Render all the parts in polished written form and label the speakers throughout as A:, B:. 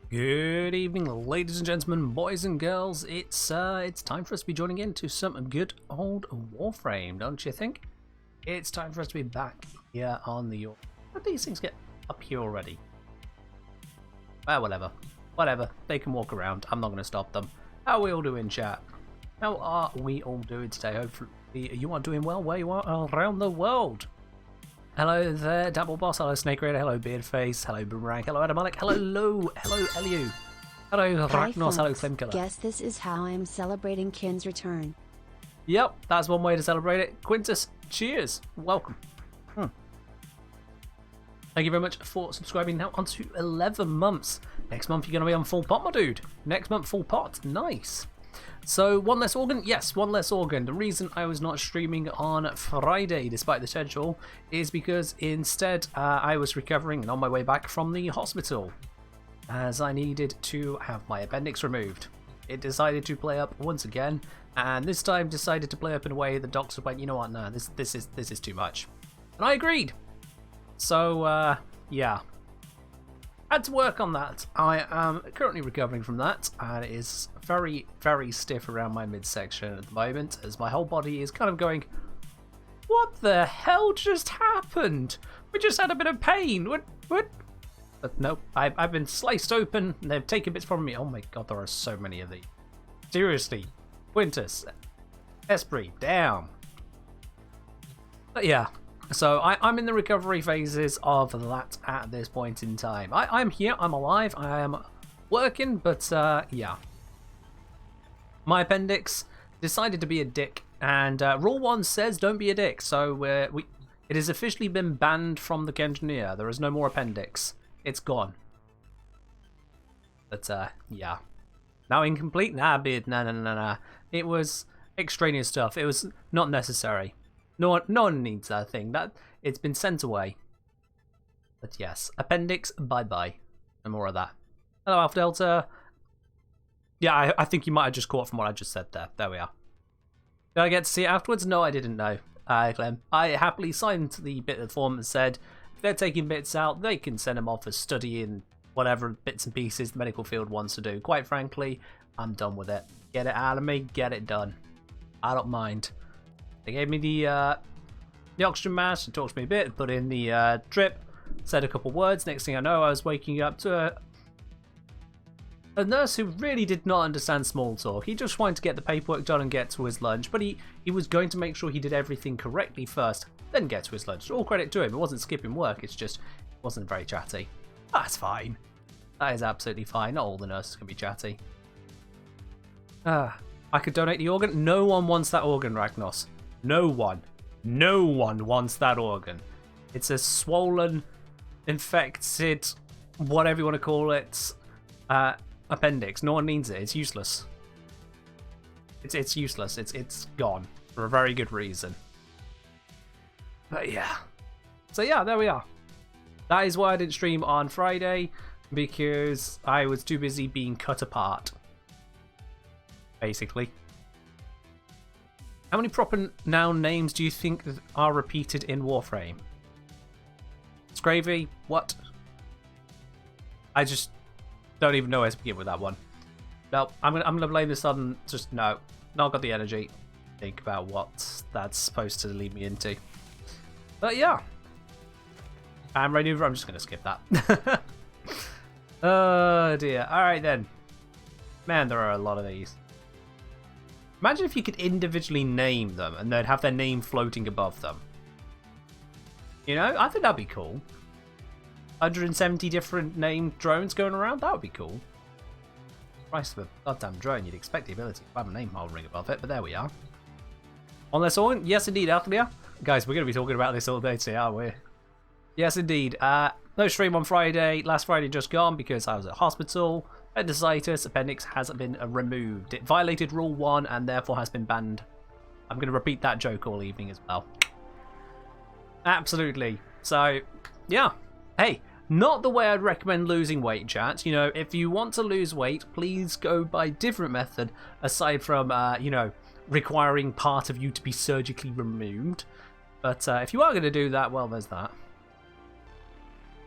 A: Good evening, ladies and gentlemen, boys and girls. It's time for us to be joining into some good old Warframe, don't you think? It's time for us to be back here on the. How did these things get up here already? Well, whatever. They can walk around. I'm not going to stop them. How are we all doing, chat? How are we all doing today? Hopefully, you are doing well where you are around the world. Hello there, Dabble Boss. Hello, Snake Raider. Hello, Beardface. Hello, Boomerang. Hello, Adamalik. Hello, Eliu. Hello, Ragnos. Hello, Flimkiller.
B: Guess this is how I'm celebrating Kin's return.
A: Yep, that's one way to celebrate it. Quintus, cheers. Welcome. Thank you very much for subscribing now onto 11 months. Next month, you're going to be on full pot, my dude. Next month, full pot. Nice. So, one less organ? Yes, one less organ. The reason I was not streaming on Friday, despite the schedule, is because instead I was recovering and on my way back from the hospital, as I needed to have my appendix removed. It decided to play up once again, and this time decided to play up in a way the doctor went, you know what, nah, this is too much. And I agreed. So, yeah. Had to work on that. I am currently recovering from that, and it is very, very stiff around my midsection at the moment, as my whole body is kind of going, what the hell just happened? We just had a bit of pain. What? But no, I've been sliced open, and they've taken bits from me. Oh my god, there are so many of these. Seriously. Quintus. Esprit, down. But yeah. So I'm in the recovery phases of that at this point in time. I'm here, I'm alive, I am working, but yeah. My appendix decided to be a dick, and Rule 1 says don't be a dick, so it has officially been banned from the Kengineer. There is no more appendix. It's gone. But yeah. Now incomplete? Nah, beard, nah. It was extraneous stuff. It was not necessary. No one needs that thing. It's been sent away. But yes, appendix, bye-bye. No more of that. Hello, Alpha Delta. Yeah, I think you might have just caught from what I just said there. There we are. Did I get to see it afterwards? No, I didn't know. Clem. I happily signed the bit of the form that said if they're taking bits out, they can send them off for studying whatever bits and pieces the medical field wants to do. Quite frankly, I'm done with it. Get it out of me, get it done. I don't mind. They gave me the oxygen mask, talked to me a bit, put in the drip, said a couple words. Next thing I know, I was waking up to a nurse who really did not understand small talk. He just wanted to get the paperwork done and get to his lunch, but he was going to make sure he did everything correctly first, then get to his lunch. All credit to him. It wasn't skipping work, it's just it wasn't very chatty. That's fine. That is absolutely fine. Not all the nurses can be chatty. I could donate the organ. No one wants that organ, Ragnos. No one wants that organ. It's a swollen, infected, whatever you want to call it, appendix. No one needs it. It's useless. It's useless. It's gone for a very good reason. But yeah. So yeah, there we are. That is why I didn't stream on Friday, because I was too busy being cut apart. Basically. How many proper noun names do you think are repeated in Warframe? Scravy? What? I just don't even know where to begin with that one. No, I'm gonna blame this on just not got the energy to think about what that's supposed to lead me into. But yeah. I'm just gonna skip that. Oh dear. Alright then. Man, there are a lot of these. Imagine if you could individually name them and they'd have their name floating above them. You know, I think that'd be cool. 170 different named drones going around, that would be cool. Price of a goddamn drone, you'd expect the ability to have a name hovering above it, but there we are. On this organ? Yes indeed, Althea. Guys, we're going to be talking about this all day today, aren't we? Yes indeed. No stream on Friday. Last Friday just gone because I was at hospital. Appendicitis, appendix has been removed. It violated Rule 1 and therefore has been banned. I'm going to repeat that joke all evening as well. Absolutely. So, yeah. Hey, not the way I'd recommend losing weight, chat. You know, if you want to lose weight, please go by a different method aside from, you know, requiring part of you to be surgically removed. But if you are going to do that, well, there's that.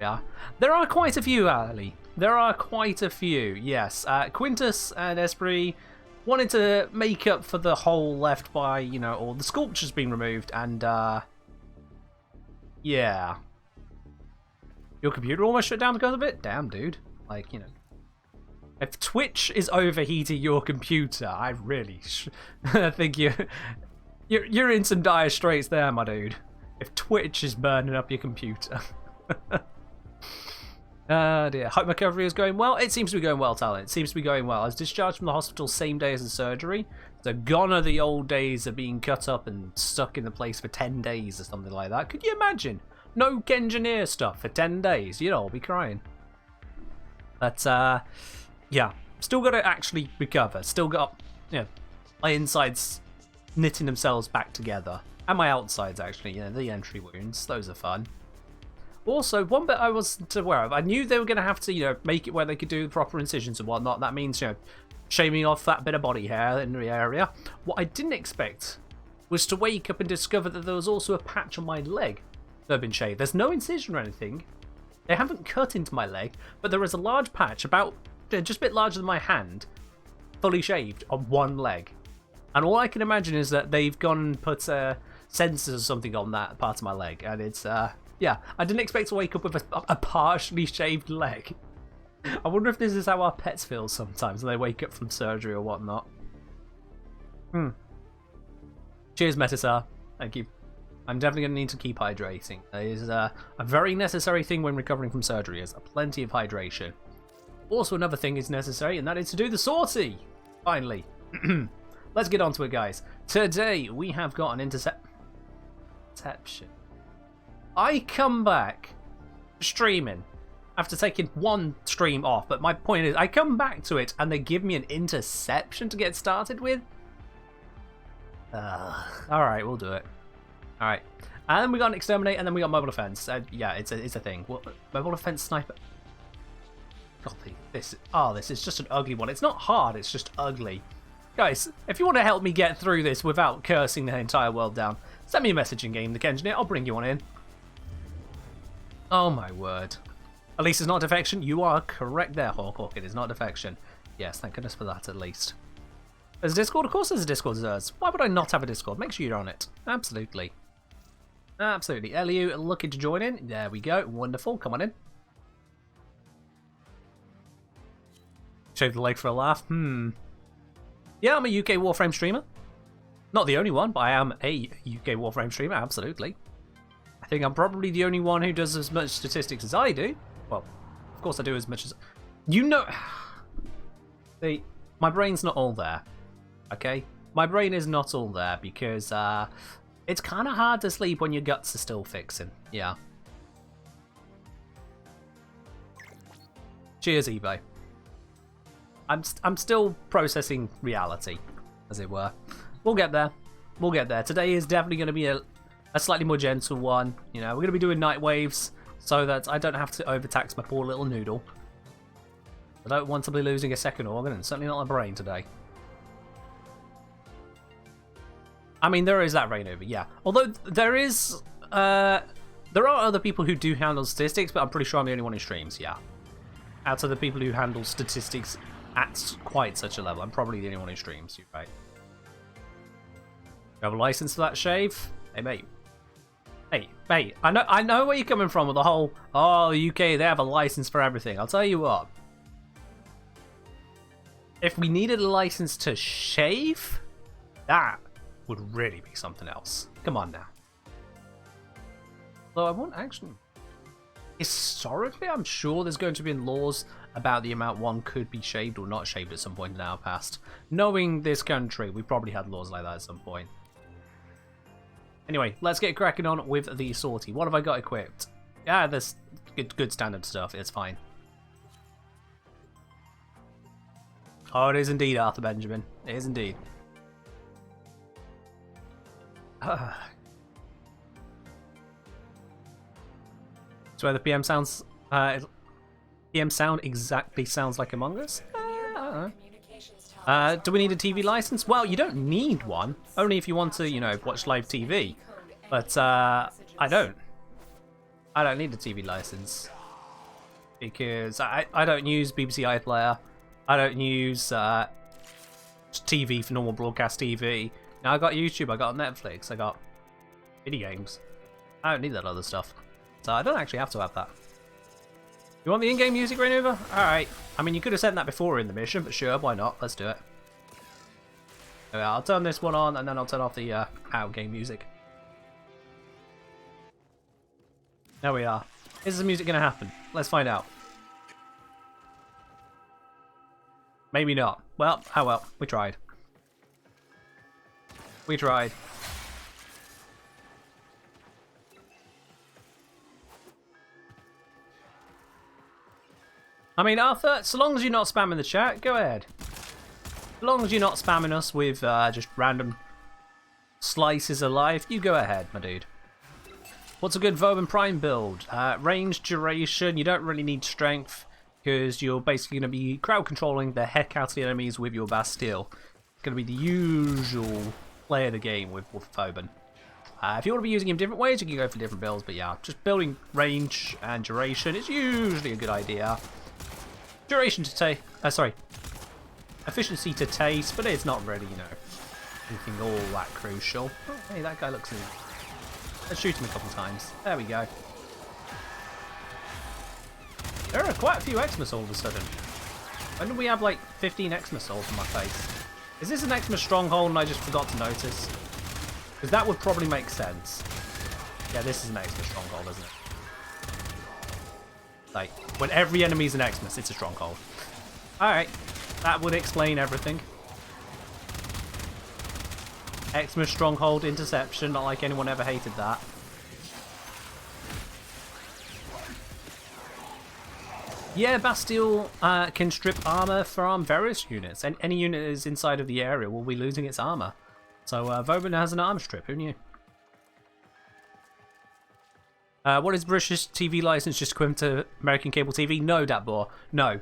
A: Yeah, there are quite a few, Ali. There are quite a few, yes. Quintus and Esprit wanted to make up for the hole left by, you know, all the sculptures being removed, and, yeah. Your computer almost shut down because of it? Damn, dude. Like, you know. If Twitch is overheating your computer, I really think you're in some dire straits there, my dude. If Twitch is burning up your computer. Oh dear. Hope my recovery is going well. It seems to be going well, Talent. It seems to be going well. I was discharged from the hospital same day as the surgery. So gone are the old days of being cut up and stuck in the place for 10 days or something like that. Could you imagine? No engineer stuff for 10 days. You'd all be crying. But, yeah. Still got to actually recover. Still got, you know, my insides knitting themselves back together. And my outsides, actually. You know, the entry wounds. Those are fun. Also, one bit I wasn't aware of. I knew they were going to have to, you know, make it where they could do the proper incisions and whatnot. That means, you know, shaving off that bit of body hair in the area. What I didn't expect was to wake up and discover that there was also a patch on my leg that had been shaved. There's no incision or anything. They haven't cut into my leg, but there is a large patch, about just a bit larger than my hand, fully shaved on one leg. And all I can imagine is that they've gone and put sensors or something on that part of my leg, and it's yeah, I didn't expect to wake up with a partially shaved leg. I wonder if this is how our pets feel sometimes when they wake up from surgery or whatnot. Cheers, Metasar. Thank you. I'm definitely going to need to keep hydrating. It is a very necessary thing when recovering from surgery, is plenty of hydration. Also, another thing is necessary, and that is to do the sortie. Finally. Let's get on to it, guys. Today, we have got an interception. I come back streaming after taking one stream off, but my point is I come back to it and they give me an interception to get started with. Alright, we'll do it. Alright. And then we got an exterminate, and then we got mobile defense. Yeah, it's a thing. Well, mobile defense sniper. God, this is just an ugly one. It's not hard, it's just ugly. Guys, if you want to help me get through this without cursing the entire world down, send me a message in game, the engineer. I'll bring you on in. Oh my word. At least it's not defection. You are correct there, Hawk. It is not defection. Yes, thank goodness for that, at least. There's a Discord? Of course there's a Discord. Why would I not have a Discord? Make sure you're on it. Absolutely. Absolutely. Eliu, looking to join in. There we go. Wonderful. Come on in. Shave the leg for a laugh. Yeah, I'm a UK Warframe streamer. Not the only one, but I am a UK Warframe streamer. Absolutely. I think I'm probably the only one who does as much statistics as I do. Well, of course I do as much as... You know... See, my brain's not all there. Okay? My brain is not all there because it's kind of hard to sleep when your guts are still fixing. Yeah. Cheers, eBay. I'm still processing reality, as it were. We'll get there. We'll get there. Today is definitely going to be a slightly more gentle one. You know, we're going to be doing night waves so that I don't have to overtax my poor little noodle. I don't want to be losing a second organ, and certainly not my brain today. I mean, there is that rain over, yeah. Although there is, there are other people who do handle statistics, but I'm pretty sure I'm the only one who streams, yeah. Out of the people who handle statistics at quite such a level, I'm probably the only one who streams, you're right. You have a license for that shave? Hey, mate. Hey, mate, I know where you're coming from with the whole, oh, the UK, they have a license for everything. I'll tell you what. If we needed a license to shave, that would really be something else. Come on now. Though I want action. Historically, I'm sure there's going to be laws about the amount one could be shaved or not shaved at some point in our past. Knowing this country, we probably had laws like that at some point. Anyway, let's get cracking on with the sortie. What have I got equipped? Yeah, there's good standard stuff. It's fine. Oh, it is indeed, Arthur Benjamin. It is indeed. So where the PM sounds, PM sound exactly sounds like Among Us. Do we need a TV license? Well, you don't need one. Only if you want to, you know, watch live TV. But I don't. I don't need a TV license. because I don't use BBC iPlayer. I don't use TV for normal broadcast TV. Now I got YouTube, I got Netflix, I got video games. I don't need that other stuff. So I don't actually have to have that. You want the in-game music, Rainover? Alright. I mean, you could have said that before in the mission, but sure, why not? Let's do it. Okay, I'll turn this one on, and then I'll turn off the out-game music. There we are. Is the music going to happen? Let's find out. Maybe not. Well, oh well. We tried. We tried. I mean, Arthur, so long as you're not spamming the chat, go ahead. So long as you're not spamming us with just random slices of life, you go ahead, my dude. What's a good Voban Prime build? Range, duration, you don't really need strength, because you're basically going to be crowd controlling the heck out of the enemies with your Bastille. It's going to be the usual play of the game with Voban. If you want to be using him different ways, you can go for different builds, but yeah, just building range and duration is usually a good idea. Duration to take, efficiency to taste, but it's not really, you know, anything all that crucial. Oh, hey, that guy looks neat. Let's shoot him a couple times. There we go. There are quite a few Xmas all of a sudden. When did we have like 15 Xmas on my face? Is this an Xmas stronghold and I just forgot to notice? Because that would probably make sense. Yeah, this is an Xmas stronghold, isn't it? Like, when every enemy's an Xmas, it's a stronghold. Alright, that would explain everything. Xmas stronghold interception, not like anyone ever hated that. Yeah, Bastille can strip armor from various units. And any unit that is inside of the area will be losing its armor. So Voban has an armor strip, who knew? What is British TV license just equivalent to American cable TV? No, Datbor, no.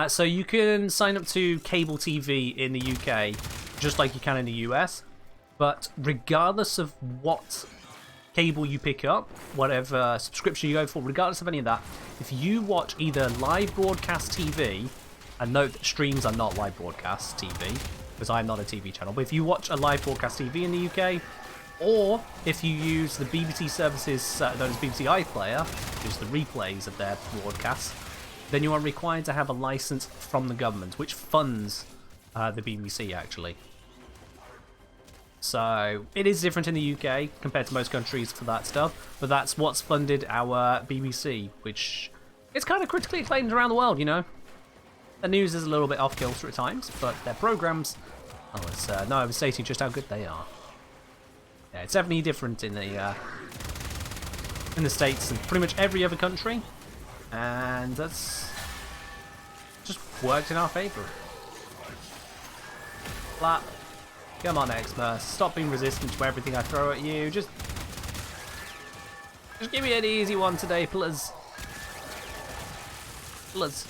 A: So you can sign up to cable TV in the UK just like you can in the US, but regardless of what cable you pick up, whatever subscription you go for, regardless of any of that, if you watch either live broadcast TV, and note that streams are not live broadcast TV, because I'm not a TV channel, but if you watch a live broadcast TV in the UK, or if you use the BBC services known as BBC iPlayer, which is the replays of their broadcasts, then you are required to have a license from the government, which funds the BBC actually. So it is different in the UK compared to most countries for that stuff, but that's what's funded our BBC, which is kind of critically acclaimed around the world, you know. The news is a little bit off kilter at times, but their programmes, I was stating just how good they are. Yeah, it's definitely different in the States and pretty much every other country, and that's just worked in our favour. Flat. Come on, Xmas. Stop being resistant to everything I throw at you. Just give me an easy one today, please. Please.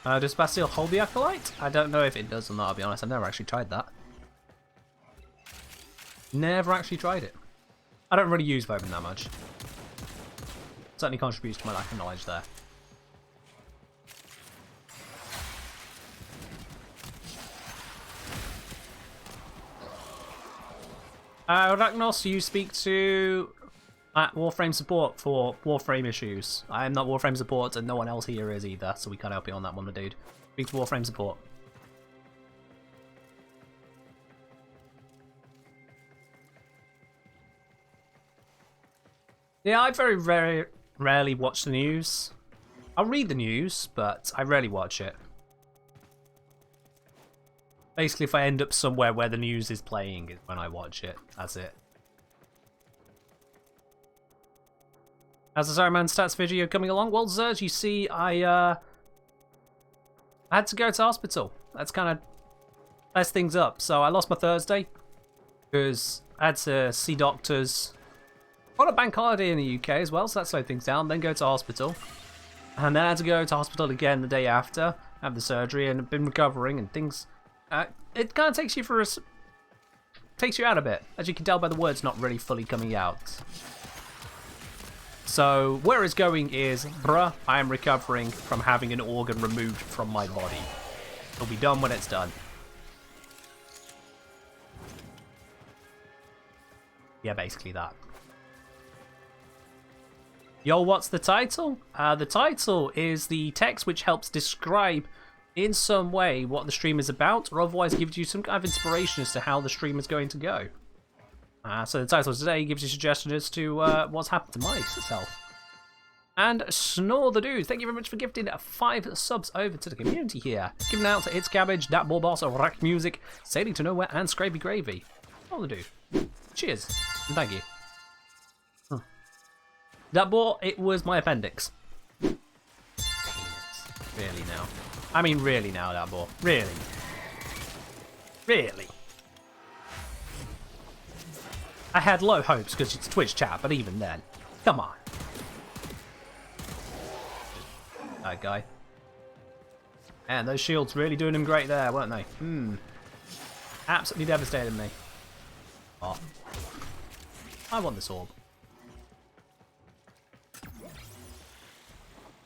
A: Does Bastille hold the Acolyte? I don't know if it does or not, I'll be honest. I've never actually tried that. Never actually tried it. I don't really use Voban that much. Certainly contributes to my lack of knowledge there. Ragnos, you speak to Warframe support for Warframe issues. I am not Warframe support, and no one else here is either, so we can't help you on that one, dude. Speak to Warframe support. Yeah, I very rarely watch the news. I'll read the news, but I rarely watch it. Basically, if I end up somewhere where the news is playing, is when I watch it. That's it. How's the Saruman stats video coming along? Well, Zerge, you see, I had to go to hospital. That's kind of messed things up. So I lost my Thursday because I had to see doctors on a bank holiday in the UK as well, so that slowed things down. Then go to hospital, and then I had to go to hospital again the day after, have the surgery, and I've been recovering and things. It kind of takes you out a bit, as you can tell by the words not really fully coming out. So where it's going is, bruh, I am recovering from having an organ removed from my body. It'll be done when it's done. Yeah, basically that. Yo, what's the title? The title is the text which helps describe in some way what the stream is about, or otherwise gives you some kind of inspiration as to how the stream is going to go. So the title today gives you a suggestion as to what's happened to myself. And Snore the Dude, thank you very much for gifting 5 subs over to the community here. Giving out to It's Cabbage, Dat Ball Boss, Rack Music, Sailing to Nowhere, and Scrapey Gravy. Snore the Dude. Cheers. And thank you. That ball, it was my appendix. Really now. I mean really now, that ball. Really. Really. I had low hopes because it's Twitch chat, but even then. Come on. That guy. Man, those shields really doing him great there, weren't they? Absolutely devastated me. Oh. I want this orb.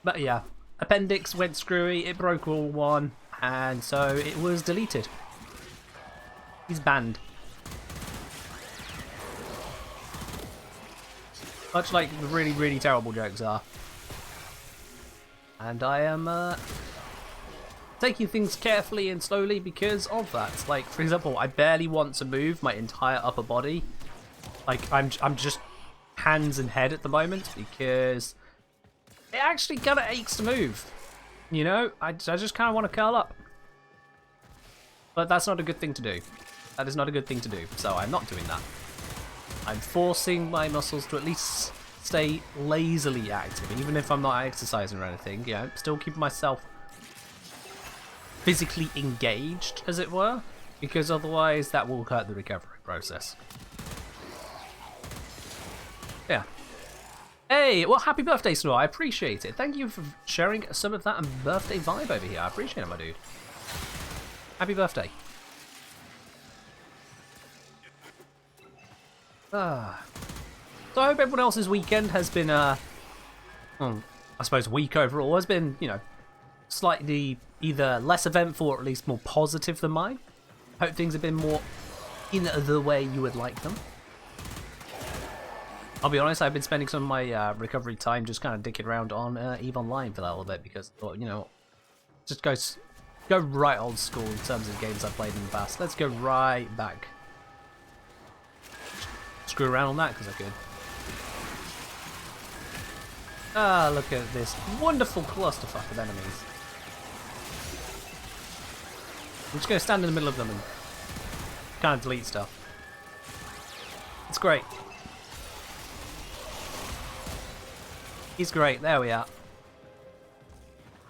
A: But yeah, appendix went screwy, it broke all one, and so it was deleted. He's banned. Much like the really, really terrible jokes are. And I am taking things carefully and slowly because of that. Like, for example, I barely want to move my entire upper body. Like, I'm just hands and head at the moment because it actually kind of aches to move. You know, I just kind of want to curl up. But that's not a good thing to do. That is not a good thing to do, so I'm not doing that. I'm forcing my muscles to at least stay lazily active, even if I'm not exercising or anything. You know, still keeping myself physically engaged, as it were, because otherwise that will hurt the recovery process. Yeah. Hey, well, happy birthday, Snore. I appreciate it. Thank you for sharing some of that birthday vibe over here. I appreciate it, my dude. Happy birthday. So I hope everyone else's weekend has been, I suppose week overall has been, you know, slightly either less eventful or at least more positive than mine. Hope things have been more in the way you would like them. I'll be honest, I've been spending some of my recovery time just kind of dicking around on EVE Online for that a little bit because I thought, you know, just go right old school in terms of games I've played in the past. Let's go right back. Screw around on that because I could. Ah, look at this wonderful clusterfuck of enemies. I'm just going to stand in the middle of them and kind of delete stuff. It's great. He's great. There we are.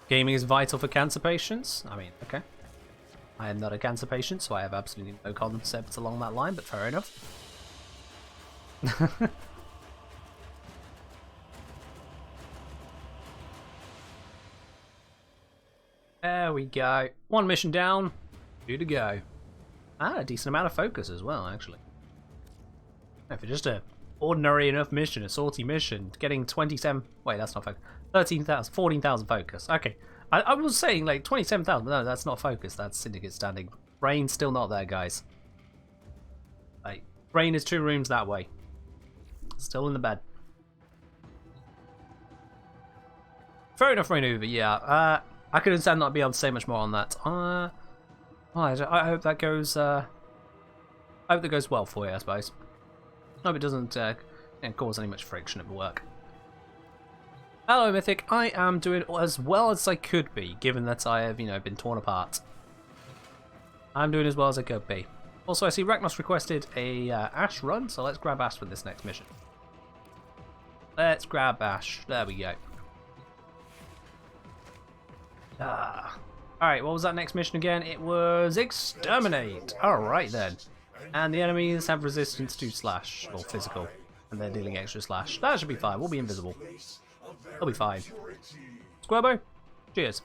A: Gaming is vital for cancer patients. I mean, okay. I am not a cancer patient, so I have absolutely no concepts along that line, but fair enough. There we go. One mission down. 2 to go. Ah, a decent amount of focus as well, actually. For just a ordinary enough mission, a salty mission, getting 27... Wait, that's not focus. 13,000, 14,000 focus. Okay. I was saying, like, 27,000, but no, that's not focus. That's Syndicate standing. Brain's still not there, guys. Like, brain is 2 rooms that way. Still in the bed. Fair enough, Rainover, yeah. I could understand not being able to say much more on that. I hope that goes. I hope that goes well for you, I suppose. I hope it doesn't cause any much friction at work. Hello, Mythic. I am doing as well as I could be, given that I have, you know, been torn apart. I'm doing as well as I could be. Also, I see Ragnos requested a Ash run, so let's grab Ash for this next mission. Let's grab Ash. There we go. Alright, what was that next mission again? It was Exterminate. Alright then. And the enemies have resistance to slash, or physical, and they're dealing extra slash. That should be fine. We'll be invisible. They'll be fine. Squirbo, cheers.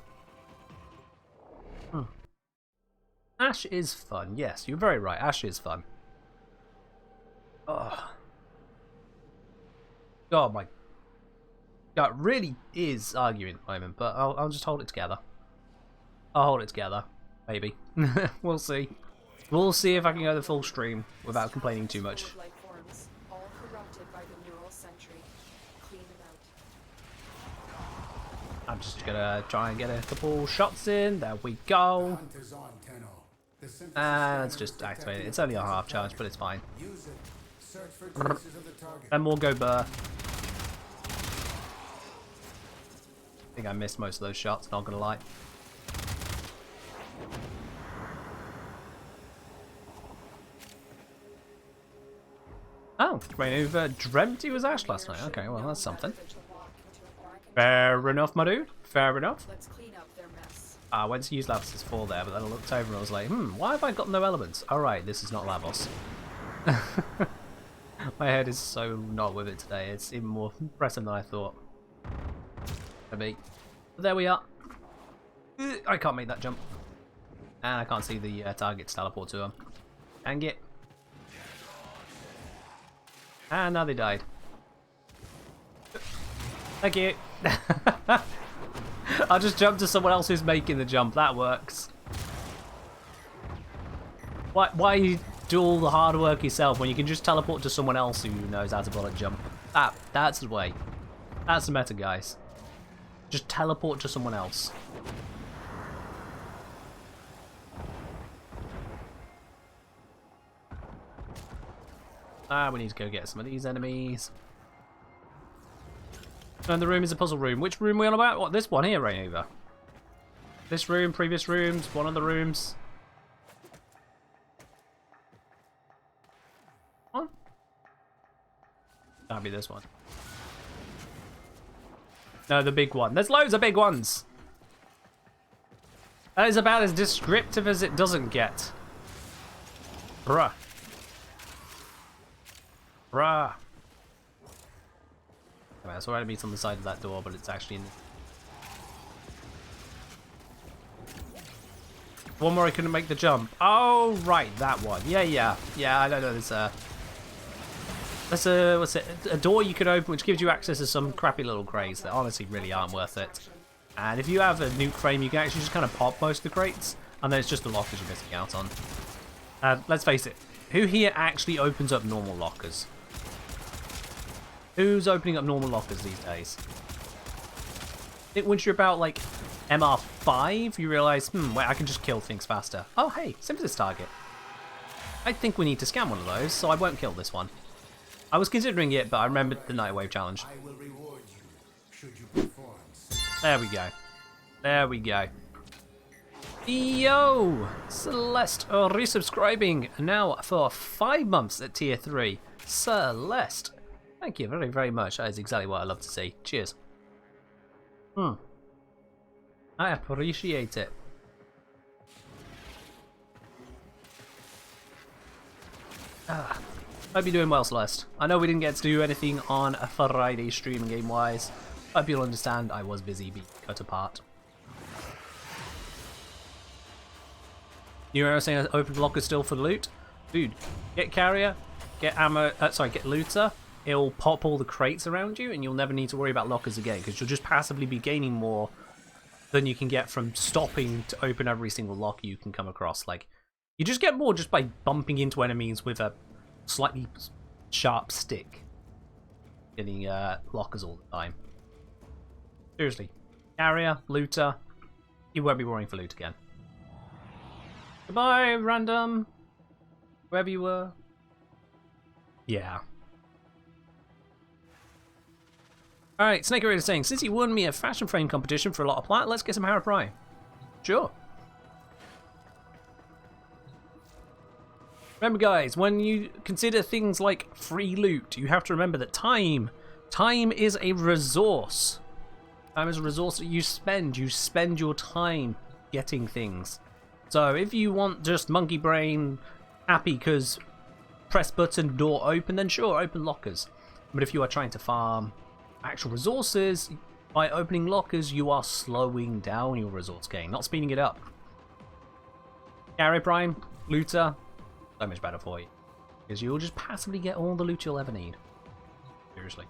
A: Ash is fun. Yes, you're very right. Ash is fun. Oh. Oh my. It really is arguing at the moment, but I'll just hold it together. I'll hold it together. Maybe. We'll see. We'll see if I can go the full stream without complaining too much. I'm just gonna try and get a couple shots in. There we go. And let's just activate it. It's only a half charge, but it's fine. And more go burr. I think I missed most of those shots, not gonna lie. Oh, Rainover dreamt he was Ash last night. Okay, well that's something. Fair enough, my dude. Fair enough. I went to use Lavos' 4 there, but then I looked over and I was like, why have I got no elements? Alright, this is not Lavos. My head is so not with it today. It's even more impressive than I thought. Maybe. But there we are. I can't make that jump. And I can't see the targets teleport to him. Dang it. And now they died. Thank you. I'll just jump to someone else who's making the jump. That works. Why you do all the hard work yourself when you can just teleport to someone else who knows how to bullet jump? That's the way. That's the meta, guys. Just teleport to someone else. We need to go get some of these enemies. And the room is a puzzle room. Which room are we on about? What, this one here, Rainover? This room, previous rooms, one of the rooms. Huh? That'll be this one. No, the big one. There's loads of big ones. That is about as descriptive as it doesn't get. Bruh. Bruh. Okay, I saw enemies on the side of that door, but it's actually in the... One more I couldn't make the jump. Oh, right, that one. Yeah, I don't know. There's a door you can open which gives you access to some crappy little crates that honestly really aren't worth it. And if you have a nuke frame, you can actually just kind of pop most of the crates, and then it's just the lockers you're missing out on. Let's face it, who here actually opens up normal lockers? Who's opening up normal lockers these days? I think once you're about like MR5, you realise, wait, I can just kill things faster. Oh, hey, Simpsons target. I think we need to scan one of those, so I won't kill this one. I was considering it, but I remembered the Nightwave challenge. There we go. There we go. Yo! Celeste resubscribing now for 5 months at tier 3. Celeste. Thank you very, very much. That is exactly what I love to see. Cheers. I appreciate it. Hope you're doing well, Celeste. I know we didn't get to do anything on a Friday streaming game-wise. Hope you'll understand I was busy being cut apart. You were saying I opened lockers still for loot? Dude, get carrier, get ammo, get looter. It'll pop all the crates around you and you'll never need to worry about lockers again because you'll just passively be gaining more than you can get from stopping to open every single locker you can come across. Like, you just get more just by bumping into enemies with a slightly sharp stick. Getting lockers all the time. Seriously. Carrier, looter, you won't be worrying for loot again. Goodbye, random. Wherever you were. Yeah. Alright, Snake Raider saying, since he won me a fashion frame competition for a lot of plat, let's get some Harrow Prime. Sure. Remember guys, when you consider things like free loot, you have to remember that time is a resource. Time is a resource that you spend your time getting things. So if you want just monkey brain, happy because press button, door open, then sure, open lockers. But if you are trying to farm actual resources, by opening lockers, you are slowing down your resource gain, not speeding it up. Carry Prime, looter, so much better for you. Because you'll just passively get all the loot you'll ever need. Seriously.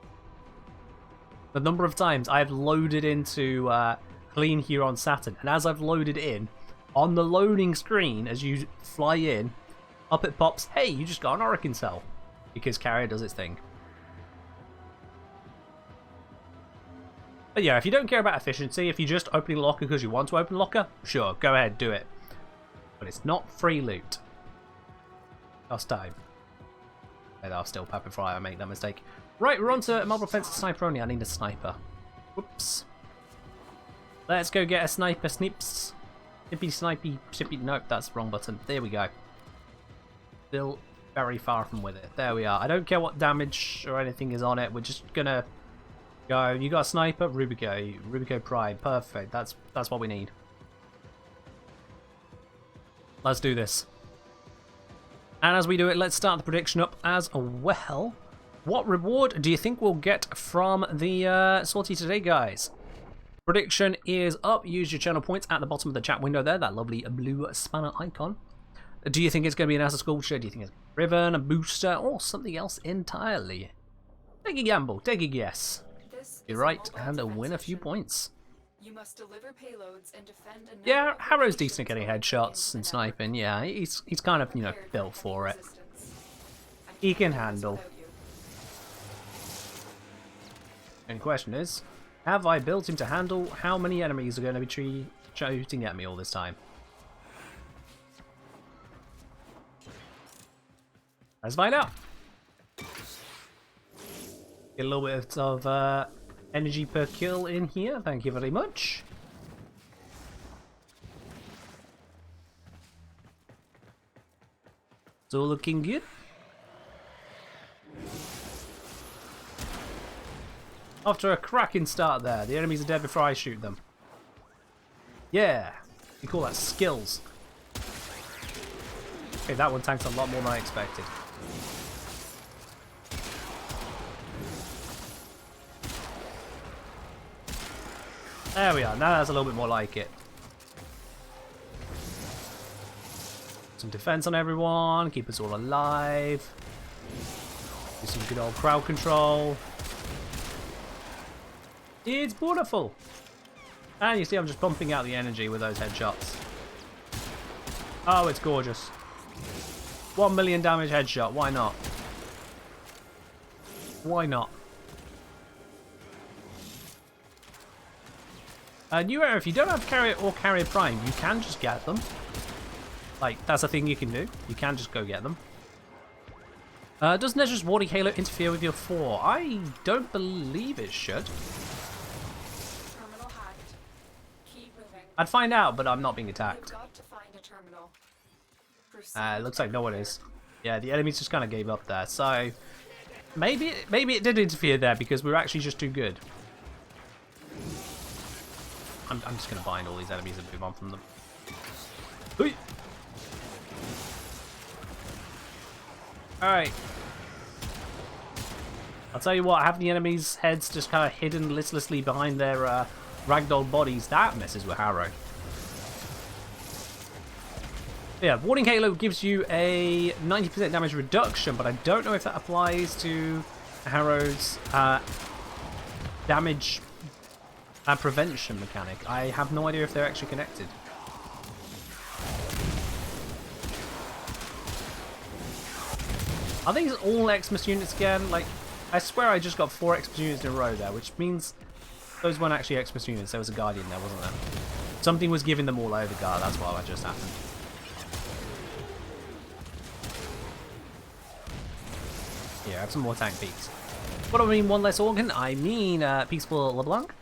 A: The number of times I've loaded into Clean here on Saturn, and as I've loaded in, on the loading screen, as you fly in, up it pops, hey, you just got an Orokin cell. Because Carrier does its thing. But yeah, if you don't care about efficiency, if you're just opening locker because you want to open locker, sure, go ahead, do it. But it's not free loot. Last time. Okay, I'll still pepper fry, I make that mistake. Right, we're on to Marble Fence Sniper only. I need a sniper. Whoops. Let's go get a sniper. Snips. Snippy, snipey, shippy. Nope, that's the wrong button. There we go. Still very far from with it. There we are. I don't care what damage or anything is on it. We're just gonna go. You got a sniper? Rubico. Rubico Prime. Perfect. That's what we need. Let's do this. And as we do it, let's start the prediction up as well. What reward do you think we'll get from the sortie today, guys? Prediction is up. Use your channel points at the bottom of the chat window there. That lovely blue spanner icon. Do you think it's going to be an Asa Sculpture? Do you think it's Riven, a booster, or something else entirely? Take a gamble. Take a guess. You're right, and win a few points.
C: You must deliver payloads and defend a
A: Yeah, Harrow's decent at getting headshots and sniping. Yeah, he's kind of, you know, built for it. He can handle. And the question is, have I built him to handle how many enemies are going to be shooting at me all this time? Let's find out. Get a little bit of energy per kill in here. Thank you very much. It's all looking good. After a cracking start there, the enemies are dead before I shoot them. Yeah, we call that skills. Okay, that one tanks a lot more than I expected. There we are, now that's a little bit more like it. Some defense on everyone, keep us all alive. Do some good old crowd control. It's beautiful. And you see I'm just pumping out the energy with those headshots. Oh, it's gorgeous. 1 million damage headshot, why not? Why not? New error, if you don't have Carrier or Carrier Prime, you can just get them. Like, that's a thing you can do. You can just go get them. Does Nezra's Warding Halo interfere with your 4? I don't believe it should.
C: Terminal hacked. Keep moving.
A: I'd find out, but I'm not being attacked.
C: You've got to find a terminal.
A: It looks like no one is. Yeah, the enemies just kind of gave up there. So maybe it did interfere there because we were actually just too good. I'm just going to bind all these enemies and move on from them. Alright. I'll tell you what, having the enemies' heads just kind of hidden listlessly behind their ragdoll bodies, that messes with Harrow. Yeah, Warding Halo gives you a 90% damage reduction, but I don't know if that applies to Harrow's damage prevention mechanic. I have no idea if they're actually connected. Are these all Xmas units again? Like, I swear I just got 4 Xmas units in a row there, which means those weren't actually Xmas units. There was a Guardian there, wasn't there? Something was giving them all over guard. That's why that just happened. Here, I have some more tank peaks. What do I mean one less organ? I mean peaks for LeBlanc.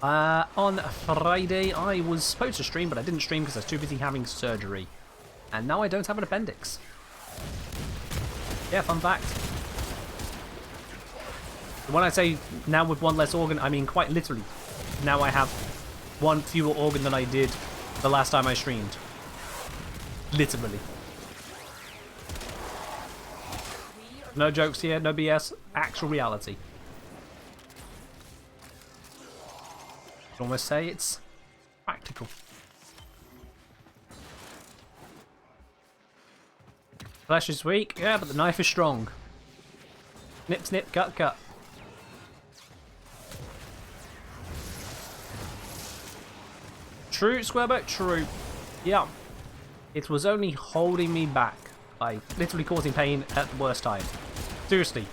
A: On Friday, I was supposed to stream, but I didn't stream because I was too busy having surgery. And now I don't have an appendix. Yeah, fun fact. When I say now with one less organ, I mean quite literally. Now I have one fewer organ than I did the last time I streamed. Literally. No jokes here, no BS. Actual reality. I'd almost say it's practical. Flesh is weak, yeah, but the knife is strong. Snip, snip, cut, cut. True, Squareboat, true. Yeah. It was only holding me back by literally causing pain at the worst time. Seriously.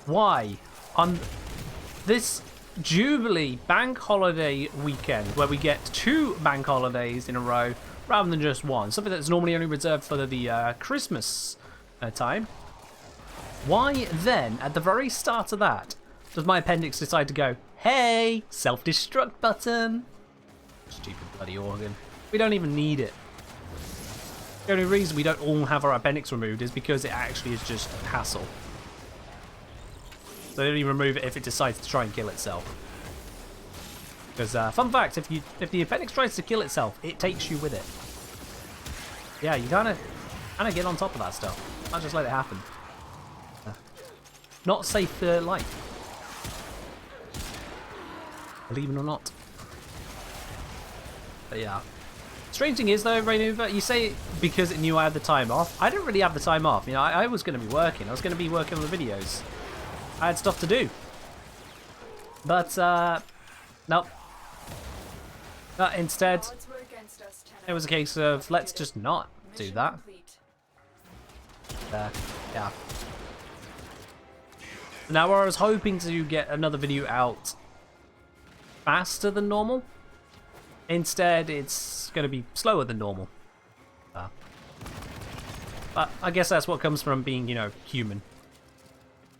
A: Why? On this Jubilee bank holiday weekend, where we get 2 bank holidays in a row rather than just one, something that's normally only reserved for the Christmas time. Why then, at the very start of that, does my appendix decide to go, hey, self-destruct button? Stupid bloody organ. We don't even need it. The only reason we don't all have our appendix removed is because it actually is just hassle. So they only remove it if it decides to try and kill itself. Because, fun fact, if the appendix tries to kill itself, it takes you with it. Yeah, you kinda get on top of that stuff. Not just let it happen. Not safe for life. Believe it or not. But yeah. Strange thing is though, Rainuva, you say because it knew I had the time off. I didn't really have the time off. You know, I was going to be working. I was going to be working on the videos. I had stuff to do. But, nope. Instead,
C: Odds were against us,
A: it was a case of, let's just not do
C: Mission
A: that.
C: complete.
A: Yeah. Now, I was hoping to get another video out faster than normal. Instead, it's going to be slower than normal. But I guess that's what comes from being, you know, human.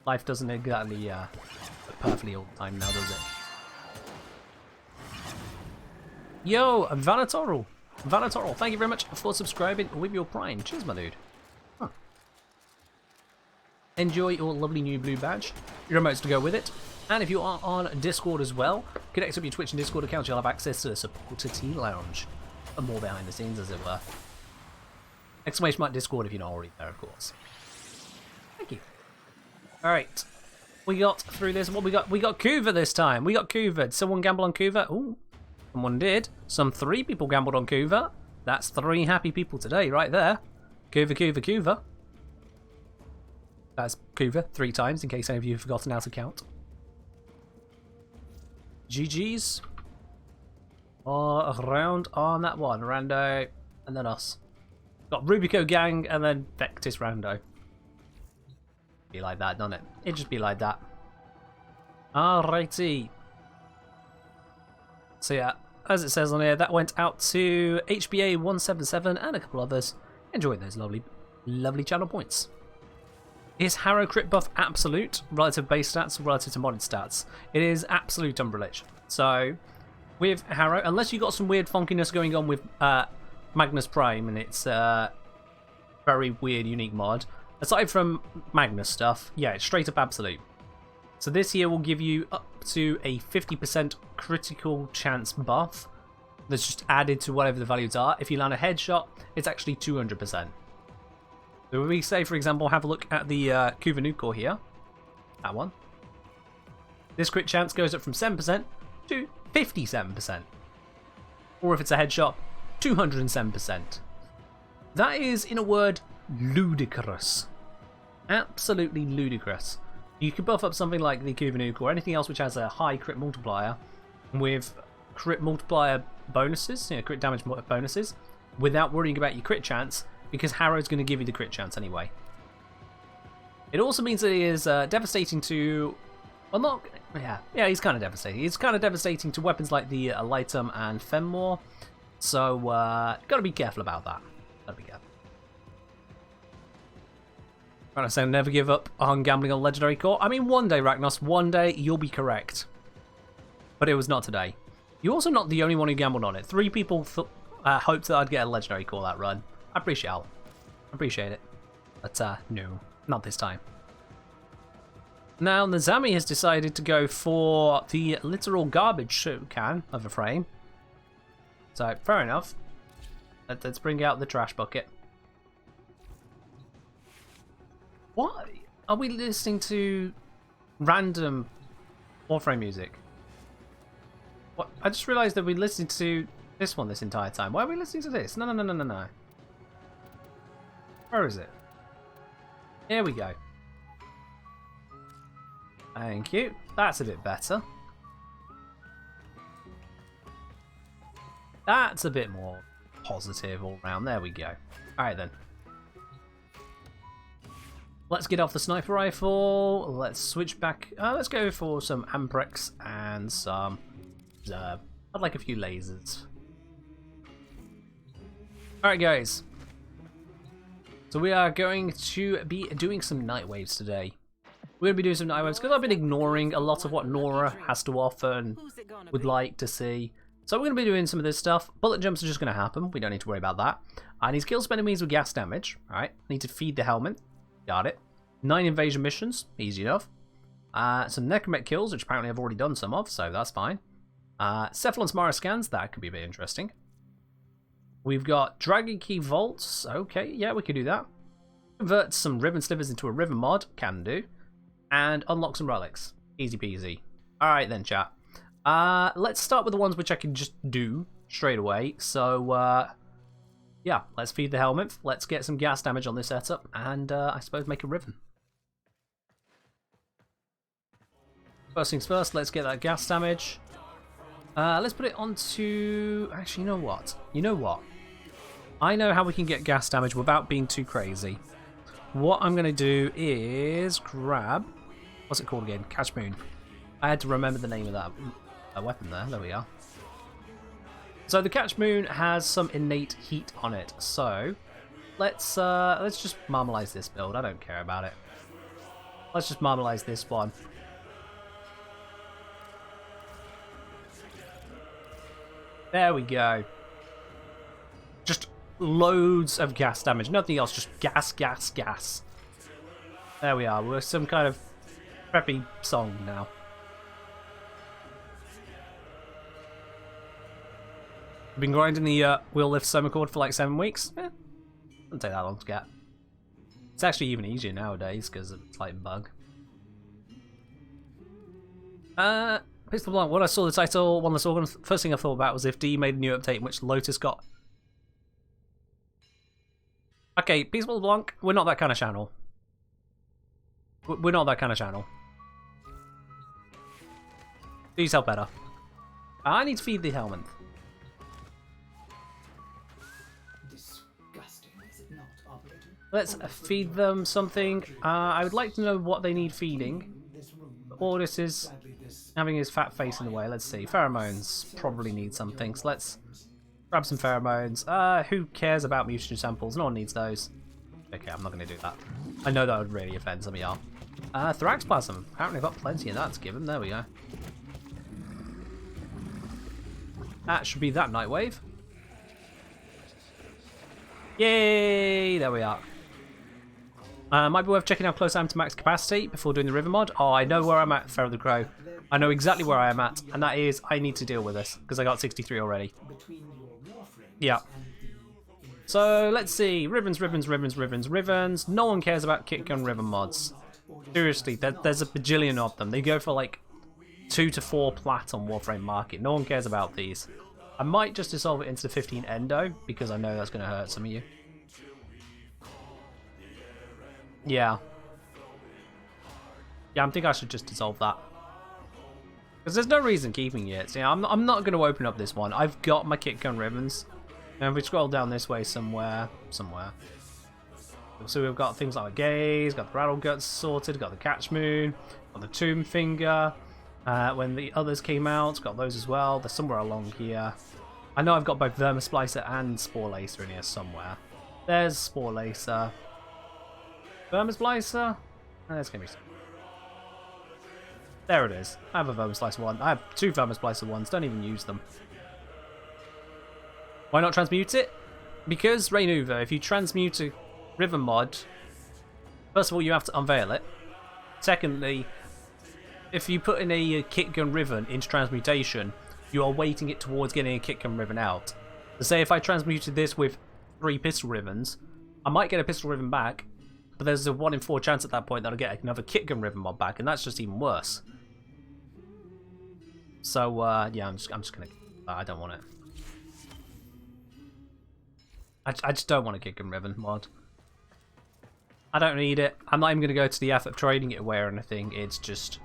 A: Life doesn't exactly work perfectly all the time now, does it? Yo, Vanatoral, thank you very much for subscribing with your Prime. Cheers, my dude. Huh. Enjoy your lovely new blue badge. Your remotes to go with it. And if you are on Discord as well, connect up your Twitch and Discord accounts, you'll have access to the supporter tea lounge. And more behind the scenes, as it were. Exclamation mark Discord if you're not already there, of course. Thank you. Alright. We got through this. What we got? We got Kuva this time. We got Kuva. Did someone gamble on Kuva? Ooh. Someone did. 3 people gambled on Kuva. That's 3 happy people today, right there. Kuva. That's Kuva 3 times, in case any of you have forgotten how to count. GG's. Around on that one. Rando, and then us. Got Rubico Gang, and then Vectis Rando. Be like that, doesn't it? It just be like that. Alrighty. So yeah, as it says on here, that went out to HBA177 and a couple others. Enjoy those lovely channel points. Is Harrow crit buff absolute relative base stats relative to modded stats? It is absolute umbrellage. So with Harrow, unless you got some weird funkiness going on with Magnus Prime and its very weird unique mod, aside from Magnus stuff, yeah, it's straight up absolute. So this here will give you up to a 50% critical chance buff that's just added to whatever the values are. If you land a headshot, it's actually 200%. So when we say, for example, have a look at the Kuva Nuke Core here, that one. This crit chance goes up from 7% to 57%. Or if it's a headshot, 207%. That is, in a word, ludicrous. Absolutely ludicrous. You could buff up something like the Kuva Nuke or anything else which has a high crit multiplier with crit multiplier bonuses, you know, crit damage bonuses, without worrying about your crit chance, because Harrow's going to give you the crit chance anyway. It also means that it is devastating to... Well, not... Yeah, he's kind of devastating. He's kind of devastating to weapons like the Lightum and Fenmore, so got to be careful about that. Got to be careful. Right, so never give up on gambling on Legendary Core. I mean, one day, Ragnos, one day you'll be correct. But it was not today. You're also not the only one who gambled on it. 3 people hoped that I'd get a Legendary Core that run. I appreciate it. But no, not this time. Now, Nazami has decided to go for the literal garbage can of a frame. So, fair enough. Let's bring out the trash bucket. Why are we listening to random Warframe music? What? I just realised that we listened to this one this entire time. Why are we listening to this? No. Where is it? Here we go. Thank you. That's a bit better. That's a bit more positive all round. There we go. Alright then. Let's get off the sniper rifle. Let's switch back. Let's go for some Amprex and some... I'd like a few lasers. Alright guys. So we are going to be doing some Nightwaves today. We're going to be doing some Nightwaves because I've been ignoring a lot of what Nora has to offer and would like to see. So we're going to be doing some of this stuff. Bullet jumps are just going to happen. We don't need to worry about that. I need to kill some enemies with gas damage. Alright. Need to feed the helmet. Got it. 9 invasion missions. Easy enough. Some necromech kills, which apparently I've already done some of, so that's fine. Cephalon Smara scans. That could be a bit interesting. We've got Dragon Key Vaults. Okay, yeah, we could do that. Convert some Riven Slivers into a Riven mod. Can do. And unlock some relics. Easy peasy. Alright then, chat. Let's start with the ones which I can just do straight away. So, yeah, let's feed the helmet. Let's get some gas damage on this setup. And, I suppose, make a Riven. First things first, let's get that gas damage. Let's put it onto... Actually, you know what? You know what? I know how we can get gas damage without being too crazy. What I'm going to do is grab... What's it called again? Catch Moon. I had to remember the name of that weapon there. There we are. So the Catch Moon has some innate heat on it. So let's just marmalize this build. I don't care about it. Let's just marmalize this one. There we go. Just loads of gas damage. Nothing else, just gas, gas, gas. There we are. We're some kind of preppy song now. I've been grinding the wheel lift summer chord for like 7 weeks. Doesn't take that long to get. It's actually even easier nowadays because of a slight bug. Pistol Blanc, when I saw the title, one of the organs, first thing I thought about was if D made a new update in which Lotus got... Okay, Peaceful Blanc, we're not that kind of channel. We're not that kind of channel. Please help better. I need to feed the helmet.
D: Disgusting, is it not, operator?
A: Let's feed them something. I would like to know what they need feeding. Ordis is having his fat face in the way. Let's see. Pheromones probably need something. So let's grab some pheromones. Who cares about mutagen samples? No one needs those. Okay, I'm not going to do that. I know that would really offend some of y'all. Thoraxplasm. Apparently I've got plenty of that to give him. There we go. That should be that Nightwave. Yay! There we are. Might be worth checking how close I am to max capacity before doing the river mod. Oh, I know where I'm at, Feral the Crow. I know exactly where I am at, and that is I need to deal with this because I got 63 already. Yeah. So let's see. Ribbons, ribbons, ribbons, ribbons, ribbons. No one cares about kick gun ribbon mods. Seriously, there's a bajillion of them. They go for like 2 to 4 plat on Warframe Market. No one cares about these. I might just dissolve it into 15 endo because I know that's going to hurt some of you. Yeah. Yeah, I think I should just dissolve that. Because there's no reason keeping it. So, yeah, I'm not going to open up this one. I've got my kick gun ribbons. And if we scroll down this way somewhere. So we've got things like the gaze, got the rattle guts sorted, got the catch moon, got the tomb finger. When the others came out, got those as well. They're somewhere along here. I know I've got both Vermisplicer and Spore Lacer in here somewhere. There's Spore Lacer. Vermisplicer? There's gonna be some. There it is. I have a Vermisplicer one. I have 2 Vermisplicer ones. Don't even use them. Why not transmute it? Because, Rainuva, if you transmute a Riven mod, first of all, you have to unveil it. Secondly, if you put in a kick gun Riven into transmutation, you are weighting it towards getting a kick gun Riven out. So say if I transmuted this with 3 pistol Rivens, I might get a pistol Riven back, but there's a 1 in 4 chance at that point that I'll get another kick gun Riven mod back, and that's just even worse. So yeah, I'm just gonna. I don't want it. I just don't want a kick gun Riven mod. I don't need it. I'm not even gonna go to the effort of trading it away or anything. It's just.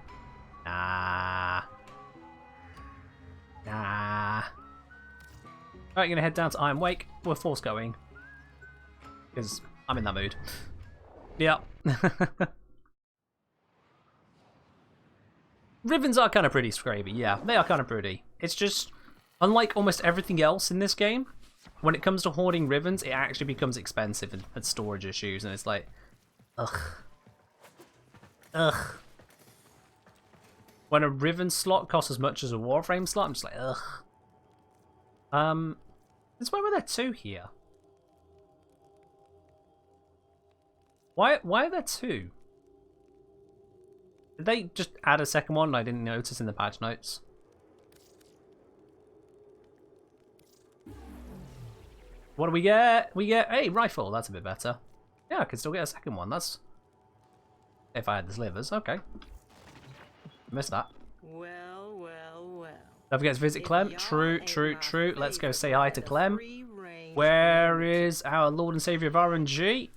A: Nah. Alright, gonna head down to Iron Wake. We're force going. Because I'm in that mood. Yep. Ribbons are kind of pretty, Scraby. Yeah, they are kind of pretty. It's just, unlike almost everything else in this game, when it comes to hoarding ribbons, it actually becomes expensive and storage issues, and it's like, ugh. Ugh. When a ribbon slot costs as much as a Warframe slot, I'm just like, ugh. Since when were there two here? Why are there two? Did they just add a second one and I didn't notice in the patch notes? What do we get? We get a rifle. That's a bit better. Yeah, I can still get a second one. That's... if I had the slivers. Okay. Missed that.
E: Well, well, well.
A: Don't forget to visit Clem. True. Let's go say hi to Clem. Where is our Lord and Savior of RNG?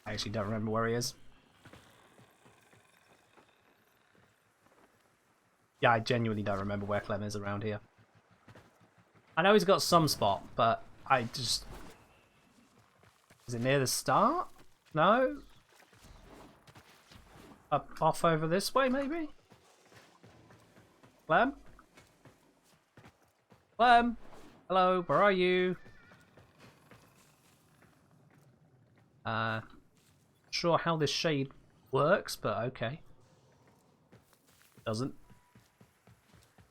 A: I actually don't remember where he is. Yeah, I genuinely don't remember where Clem is around here. I know he's got some spot, but I just... is it near the start? No? Up off over this way, maybe? Clem? Clem? Hello, where are you? Sure how this shade works, but okay. Doesn't.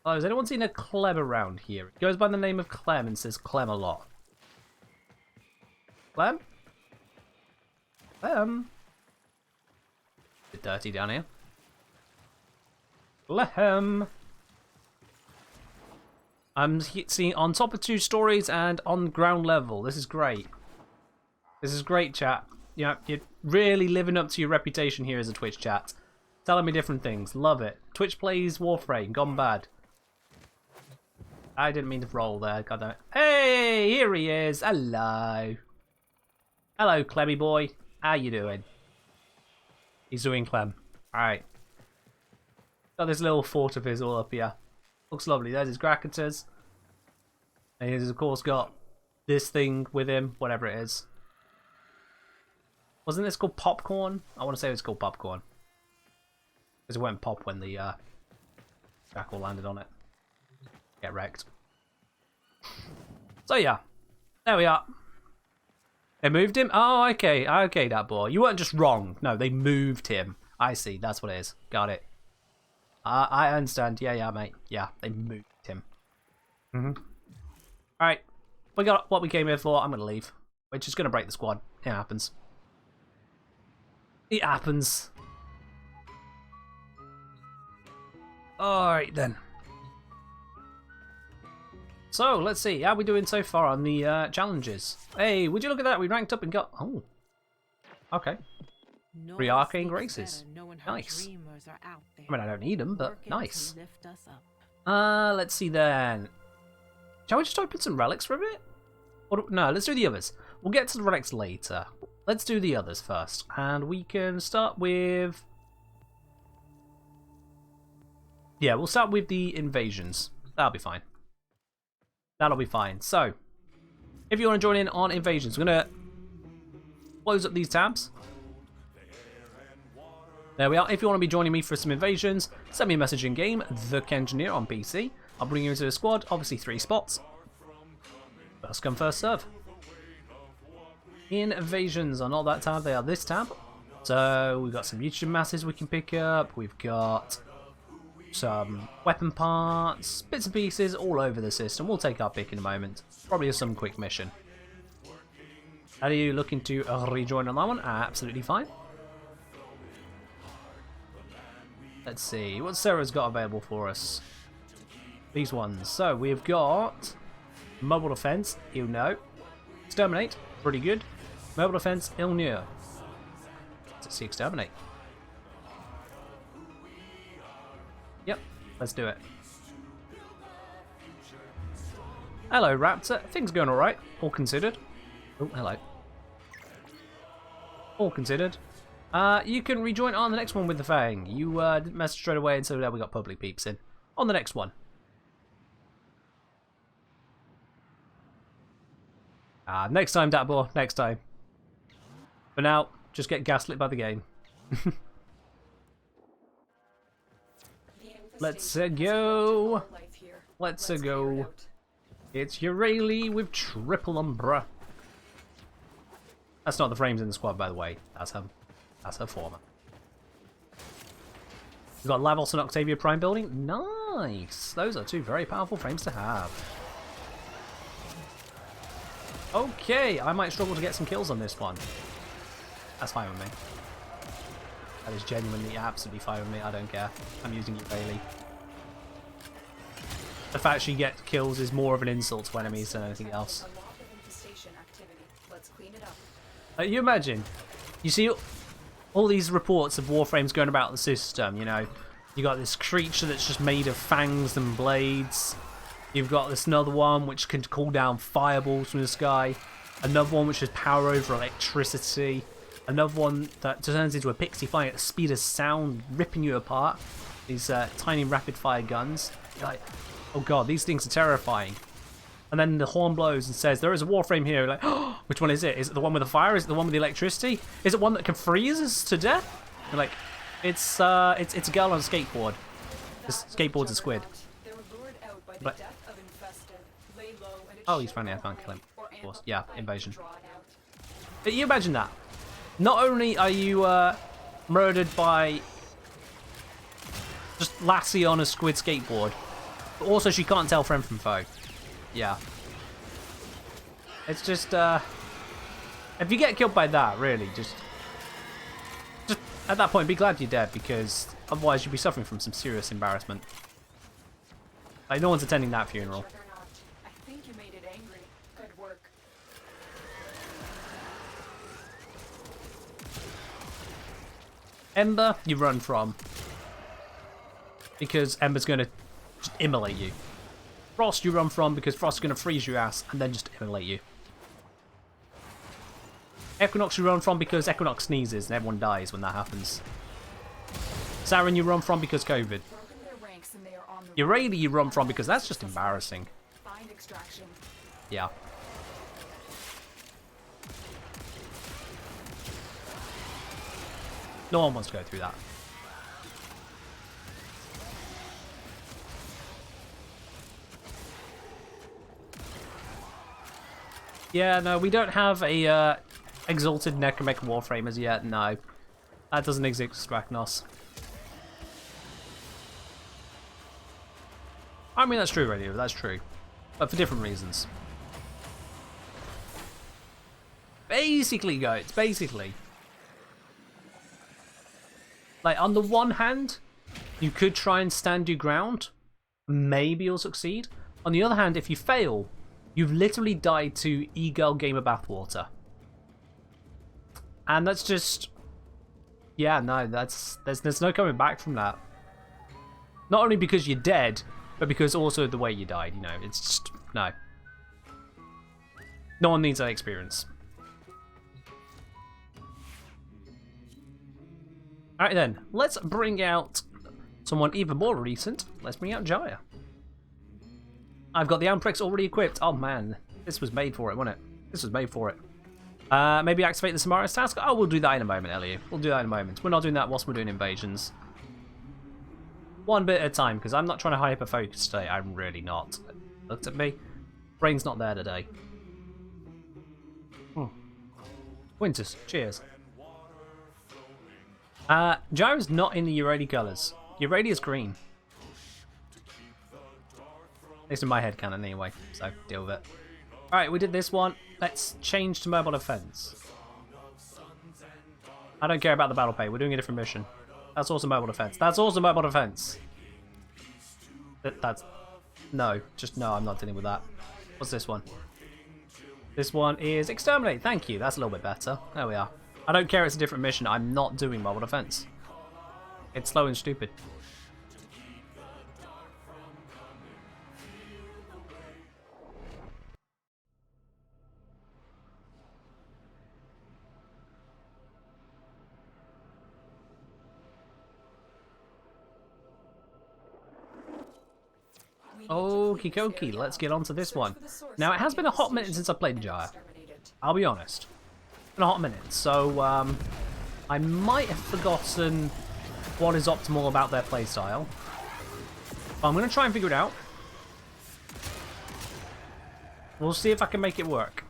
A: Oh, has anyone seen a Clem around here? It goes by the name of Clem and says Clem a lot. Clem? Clem? Bit dirty down here. Clem! I'm seeing on top of 2 stories and on ground level. This is great. This is great, chat. Yeah, you're really living up to your reputation here as a Twitch chat. Telling me different things. Love it. Twitch plays Warframe. Gone bad. I didn't mean to roll there. God damn it. Hey, here he is. Hello. Hello, Clemmy boy. How you doing? He's doing Clem. Alright. Got this little fort of his all up here. Looks lovely. There's his Gracketers. And he's of course got this thing with him, whatever it is. Wasn't this called Popcorn? I want to say it was called Popcorn. Because it went pop when the jackal landed on it. Get wrecked. So yeah. There we are. They moved him? Oh, okay. Okay, that boy. You weren't just wrong. No, they moved him. I see. That's what it is. Got it. I understand. Yeah, mate. Yeah, they moved him. Alright. We got what we came here for. I'm going to leave. We're just going to break the squad. It happens. It happens. Alright then. So, let's see. How are we doing so far on the challenges? Hey, would you look at that? We ranked up and got... oh. Okay. 3 arcane graces. Nice. I mean, I don't need them, but nice. Let's see then. Shall we just open some relics for a bit? Or, no, let's do the others. We'll get to the relics later. Let's do the others first. And we can start with... yeah, we'll start with the invasions. That'll be fine. That'll be fine. So, if you want to join in on invasions, we're going to close up these tabs. There we are. If you want to be joining me for some invasions, send me a message in game, The Kengineer on PC. I'll bring you into the squad. Obviously 3 spots. First come, first serve. Invasions are not that tab, they are this tab. So we've got some mutation masses we can pick up. We've got some weapon parts, bits and pieces all over the system. We'll take our pick in a moment. Probably some quick mission. Are you looking to rejoin on that one? Absolutely fine. Let's see, what Sarah's got available for us. These ones. So we've got mobile defense, ill no. Exterminate, pretty good. Mobile defense, ill no. Let's see, exterminate. Yep, let's do it. Hello, Raptor. Things going alright, all considered. Oh, hello. All considered. You can rejoin on the next one with the Fang. You didn't message straight away, and so there we got public peeps in. On the next one. Next time, Datbor. Next time. For now, just get gaslit by the game. Let's go. Let's go. It's Urali with triple umbra. That's not the frames in the squad, by the way. That's her former. We've got Lavos and Octavia Prime building. Nice. Those are two very powerful frames to have. Okay, I might struggle to get some kills on this one. That's fine with me. That is genuinely absolutely fine with me. I don't care. I'm using Urali. The fact she gets kills is more of an insult to enemies than anything else. You imagine, you see all these reports of Warframes going about the system, you know. You got this creature that's just made of fangs and blades. You've got this another one which can call down fireballs from the sky. Another one which has power over electricity. Another one that turns into a pixie fire at the speed of sound, ripping you apart. These tiny rapid fire guns. You're like, oh god, these things are terrifying. And then the horn blows and says, there is a Warframe here. You're like, oh, which one is it? Is it the one with the fire? Is it the one with the electricity? Is it one that can freeze us to death? You're like, it's a girl on a skateboard. This skateboard's a squid. But, oh, he's friendly. I can't kill him. Of course. Yeah, invasion. But you imagine that. Not only are you murdered by just Lassie on a squid skateboard, but also she can't tell friend from foe. Yeah. It's just, if you get killed by that, really, just at that point, be glad you're dead, because otherwise you'd be suffering from some serious embarrassment. Like, no one's attending that funeral.
C: I think you made it angry. Good work.
A: Ember, you run from. Because Ember's going to just immolate you. Frost, you run from because Frost is going to freeze your ass and then just immolate you. Equinox, you run from because Equinox sneezes and everyone dies when that happens. Saren, you run from because COVID. Urali, you run from because that's just embarrassing. Yeah. No one wants to go through that. Yeah, no, we don't have a exalted Necromech Warframe as yet, no. That doesn't exist, Ragnos. I mean, that's true, Radio, that's true. But for different reasons. Basically, guys, basically. Like, on the one hand, you could try and stand your ground. Maybe you'll succeed. On the other hand, if you fail, you've literally died to e-girl gamer bathwater. And that's just... Yeah, no, there's no coming back from that. Not only because you're dead, but because also the way you died, you know. It's just... No. No one needs that experience. Alright then, let's bring out someone even more recent. Let's bring out Jaya. I've got the Amprex already equipped. Oh man, this was made for it, wasn't it? This was made for it. Maybe activate the Samari's task. Oh, we'll do that in a moment, Elliot. We'll do that in a moment. We're not doing that whilst we're doing invasions. One bit at a time, because I'm not trying to hyper focus today. I'm really not. Looked at me. Brain's not there today. Winters, cheers. Gyro's not in the Urali colours. Urali is green. At least in my head canon anyway, so deal with it. Alright, we did this one. Let's change to mobile defense. I don't care about the battle pay. We're doing a different mission. That's also mobile defense. That's also mobile defense. That's... No, just no, I'm not dealing with that. What's this one? This one is exterminate. Thank you. That's a little bit better. There we are. I don't care, it's a different mission. I'm not doing mobile defense. It's slow and stupid. Okie dokie, let's get on to this one. Now, it has been a hot minute since I played Jaya. I'll be honest. It's been a hot minute, so I might have forgotten what is optimal about their playstyle. But I'm going to try and figure it out. We'll see if I can make it work.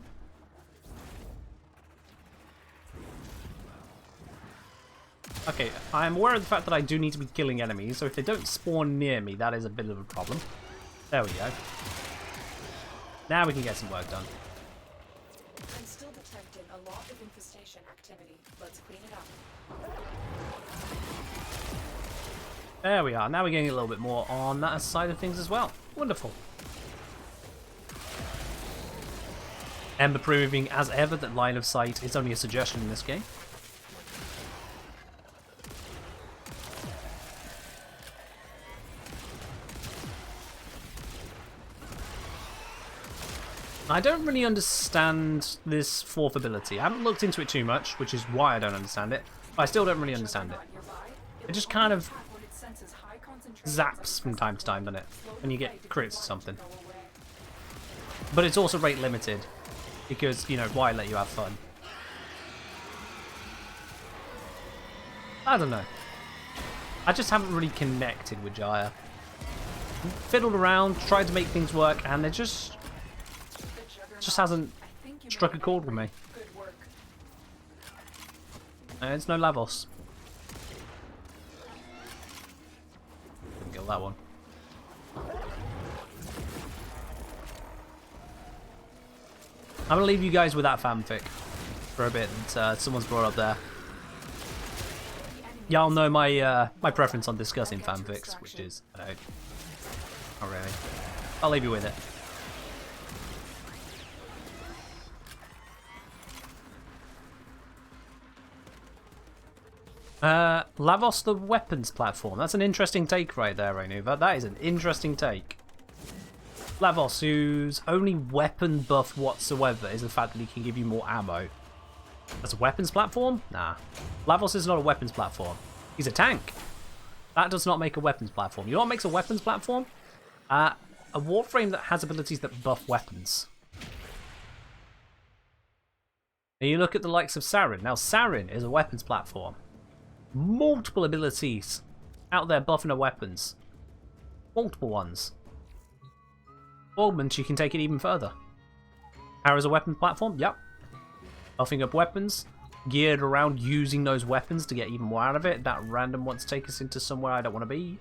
A: Okay, I'm aware of the fact that I do need to be killing enemies, so if they don't spawn near me, that is a bit of a problem. There we go. Now we can get some work done.
C: I'm still detecting a lot of infestation activity. Let's clean it up.
A: There we are. Now we're getting a little bit more on that side of things as well. Wonderful. Ember proving, as ever, that line of sight is only a suggestion in this game. I don't really understand this fourth ability. I haven't looked into it too much, which is why I don't understand it. But I still don't really understand it. It just kind of zaps from time to time, doesn't it? When you get crits or something. But it's also rate limited. Because, you know, why let you have fun? I don't know. I just haven't really connected with Jaya. Fiddled around, tried to make things work, and it just hasn't struck a chord with me. It's no Lavos. Didn't kill that one. I'm gonna leave you guys with that fanfic for a bit that someone's brought up there. Y'all know my my preference on discussing fanfics, which is not really. I'll leave you with it. Lavos the weapons platform. That's an interesting take right there, Rainuva. That is an interesting take. Lavos, whose only weapon buff whatsoever is the fact that he can give you more ammo. That's a weapons platform? Nah. Lavos is not a weapons platform. He's a tank. That does not make a weapons platform. You know what makes a weapons platform? A Warframe that has abilities that buff weapons. And you look at the likes of Sarin. Now, Sarin is a weapons platform. Multiple abilities out there buffing her weapons. Multiple ones. Augment, you can take it even further. Hera's a weapon platform, yep. Buffing up weapons, geared around using those weapons to get even more out of it. That random wants to take us into somewhere I don't want to be.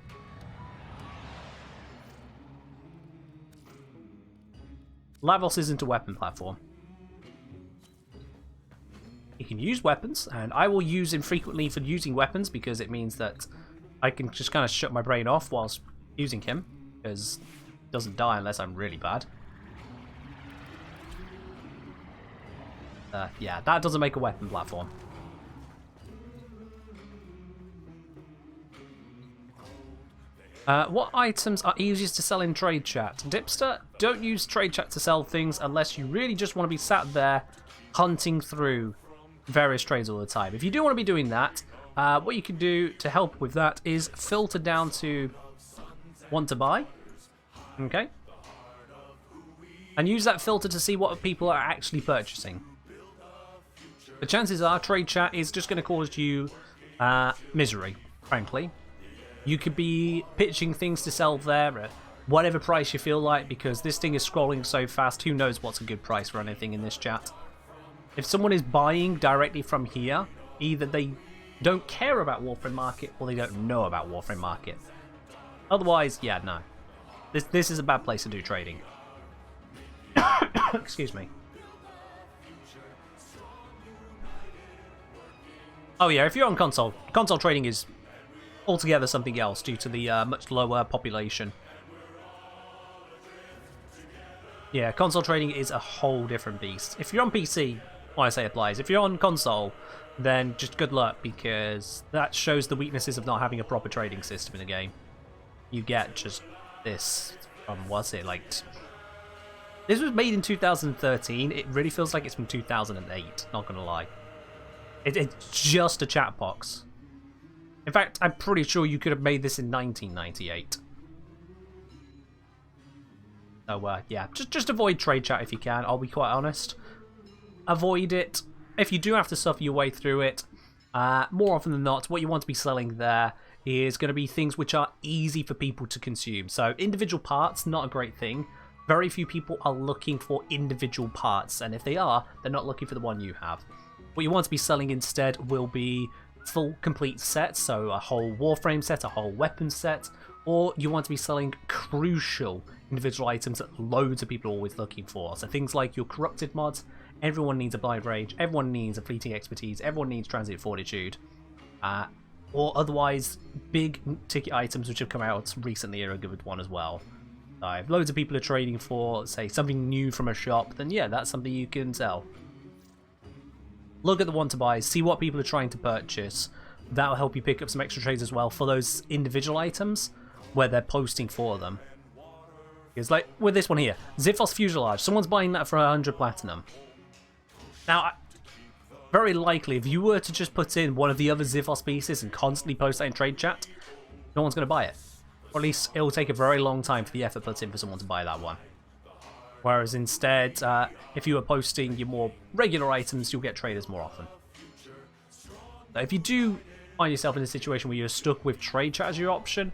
A: Lavos isn't a weapon platform. He can use weapons, and I will use him frequently for using weapons because it means that I can just kind of shut my brain off whilst using him, because he doesn't die unless I'm really bad. Yeah, that doesn't make a weapon platform. What items are easiest to sell in trade chat? Dipster, don't use trade chat to sell things unless you really just want to be sat there hunting through various trades all the time. If you do want to be doing that, what you can do to help with that is filter down to want to buy. Okay? And use that filter to see what people are actually purchasing. The chances are trade chat is just going to cause you misery, frankly. You could be pitching things to sell there at whatever price you feel like, because this thing is scrolling so fast, who knows what's a good price for anything in this chat. If someone is buying directly from here, either they don't care about Warframe Market or they don't know about Warframe Market. Otherwise, yeah, no. This is a bad place to do trading. Excuse me. Oh yeah, if you're on console trading is altogether something else due to the much lower population. Yeah, console trading is a whole different beast. If you're on PC, what I say applies. If you're on console, then just good luck, because that shows the weaknesses of not having a proper trading system in the game. You get just this from, what's it, like... This was made in 2013. It really feels like it's from 2008, not gonna lie. It's just a chat box. In fact, I'm pretty sure you could have made this in 1998. So, yeah, just avoid trade chat if you can, I'll be quite honest. avoid it. If you do have to suffer your way through it, more often than not, what you want to be selling there is going to be things which are easy for people to consume. So individual parts, not a great thing. Very few people are looking for individual parts, and if they are, they're not looking for the one you have. What you want to be selling instead will be full complete sets, so a whole Warframe set, a whole weapon set, or you want to be selling crucial individual items that loads of people are always looking for. So things like your corrupted mods, everyone needs a blind rage, everyone needs a fleeting expertise, everyone needs transient fortitude, or otherwise big ticket items which have come out recently are a good one as well. So if loads of people are trading for, say, something new from a shop, then yeah, that's something you can sell. Look at the want to buys, see what people are trying to purchase. That'll help you pick up some extra trades as well for those individual items where they're posting for them. Because like with this one here, Xiphos Fuselage, someone's buying that for 100 platinum. Now, very likely, if you were to just put in one of the other Xiphos pieces and constantly post that in trade chat, no one's going to buy it. Or at least it'll take a very long time for the effort put in for someone to buy that one. Whereas instead, if you were posting your more regular items, you'll get traders more often. Now, if you do find yourself in a situation where you're stuck with trade chat as your option,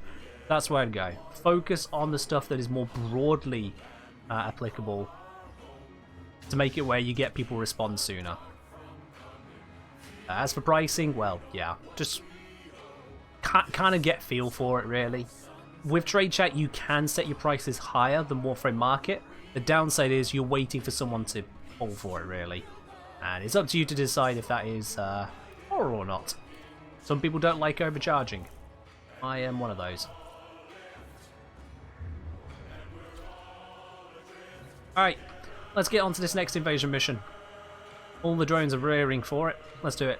A: that's where I'd go. Focus on the stuff that is more broadly applicable to make it where you get people respond sooner. As for pricing, well, yeah, just kind of get feel for it, really. With trade chat, you can set your prices higher than Warframe Market. The downside is you're waiting for someone to fall for it, really. And it's up to you to decide if that is horror or not. Some people don't like overcharging. I am one of those. Alright, let's get on to this next invasion mission. All the drones are rearing for it. Let's do it.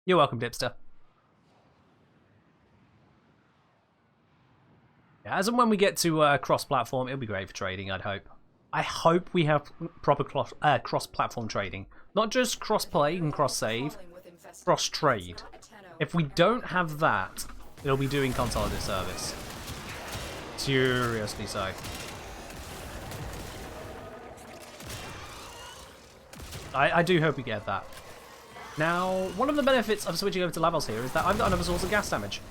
A: You're welcome, Dipster. Yeah, as and when we get to cross-platform, it'll be great for trading, I'd hope. I hope we have proper cross-platform trading. Not just cross-play and cross-save, cross-trade. If we don't have that, it'll be doing console a disservice. Seriously so. I do hope we get that. Now, one of the benefits of switching over to levels here is that I've got another source of gas damage.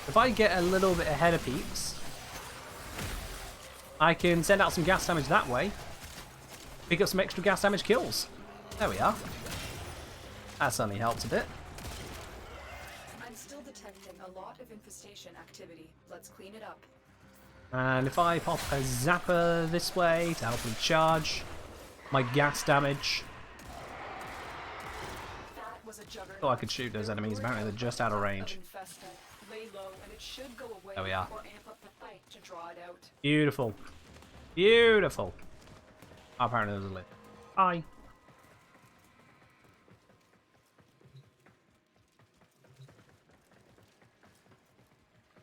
A: If I get a little bit ahead of peeps, I can send out some gas damage that way, pick up some extra gas damage kills. There we are. That certainly helps a bit.
C: I'm still detecting a lot of infestation activity. Let's clean it up.
A: And if I pop a zapper this way to help me charge my gas damage. Oh, I could shoot those enemies. Apparently they're just out of range. There we are. Beautiful. Beautiful. Oh, apparently there's a lid. Hi.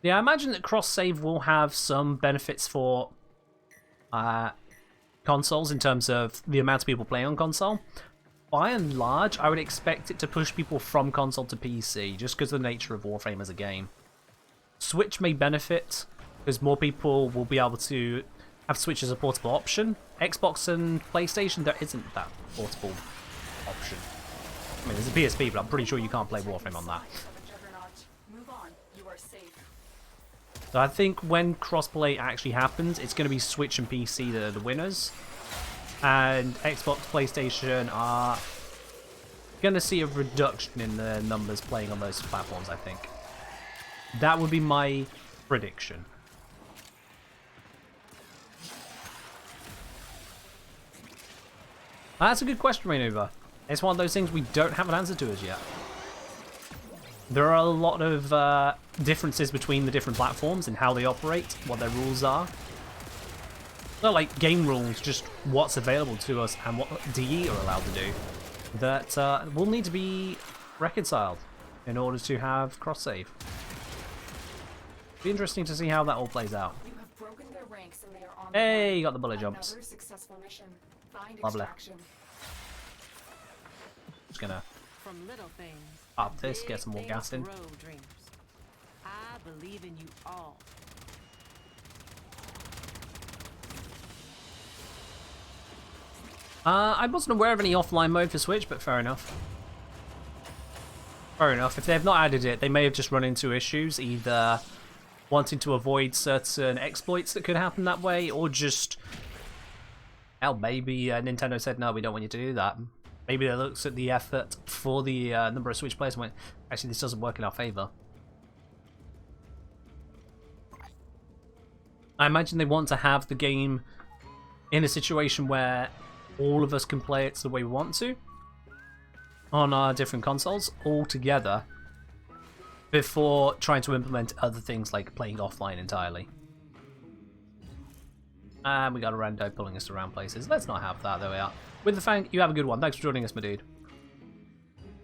A: Yeah, I imagine that cross-save will have some benefits for consoles in terms of the amount of people playing on console. By and large, I would expect it to push people from console to PC, just because of the nature of Warframe as a game. Switch may benefit, because more people will be able to have Switch as a portable option. Xbox and PlayStation, there isn't that portable option. I mean, there's a PSP, but I'm pretty sure you can't play Warframe on that. So I think when crossplay actually happens, it's going to be Switch and PC that are the winners. And Xbox, PlayStation are going to see a reduction in the numbers playing on those platforms, I think. That would be my prediction. That's a good question, Rainuva. It's one of those things we don't have an answer to as yet. There are a lot of differences between the different platforms and how they operate, what their rules are. Not like game rules, just what's available to us and what DE are allowed to do. That will need to be reconciled in order to have cross-save. Be interesting to see how that all plays out. Hey, you got the bullet jumps. Lovely. Just gonna up this, get some more gas in.
E: I believe in you all.
A: I wasn't aware of any offline mode for Switch, but fair enough. Fair enough. If they've not added it, they may have just run into issues, either wanting to avoid certain exploits that could happen that way, or just... Hell, maybe Nintendo said, no, we don't want you to do that. Maybe they looked at the effort for the number of Switch players and went, actually, this doesn't work in our favour. I imagine they want to have the game in a situation where all of us can play it the way we want to on our different consoles all together before trying to implement other things like playing offline entirely. And we got a rando pulling us around places. Let's not have that. There we are. With the Fang, you have a good one. Thanks for joining us, my dude.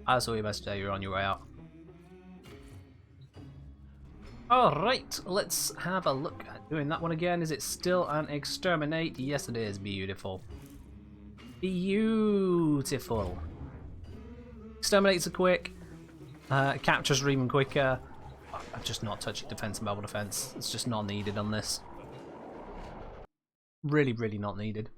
A: I saw you yesterday. You're on your way out. Alright, let's have a look at doing that one again. Is it still an exterminate? Yes, it is. Beautiful. Beautiful. Exterminates are quick. Captures are even quicker. I'm just not touching defense and mobile defense. It's just not needed on this. Really, really not needed.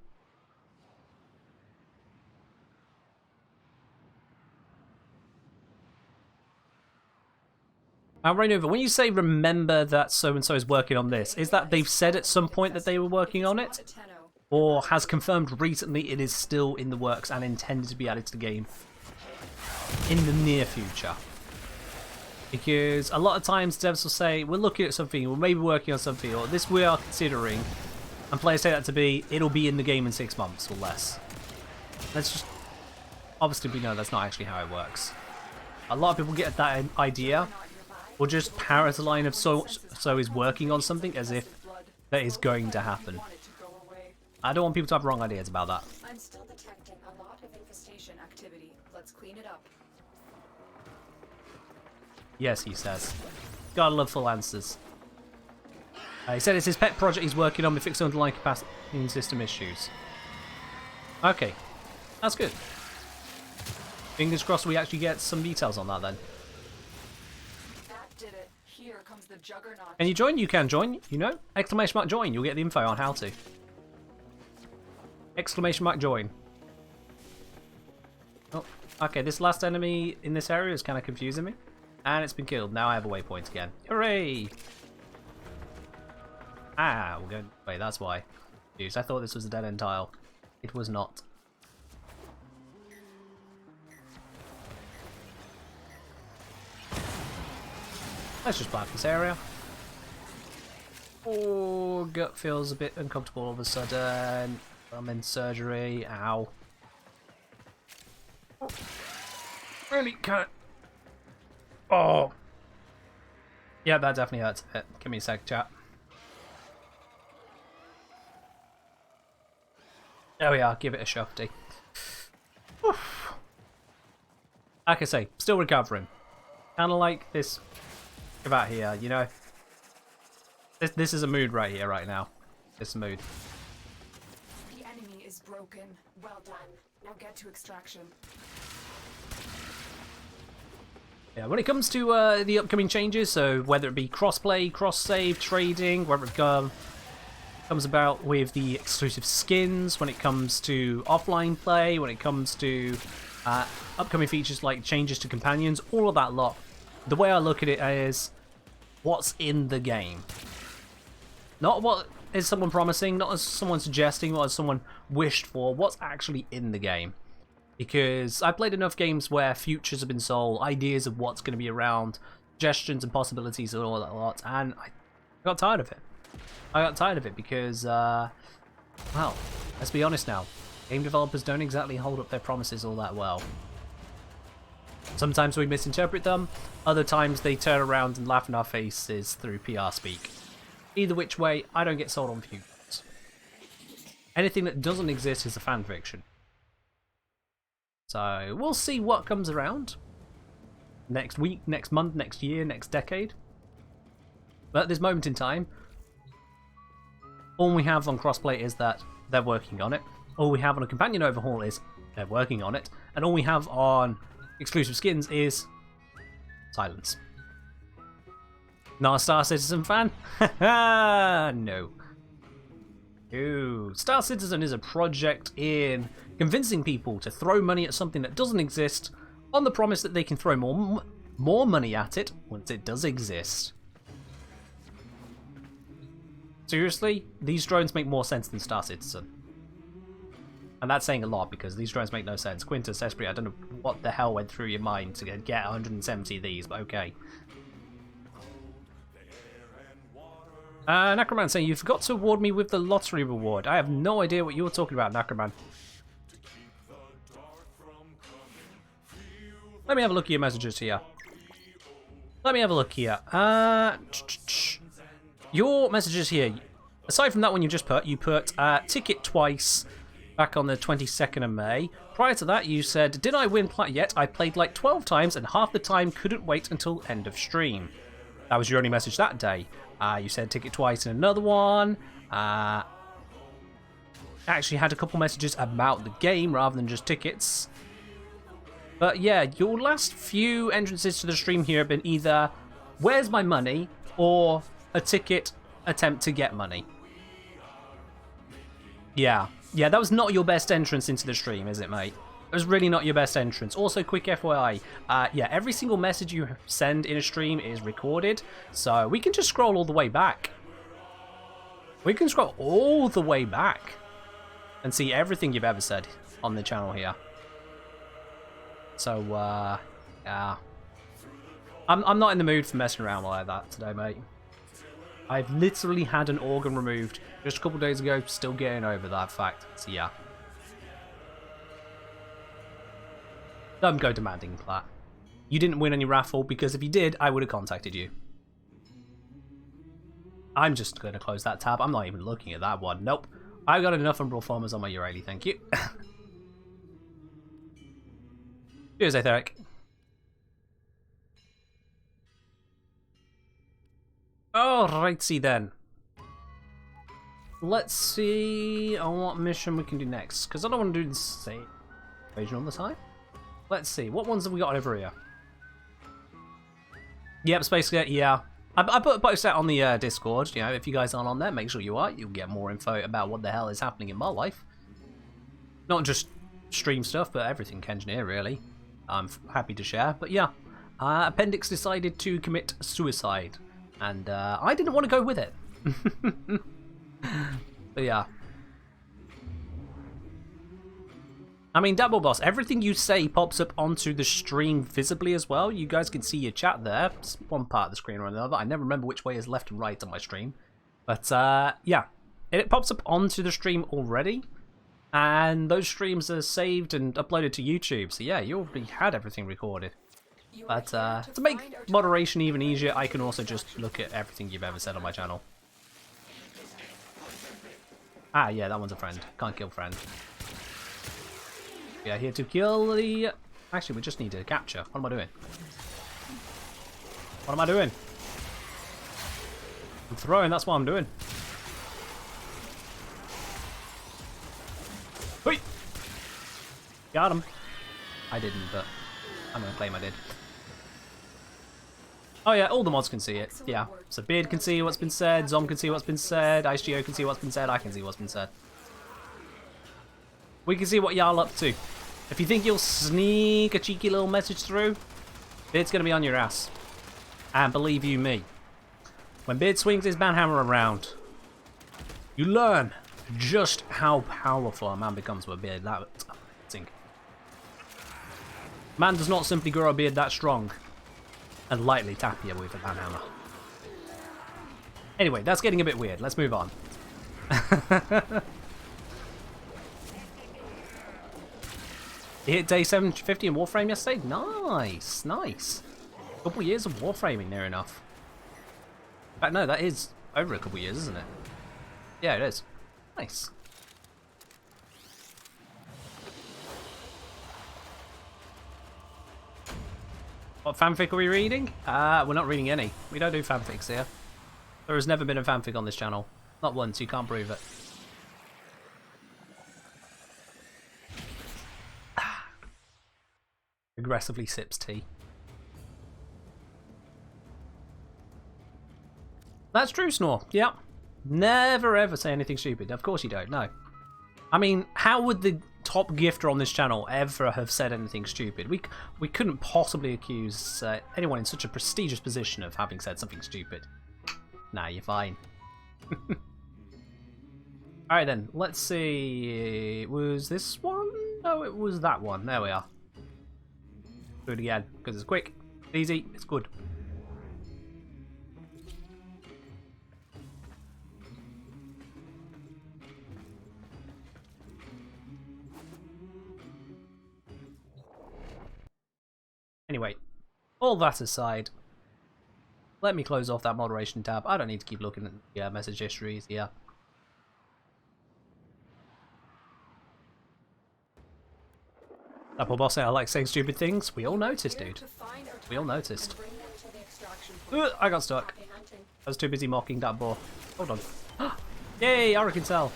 A: Rainover, when you say remember that so-and-so is working on this, is that they've said at some point that they were working on it? Or has confirmed recently it is still in the works and intended to be added to the game in the near future? Because a lot of times devs will say, we're looking at something, we're maybe working on something, or this we are considering, and players say that to be, it'll be in the game in 6 months or less. Let's just... Obviously we know that's not actually how it works. A lot of people get that idea, or just parrot a line of so is working on something as if that is going to happen. I don't want people to have wrong ideas about that.
C: I'm still detecting a lot of infestation activity. Let's clean it up.
A: Yes, he says. Gotta love full answers. He said it's his pet project he's working on to fix underlying capacity and system issues. Okay, that's good. Fingers crossed we actually get some details on that then.
C: That did it. Here comes the juggernaut.
A: Can you join? You can join, you know. Exclamation mark join. You'll get the info on how to. Exclamation mark join. Oh, okay, this last enemy in this area is kind of confusing me. And it's been killed. Now I have a waypoint again. Hooray! Ah, we're going... Wait, that's why. I thought this was a dead-end tile. It was not. Let's just blast this area. Oh, gut feels a bit uncomfortable all of a sudden. I'm in surgery. Ow. Oh, really can't. Oh. Yeah, that definitely hurts a bit. Give me a sec, chat. There we are. Give it a shofty. Oof. Like I say, still recovering. Kind of like this about here, you know. This is a mood right here, right now. This mood.
C: The enemy is broken. Well done. Now get to extraction.
A: Yeah, when it comes to the upcoming changes, so whether it be crossplay, cross-save, trading, whether it comes about with the exclusive skins, when it comes to offline play, when it comes to upcoming features like changes to companions, all of that lot, the way I look at it is what's in the game. Not what is someone promising, not as someone suggesting, what is someone wished for, what's actually in the game. Because I've played enough games where futures have been sold, ideas of what's going to be around, suggestions and possibilities and all that lot, and I got tired of it. I got tired of it because, well, let's be honest now, game developers don't exactly hold up their promises all that well. Sometimes we misinterpret them, other times they turn around and laugh in our faces through PR speak. Either which way, I don't get sold on futures. Anything that doesn't exist is a fan fiction. So, we'll see what comes around. Next week, next month, next year, next decade. But at this moment in time, all we have on crossplay is that they're working on it. All we have on a companion overhaul is they're working on it. And all we have on exclusive skins is silence. Not a Star Citizen fan? No. Ooh, Star Citizen is a project in convincing people to throw money at something that doesn't exist on the promise that they can throw more money at it once it does exist. Seriously, these drones make more sense than Star Citizen. And that's saying a lot because these drones make no sense. Quintus, Esprit, I don't know what the hell went through your mind to get 170 of these, but okay. Necroman saying, you forgot to award me with the lottery reward. I have no idea what you're talking about, Necroman. Let me have a look at your messages here. Let me have a look here. Your messages here. Aside from that one you just put, ticket twice back on the 22nd of May. Prior to that, you said, did I win plat yet? I played like 12 times and half the time couldn't wait until end of stream. That was your only message that day. You said ticket twice in another one. Actually had a couple messages about the game rather than just tickets. But yeah, your last few entrances to the stream here have been either, where's my money? Or a ticket attempt to get money. Yeah, that was not your best entrance into the stream, is it, mate? It was really not your best entrance. Also, quick FYI, yeah, every single message you send in a stream is recorded, so we can just scroll all the way back. We can scroll all the way back and see everything you've ever said on the channel here. So, yeah. I'm not in the mood for messing around like that today, mate. I've literally had an organ removed just a couple days ago, still getting over that fact. So, yeah. Don't go demanding plat. You didn't win any raffle, because if you did, I would have contacted you. I'm just going to close that tab. I'm not even looking at that one. Nope. I've got enough Umbral Farmers on my Urali, thank you. Cheers, Aetheric. Alrighty then. Let's see on what mission we can do next, because I don't want to do the same invasion all the time. Let's see, what ones have we got over here? Yep, Space Gate, yeah. I put a post out on the Discord, you know, if you guys aren't on there, make sure you are. You'll get more info about what the hell is happening in my life. Not just stream stuff, but everything Kengineer, really. I'm happy to share, but yeah. Appendix decided to commit suicide, and I didn't want to go with it. But yeah. I mean, Double Boss, everything you say pops up onto the stream visibly as well. You guys can see your chat there. It's one part of the screen or another. I never remember which way is left and right on my stream. But yeah, it pops up onto the stream already. And those streams are saved and uploaded to YouTube. So yeah, you already had everything recorded. But to make moderation even easier, I can also just look at everything you've ever said on my channel. Ah, yeah, that one's a friend. Can't kill friend. Yeah, here to kill the... Actually, we just need to capture. What am I doing? What am I doing? I'm throwing, that's what I'm doing. Wait! Got him. I didn't, but I'm going to claim I did. Oh yeah, all the mods can see it. Yeah, so Beard can see what's been said, Zom can see what's been said, IceGeo can see what's been said, I can see what's been said. We can see what y'all up to. If you think you'll sneak a cheeky little message through, Beard's going to be on your ass. And believe you me, when Beard swings his banhammer around, you learn just how powerful a man becomes with a beard that amazing. Man does not simply grow a beard that strong and lightly tap you with a banhammer. Anyway, that's getting a bit weird. Let's move on. You hit day 750 in Warframe yesterday? Nice, nice. A couple years of Warframing, near enough. In fact, no, that is over a couple years, isn't it? Yeah, it is. Nice. What fanfic are we reading? We're not reading any. We don't do fanfics here. There has never been a fanfic on this channel. Not once, you can't prove it. Aggressively sips tea. That's true, Snore. Yeah. Never ever say anything stupid. Of course you don't. No. I mean, how would the top gifter on this channel ever have said anything stupid? We couldn't possibly accuse anyone in such a prestigious position of having said something stupid. Nah, you're fine. Alright then, let's see. Was this one? No, it was that one. There we are. Do it again, because it's quick, easy, it's good. Anyway, all that aside, let me close off that moderation tab. I don't need to keep looking at the message histories here. That poor boss said I like saying stupid things. We all noticed, dude. We all noticed. I got stuck. I was too busy mocking that boar. Hold on. Yay, Hurricane Cell.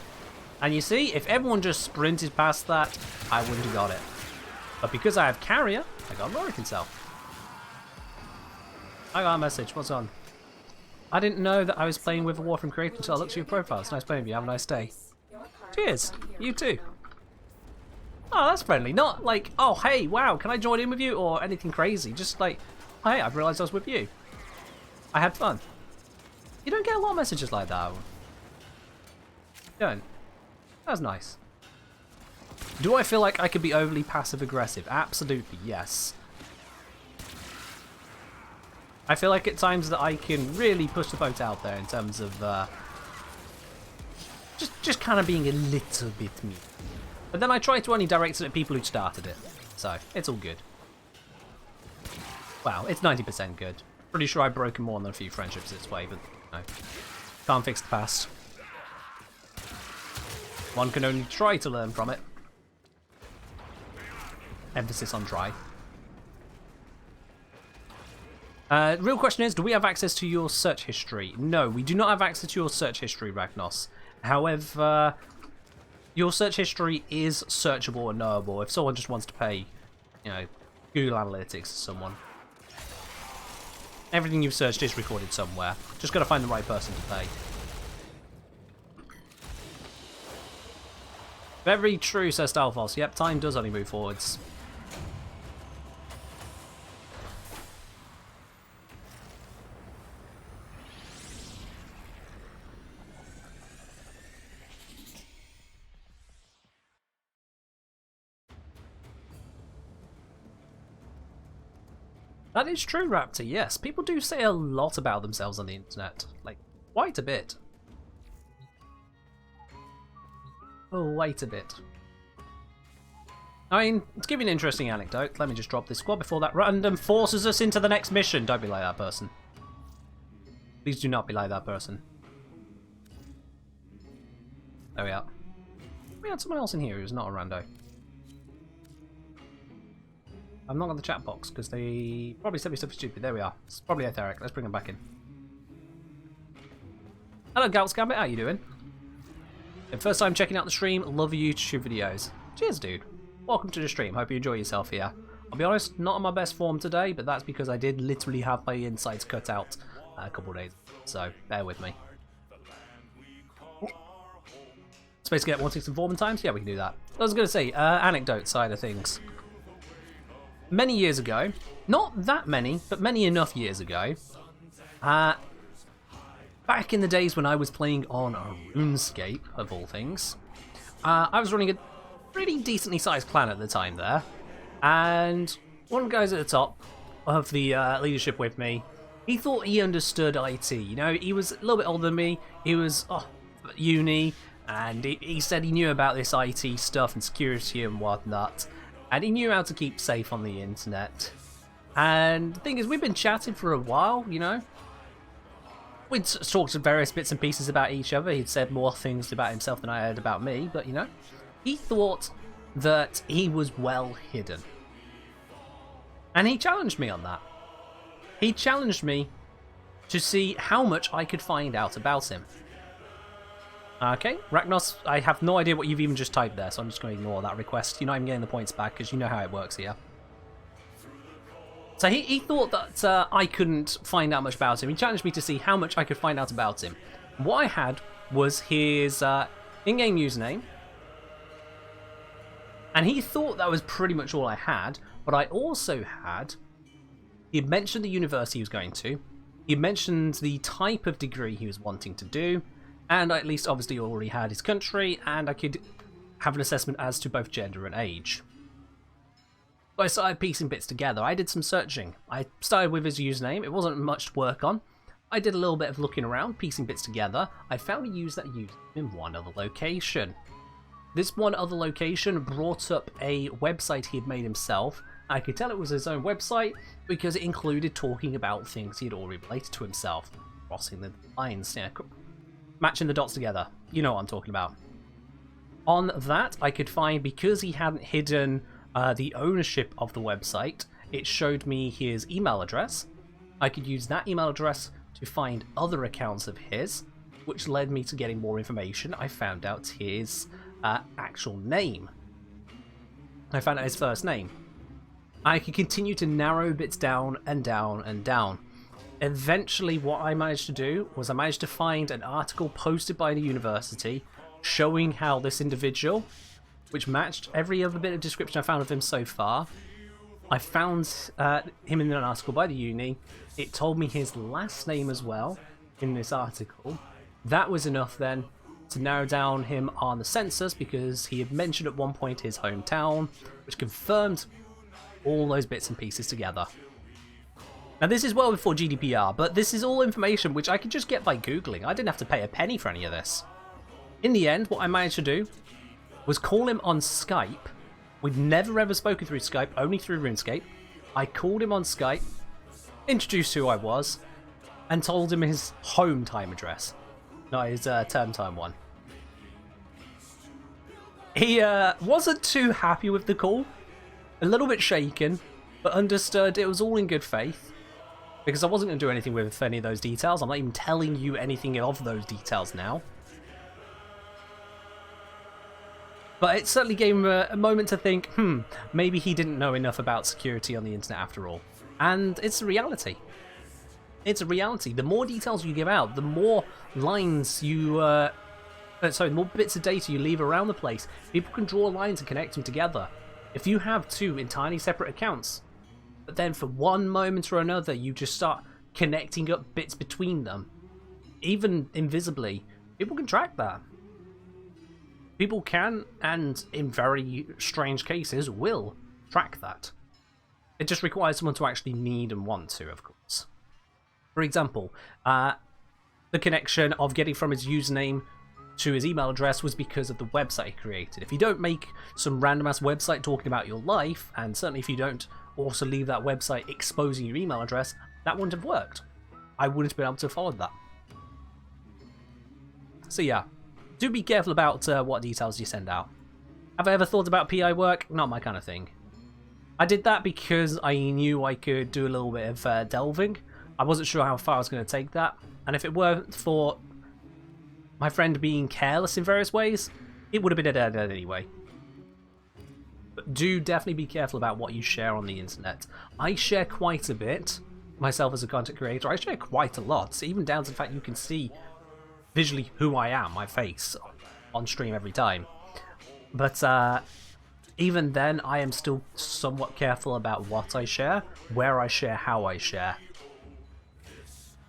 A: And you see, if everyone just sprinted past that, I wouldn't have got it. But because I have Carrier, I got Hurricane Cell. I got a message. What's on? I didn't know that I was playing with a Warframe creator until I looked at your profile. It's nice playing with you. Have a nice day. Cheers. You too. Oh, that's friendly. Not like, oh, hey, wow, can I join in with you? Or anything crazy. Just like, oh, hey, I've realised I was with you. I had fun. You don't get a lot of messages like that. You don't. That was nice. Do I feel like I could be overly passive-aggressive? Absolutely, yes. I feel like at times that I can really push the boat out there in terms of just kind of being a little bit mean. But then I try to only direct it at people who started it. So, it's all good. Wow, it's 90% good. Pretty sure I've broken more than a few friendships this way, but no. Can't fix the past. One can only try to learn from it. Emphasis on try. Real question is, do we have access to your search history? No, we do not have access to your search history, Ragnos. However, your search history is searchable and knowable if someone just wants to pay, you know, Google Analytics to someone. Everything you've searched is recorded somewhere. Just gotta find the right person to pay. Very true, says Stalfos. Yep, time does only move forwards. That is true, Raptor, yes. People do say a lot about themselves on the internet. Like, quite a bit. Oh, wait a bit. I mean, to give you an interesting anecdote, let me just drop this squad before that random forces us into the next mission. Don't be like that person. Please do not be like that person. There we are. We had someone else in here who's not a rando. I'm not on the chat box because they probably said me something stupid. There we are. It's probably Etheric. Let's bring him back in. Hello, Gals Gambit. How you doing? First time checking out the stream. Love your YouTube videos. Cheers, dude. Welcome to the stream. Hope you enjoy yourself here. I'll be honest, not in my best form today, but that's because I did literally have my insides cut out a couple of days. So bear with me. Space to get 1/6 form times? Yeah, we can do that. I was going to say, anecdote side of things. Many years ago, not that many, but many enough years ago, back in the days when I was playing on RuneScape, of all things, I was running a pretty decently sized clan at the time there, and one of the guys at the top of the leadership with me, he thought he understood IT. You know, he was a little bit older than me, he was at uni, and he said he knew about this IT stuff and security and whatnot. And he knew how to keep safe on the internet. And the thing is, we've been chatting for a while, you know. We'd talked various bits and pieces about each other. He'd said more things about himself than I heard about me. But, you know, he thought that he was well hidden. And he challenged me on that. He challenged me to see how much I could find out about him. Okay, Ragnos, I have no idea what you've even just typed there, so I'm just going to ignore that request. You're not even getting the points back, because you know how it works here. So he thought that I couldn't find out much about him. He challenged me to see how much I could find out about him. What I had was his in-game username. And he thought that was pretty much all I had, but I also had... He had mentioned the university he was going to, he mentioned the type of degree he was wanting to do, and I at least obviously already had his country, and I could have an assessment as to both gender and age. So I started piecing bits together. I did some searching. I started with his username. It wasn't much to work on. I did a little bit of looking around, piecing bits together. I found a user that used him in one other location. This one other location brought up a website he had made himself. I could tell it was his own website because it included talking about things he had already related to himself. Crossing the lines, yeah, matching the dots together. You know what I'm talking about. On that, I could find, because he hadn't hidden the ownership of the website, it showed me his email address. I could use that email address to find other accounts of his, which led me to getting more information. I found out his actual name. I found out his first name. I could continue to narrow bits down and down and down. Eventually, what I managed to do was I managed to find an article posted by the university showing how this individual, which matched every other bit of description I found of him so far. I found him in an article by the uni. It told me his last name as well in this article. That was enough then to narrow down him on the census, because he had mentioned at one point his hometown, which confirmed all those bits and pieces together. Now this is well before GDPR, but this is all information which I could just get by Googling. I didn't have to pay a penny for any of this. In the end, what I managed to do was call him on Skype. We'd never ever spoken through Skype, only through RuneScape. I called him on Skype, introduced who I was, and told him his home time address, not his term time one. He wasn't too happy with the call, a little bit shaken, but understood it was all in good faith, because I wasn't going to do anything with any of those details. I'm not even telling you anything of those details now. But it certainly gave him a moment to think, maybe he didn't know enough about security on the internet after all. And it's a reality. It's a reality. The more details you give out, the more lines you... the more bits of data you leave around the place. People can draw lines and connect them together. If you have two entirely separate accounts, but then for one moment or another you just start connecting up bits between them, even invisibly, people can track that. People can, and in very strange cases, will track that. It just requires someone to actually need and want to, of course. For example, the connection of getting from his username to his email address was because of the website he created. If you don't make some random ass website talking about your life, and certainly if you don't also leave that website exposing your email address, that wouldn't have worked. I wouldn't have been able to follow that. So yeah, do be careful about what details you send out. Have I ever thought about PI work? Not my kind of thing. I did that because I knew I could do a little bit of delving. I wasn't sure how far I was going to take that, and if it weren't for my friend being careless in various ways, it would have been a dead end anyway. But do definitely be careful about what you share on the internet. I share quite a bit, myself as a content creator. I share quite a lot, even down to the fact you can see visually who I am, my face, on stream every time. But even then, I am still somewhat careful about what I share, where I share, how I share.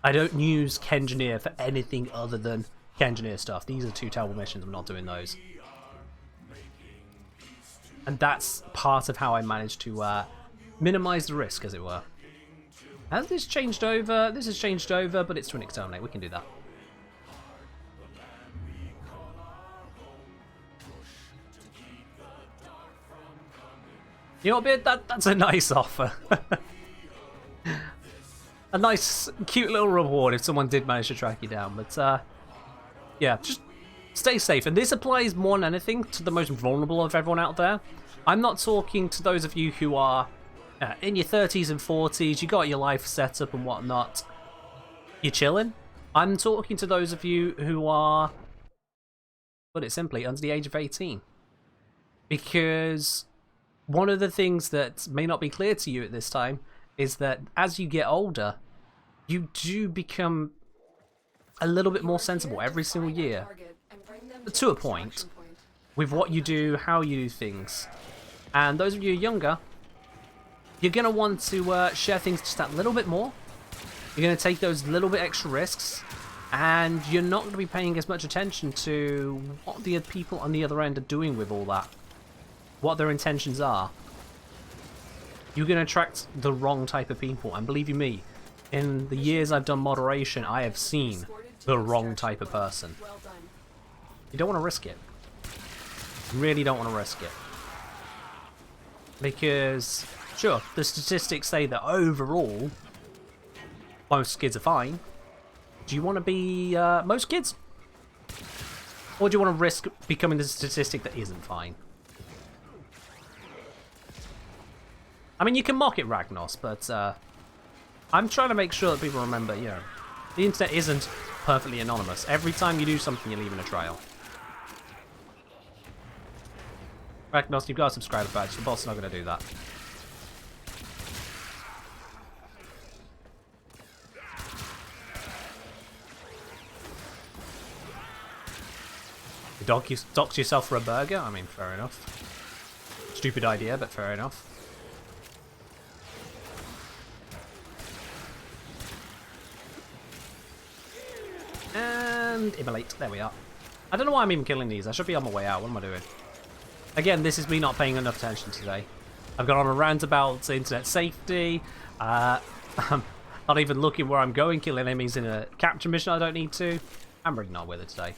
A: I don't use Kengineer for anything other than Kengineer stuff. These are two terrible missions, I'm not doing those. And that's part of how I managed to minimize the risk, as it were. Has this changed over? This has changed over, but it's to an exterminate. We can do that. You know what, Beard? That's a nice offer. A nice, cute little reward if someone did manage to track you down. But, yeah, just stay safe. And this applies more than anything to the most vulnerable of everyone out there. I'm not talking to those of you who are in your 30s and 40s, you got your life set up and whatnot. You're chilling. I'm talking to those of you who are, put it simply, under the age of 18. Because one of the things that may not be clear to you at this time is that as you get older, you do become a little bit more sensible every single year, to a point, with what you do, how you do things. And those of you younger, you're going to want to share things just that little bit more. You're going to take those little bit extra risks, and you're not going to be paying as much attention to what the people on the other end are doing with all that, what their intentions are. You're going to attract the wrong type of people, and believe you me, in the years I've done moderation, I have seen the wrong type of person. You don't want to risk it. You really don't want to risk it. Because, sure, the statistics say that overall, most kids are fine. Do you want to be most kids? Or do you want to risk becoming the statistic that isn't fine? I mean, you can mock it, Ragnos, but I'm trying to make sure that people remember, you know, the internet isn't perfectly anonymous. Every time you do something, you're leaving a trail. Ragnos, you've got a subscriber badge. The boss is not going to do that. You dox yourself for a burger? I mean, fair enough. Stupid idea, but fair enough. And immolate. There we are. I don't know why I'm even killing these. I should be on my way out. What am I doing? Again, this is me not paying enough attention today. I've gone on a rant about internet safety. I'm not even looking where I'm going, killing enemies in a capture mission I don't need to. I'm really not with it today.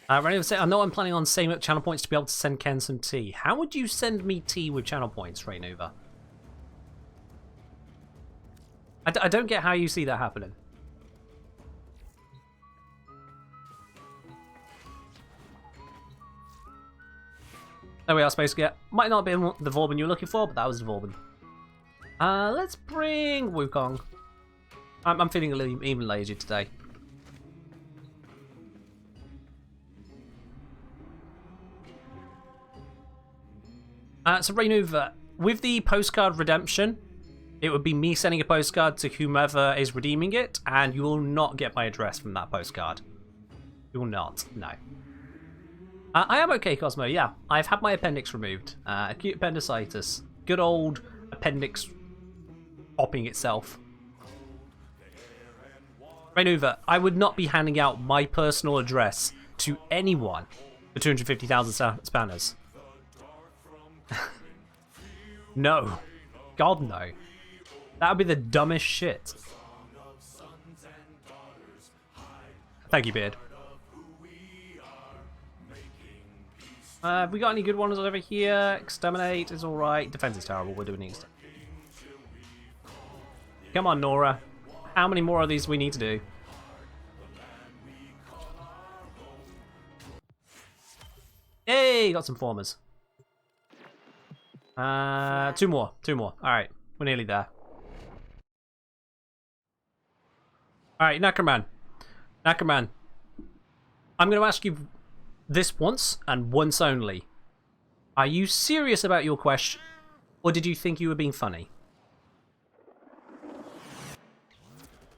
A: Ready to say, I know I'm planning on saving up channel points to be able to send Ken some tea. How would you send me tea with channel points, Rainova? I don't get how you see that happening. There we are, Space Get. Might not be the Vauban you were looking for, but that was the Vauban. Let's bring Wukong. I'm feeling a little even lazy today. So Rainova, with the postcard redemption, it would be me sending a postcard to whomever is redeeming it, and you will not get my address from that postcard. You will not, no. I am okay, Cosmo, yeah. I've had my appendix removed. Acute appendicitis. Good old appendix popping itself. Rainova, I would not be handing out my personal address to anyone for 250,000 spanners. No. God, no. That would be the dumbest shit. Thank you, Beard. Have we got any good ones over here? Exterminate is alright. Defense is terrible. We're doing these. Come on, Nora. How many more of these we need to do? Hey, got some formers. Two more. Alright, we're nearly there. Alright, Knackerman. Knackerman. I'm going to ask you this once, and once only. Are you serious about your question, or did you think you were being funny?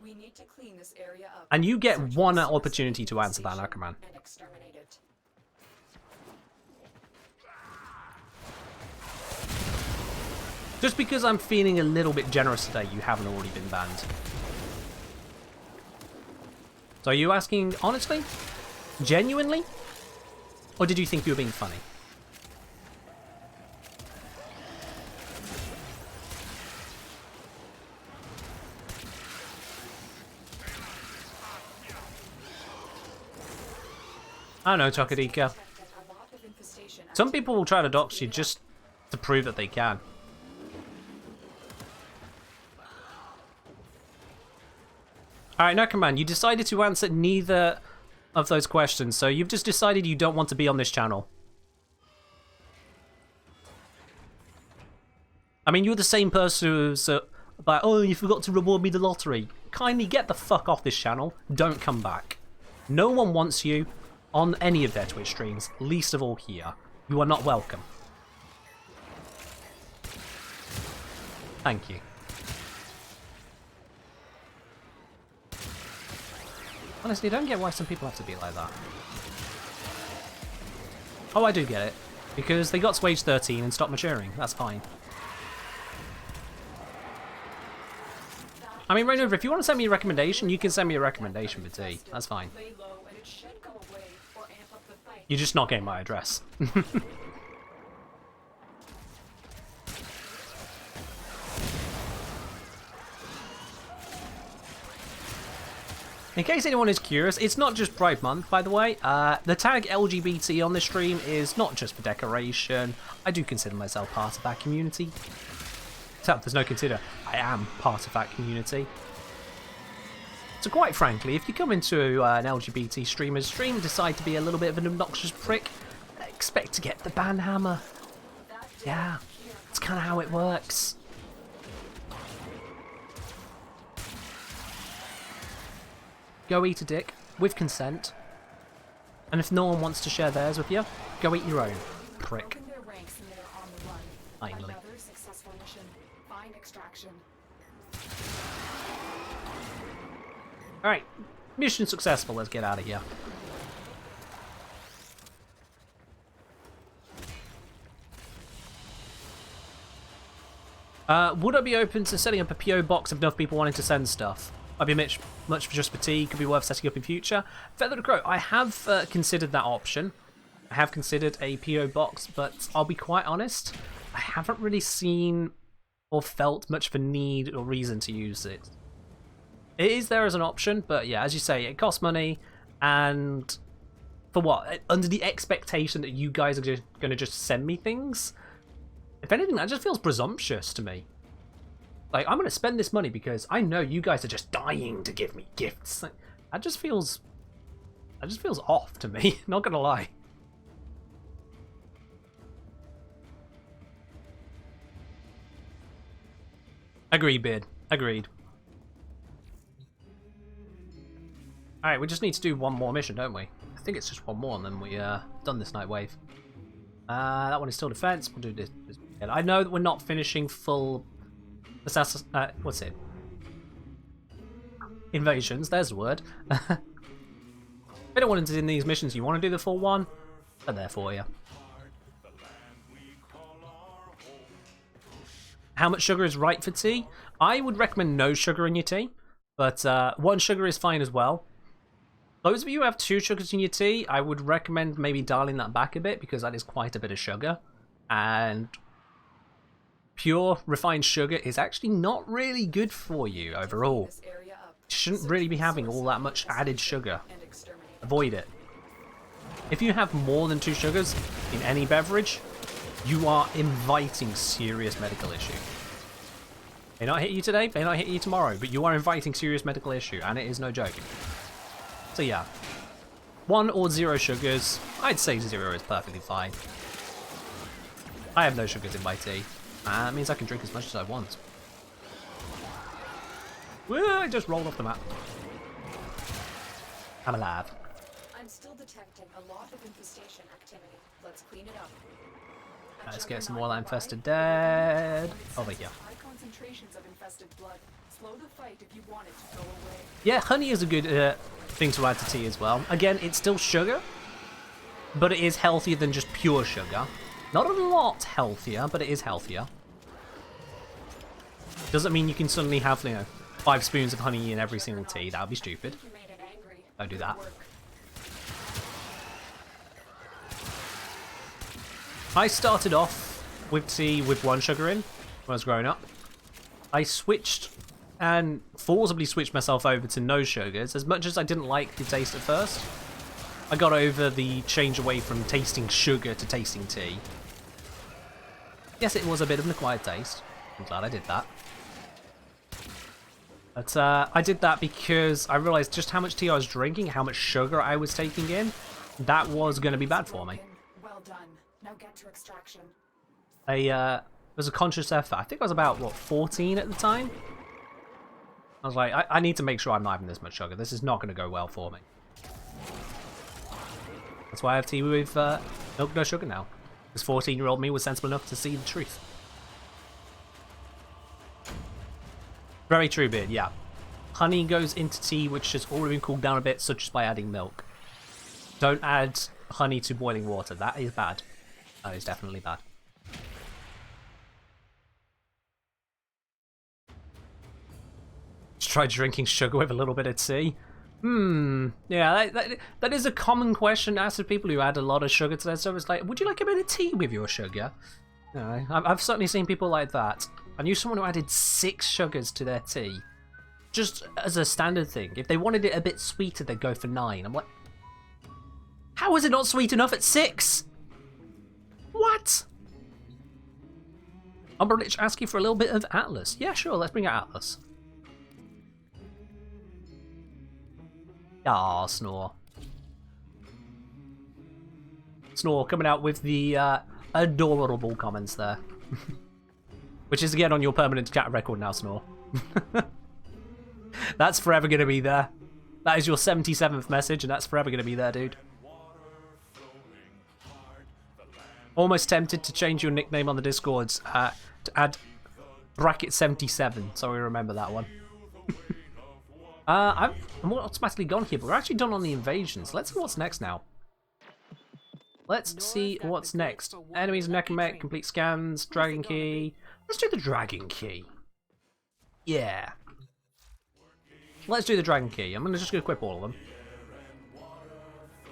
C: We need to clean this area up.
A: And you get one opportunity to answer that, Knackerman. Just because I'm feeling a little bit generous today, you haven't already been banned. So are you asking honestly? Genuinely? Or did you think you were being funny? I don't know, Chocodika. Some people will try to dox you just to prove that they can. Alright, Knackerman, you decided to answer neither of those questions, so you've just decided you don't want to be on this channel. I mean, you're the same person who's about, oh, you forgot to reward me the lottery. Kindly get the fuck off this channel. Don't come back. No one wants you on any of their Twitch streams, least of all here. You are not welcome. Thank you. Honestly, I don't get why some people have to be like that. Oh, I do get it. Because they got to age 13 and stopped maturing. That's fine. I mean, Rainover, if you want to send me a recommendation, you can send me a recommendation for tea. That's fine.
C: Lay low and it should go away or amp up the fight.
A: You're just not getting my address. In case anyone is curious, it's not just Pride Month, by the way. The tag LGBT on this stream is not just for decoration. I do consider myself part of that community. So, there's no consider. I am part of that community. So quite frankly, if you come into an LGBT streamer's stream and decide to be a little bit of an obnoxious prick, expect to get the ban hammer. Yeah, that's kind of how it works. Go eat a dick, with consent. And if no one wants to share theirs with you, go eat your own, prick.
C: Open their ranks and they're on the run.
A: Finally.
C: Another successful mission. Find extraction.
A: Alright, mission successful, let's get out of here. Would I be open to setting up a PO box of enough people wanting to send stuff? I'd be much for just fatigue, could be worth setting up in future. Feather to Crow, I have considered that option. I have considered a PO box, but I'll be quite honest, I haven't really seen or felt much of a need or reason to use it. It is there as an option, but yeah, as you say, it costs money, and for what? Under the expectation that you guys are going to just send me things? If anything, that just feels presumptuous to me. Like, I'm going to spend this money because I know you guys are just dying to give me gifts. Like, that just feels off to me, not going to lie. Agreed, Beard. Agreed. Alright, we just need to do one more mission, don't we? I think it's just one more and then we done this Nightwave. That one is still defense. We'll do this. I know that we're not finishing full what's it? Invasions, there's the word. If you don't want to do these missions, you want to do the full one, they're there for you. How much sugar is right for tea? I would recommend no sugar in your tea, but 1 sugar is fine as well. Those of you who have 2 sugars in your tea, I would recommend maybe dialing that back a bit because that is quite a bit of sugar. And pure refined sugar is actually not really good for you overall. You shouldn't really be having all that much added sugar. Avoid it. If you have more than 2 sugars in any beverage, you are inviting serious medical issue. May not hit you today, may not hit you tomorrow, but you are inviting serious medical issue, and it is no joke. So yeah, 1 or 0 sugars. I'd say 0 is perfectly fine. I have no sugars in my tea. That means I can drink as much as I want. Woo, I just rolled off the map. I'm alive.
C: I'm still detecting a lot of infestation activity. Let's clean it up.
A: Let's get some more of that infested dead over here.
C: High concentrations of infested blood. Slow the fight if you want it to go away.
A: Yeah, honey is a good thing to add to tea as well. Again, it's still sugar, but it is healthier than just pure sugar. Not a lot healthier, but it is healthier. Doesn't mean you can suddenly have, 5 spoons of honey in every single tea. That would be stupid. Don't do that. I started off with tea with 1 sugar in when I was growing up. I switched and forcibly switched myself over to no sugars. As much as I didn't like the taste at first, I got over the change away from tasting sugar to tasting tea. Yes, it was a bit of an acquired taste. I'm glad I did that. But I did that because I realised just how much tea I was drinking, how much sugar I was taking in. That was going to be bad for me.
C: Well done. Now get to extraction.
A: I was a conscious effort. I think I was about, what, 14 at the time? I was like, I need to make sure I'm not having this much sugar. This is not going to go well for me. That's why I have tea with milk, no sugar now. Because 14-year-old me was sensible enough to see the truth. Very true, Beard, yeah. Honey goes into tea which has already been cooled down a bit, such as by adding milk. Don't add honey to boiling water. That is bad. That is definitely bad. Just try drinking sugar with a little bit of tea. Yeah, that is a common question asked of people who add a lot of sugar to their stuff. It's like, would you like a bit of tea with your sugar? No, I've certainly seen people like that. I knew someone who added 6 sugars to their tea. Just as a standard thing. If they wanted it a bit sweeter, they'd go for 9. I'm like, how is it not sweet enough at 6? What? Umberlich asking for a little bit of Atlas. Yeah, sure, let's bring out Atlas. Ah, Snore. Snore coming out with the adorable comments there. Which is again on your permanent chat record now, Snore. That's forever going to be there. That is your 77th message, and that's forever going to be there, dude. Almost tempted to change your nickname on the Discords to add bracket 77, so we remember that one. I'm automatically gone here, but we're actually done on the invasions. Let's see what's next now. Let's see what's next. Enemies, neck and mech, complete scans, dragon key. Let's do the dragon key. Yeah. Let's do the dragon key. I'm just going to equip all of them.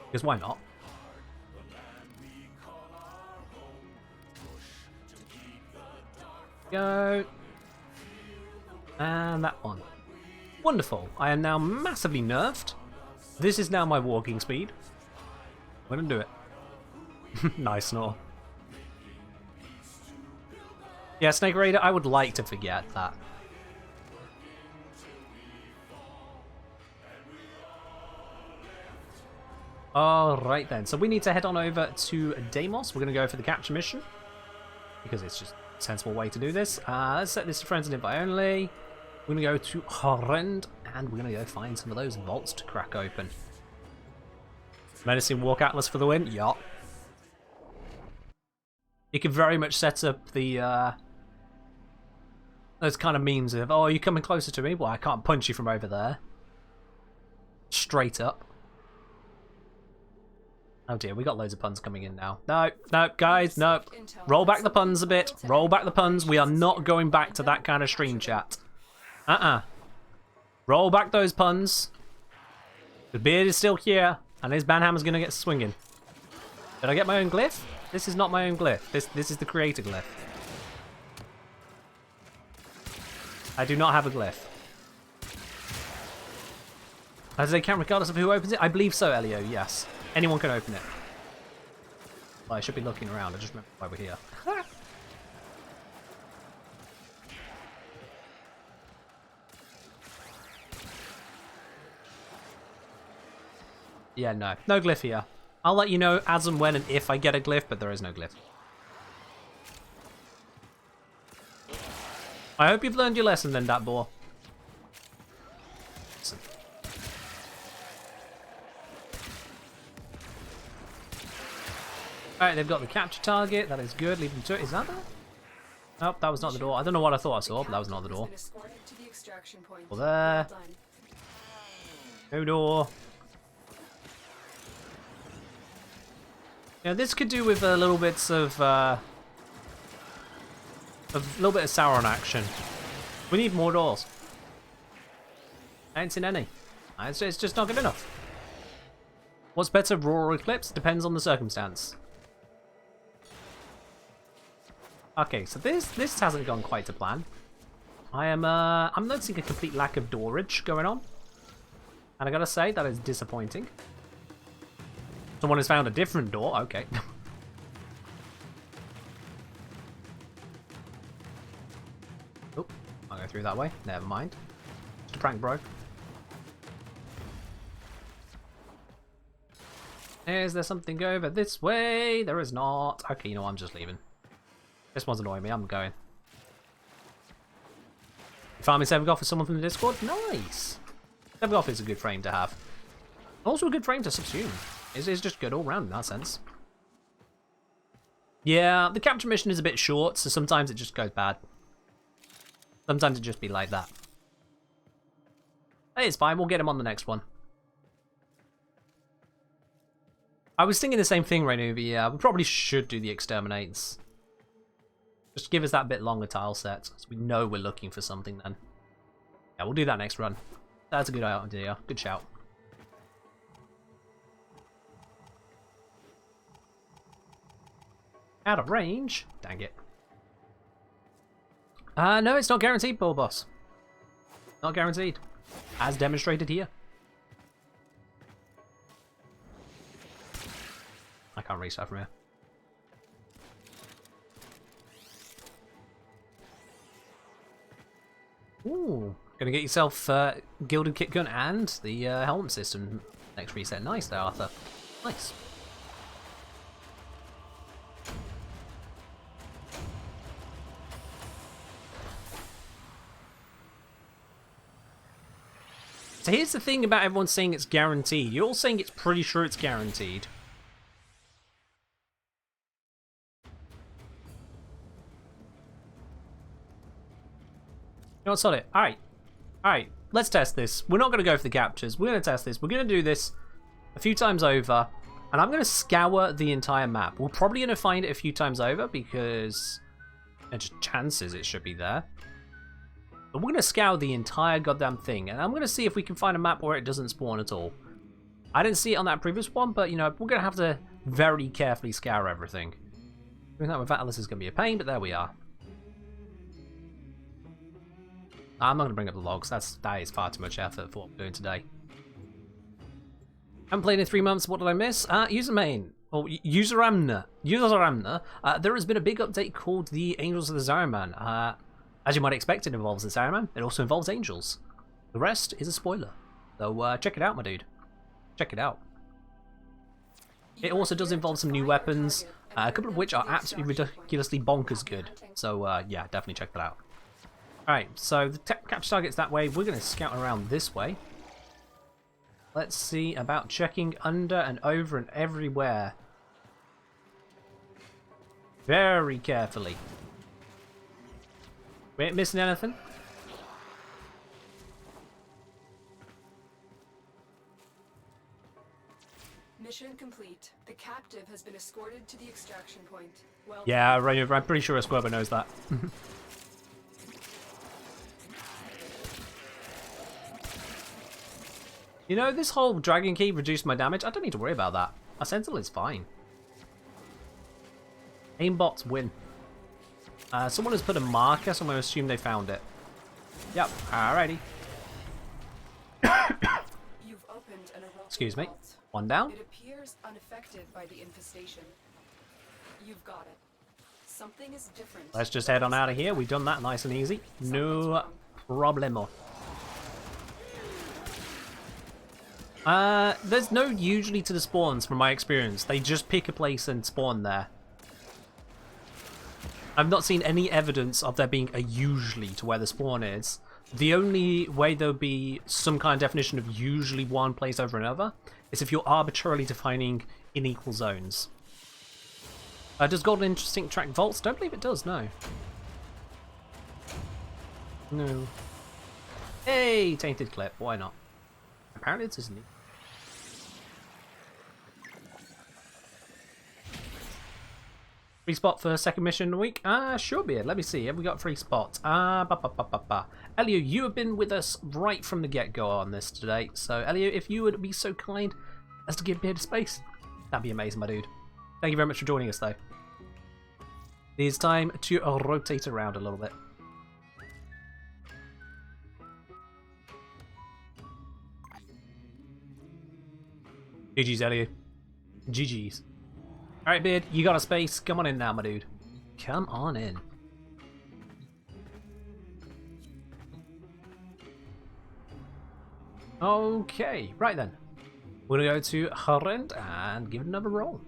A: Because why not? Go. And that one. Wonderful. I am now massively nerfed. This is now my walking speed. I'm going to do it. Nice, Snore. Yeah, Snake Raider, I would like to forget that. Alright then, so we need to head on over to Deimos. We're going to go for the capture mission. Because it's just a sensible way to do this. Let's set this to friends and invite only. We're going to go to Horrend, and we're going to go find some of those vaults to crack open. Menacing Walk Atlas for the win? Yup. You can very much set up the, those kind of memes of, oh, are you coming closer to me? Well, I can't punch you from over there. Straight up. Oh dear, we got loads of puns coming in now. No, no, guys, no. Roll back the puns a bit. Roll back the puns. We are not going back to that kind of stream chat. Roll back those puns. The beard is still here, and his banhammer's going to get swinging. Did I get my own glyph? This is not my own glyph. This is the creator glyph. I do not have a glyph. As they count regardless of who opens it? I believe so, Elio, yes. Anyone can open it. Well, I should be looking around. I just remember why we're here. Yeah, no. No glyph here. I'll let you know as and when and if I get a glyph, but there is no glyph. I hope you've learned your lesson then, Datbor. Alright, they've got the capture target. That is good. Leave them to it. Is that there? Nope, that was not the door. I don't know what I thought I saw, but that was not the door. Well, there. No door. Yeah, this could do with a little bits of Sauron action. We need more doors. I ain't seen any. It's just not good enough. What's better, Raw or Eclipse? Depends on the circumstance. Okay, so this hasn't gone quite to plan. I'm noticing a complete lack of doorage going on. And I gotta say, that is disappointing. Someone has found a different door, okay. Oh, I'll go through that way. Never mind. Just a prank, bro. Is there something over this way? There is not. Okay, you know what, I'm just leaving. This one's annoying me. I'm going. Farming 7 Goth for someone from the Discord? Nice! 7 Goth is a good frame to have. Also a good frame to subsume. It's just good all round in that sense. Yeah, the capture mission is a bit short, so sometimes it just goes bad. Sometimes it just be like that. Hey, it's fine. We'll get him on the next one. I was thinking the same thing, Rainuvi. Yeah, we probably should do the exterminates. Just give us that bit longer tile set, so we know we're looking for something then. Yeah, we'll do that next run. That's a good idea. Good shout. Out of range? Dang it. No, it's not guaranteed, poor boss. Not guaranteed. As demonstrated here. I can't reach that from here. Ooh, gonna get yourself Gilded Kit Gun and the helmet system next reset. Nice there, Arthur. Nice. So here's the thing about everyone saying it's guaranteed. You're all saying it's pretty sure it's guaranteed. You know what, solid. Alright, let's test this. We're not going to go for the captures. We're going to test this. We're going to do this a few times over. And I'm going to scour the entire map. We're probably going to find it a few times over because there's chances it should be there. But we're going to scour the entire goddamn thing. And I'm going to see if we can find a map where it doesn't spawn at all. I didn't see it on that previous one, but, you know, we're going to have to very carefully scour everything. Doing that with Atlas is going to be a pain, but there we are. I'm not going to bring up the logs. That is far too much effort for what I'm doing today. I haven't played in 3 months. What did I miss? User main. Or Useramna. There has been a big update called the Angels of the Zariman. As you might expect, it involves the Zariman. It also involves angels. The rest is a spoiler. So check it out, my dude. Check it out. It also does involve some new weapons, a couple of which are absolutely ridiculously bonkers good. So yeah, definitely check that out. Alright, so the capture target's that way. We're going to scout around this way. Let's see about checking under and over and everywhere. Very carefully. We ain't missing anything.
C: Mission complete. The captive has been escorted to the extraction point. Well,
A: yeah, I'm pretty sure a Squirber knows that. You know, this whole Dragon Key reduced my damage. I don't need to worry about that. My Sentinel is fine. Aimbots win. Someone has put a marker, so I'm going to assume they found it. Yep, alrighty.
C: You've opened an eruption
A: Excuse me.
C: vault.
A: One down.
C: It appears unaffected by the infestation. You've got it. Something is different.
A: Let's just head on out of here. We've done that nice and easy. No problemo. There's no usually to the spawns from my experience. They just pick a place and spawn there. I've not seen any evidence of there being a usually to where the spawn is. The only way there'll be some kind of definition of usually one place over another is if you're arbitrarily defining unequal zones. Does Golden Instinct track vaults? Don't believe it does, no. No. Hey, tainted clip, why not? Apparently it's isn't it? Free spot for second mission in a week? Sure, Beard. Let me see. Have we got free spots? Elio, you have been with us right from the get-go on this today. So, Elio, if you would be so kind as to give Beard a space, that'd be amazing, my dude. Thank you very much for joining us, though. It is time to rotate around a little bit. GG's, Elio. GG's. Alright, Beard, you got a space. Come on in now, my dude. Come on in. Okay, right then. We're gonna go to Harend and give it another roll.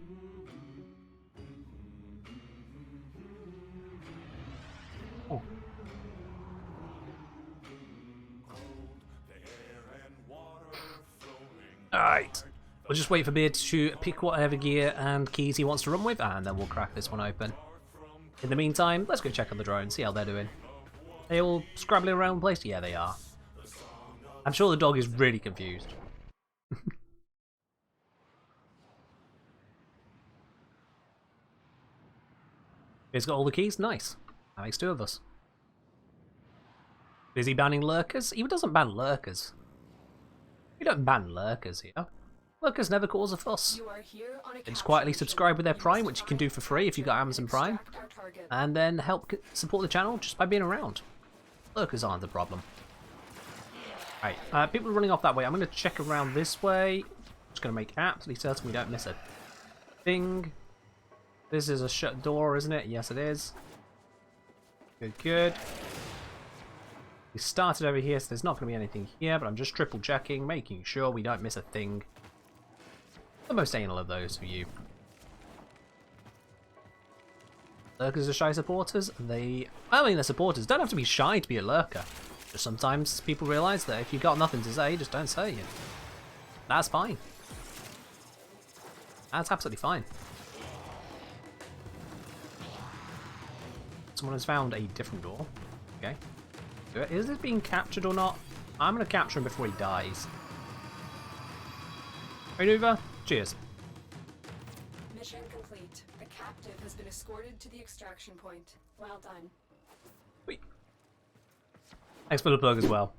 A: Alright. We'll just wait for Beard to pick whatever gear and keys he wants to run with, and then we'll crack this one open. In the meantime, let's go check on the drone, see how they're doing. They all scrabbling around the place? Yeah, they are. I'm sure the dog is really confused. He's got all the keys? Nice. That makes 2 of us. Is he banning lurkers? He doesn't ban lurkers. We don't ban lurkers here. Lurkers never cause a fuss. They just quietly subscribe with their Prime, which you can do for free if you've got Amazon Prime. And then help support the channel just by being around. Lurkers aren't the problem. Right, people are running off that way. I'm going to check around this way. Just going to make absolutely certain we don't miss a thing. This is a shut door, isn't it? Yes, it is. Good, good. We started over here, so there's not going to be anything here, but I'm just triple checking, making sure we don't miss a thing. The most anal of those for you. Lurkers are shy supporters. They're supporters. Don't have to be shy to be a lurker. Just sometimes people realise that if you've got nothing to say, just don't say it. That's fine. That's absolutely fine. Someone has found a different door. Okay. Is this being captured or not? I'm going to capture him before he dies. Maneuver. Cheers.
C: Mission complete. The captive has been escorted to the extraction point. Well done.
A: Sweet. Thanks for the plug as well.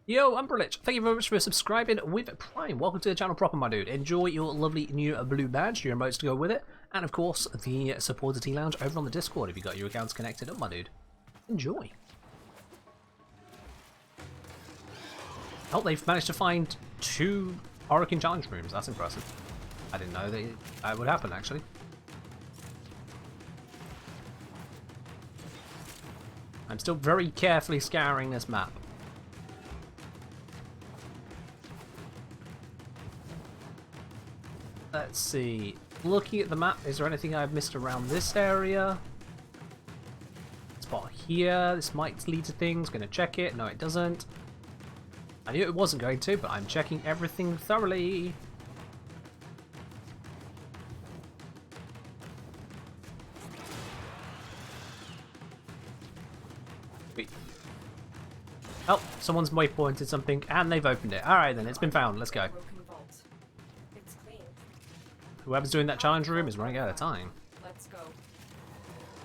A: Yo, Umberlich, thank you very much for subscribing with Prime. Welcome to the channel proper, my dude. Enjoy your lovely new blue badge, your emotes to go with it, and of course, the supporter tea lounge over on the Discord if you've got your accounts connected up, my dude. Enjoy. Oh, they've managed to find 2 Hurricane Challenge rooms. That's impressive. I didn't know that would happen, actually. I'm still very carefully scouring this map. Let's see. Looking at the map, is there anything I've missed around this area? Spot here. This might lead to things. Gonna check it. No, it doesn't. I knew it wasn't going to, but I'm checking everything thoroughly. Sweet. Oh, someone's waypointed something, and they've opened it. Alright then, it's been found. Let's go. Whoever's doing that challenge room is running out of time.
C: Let's go.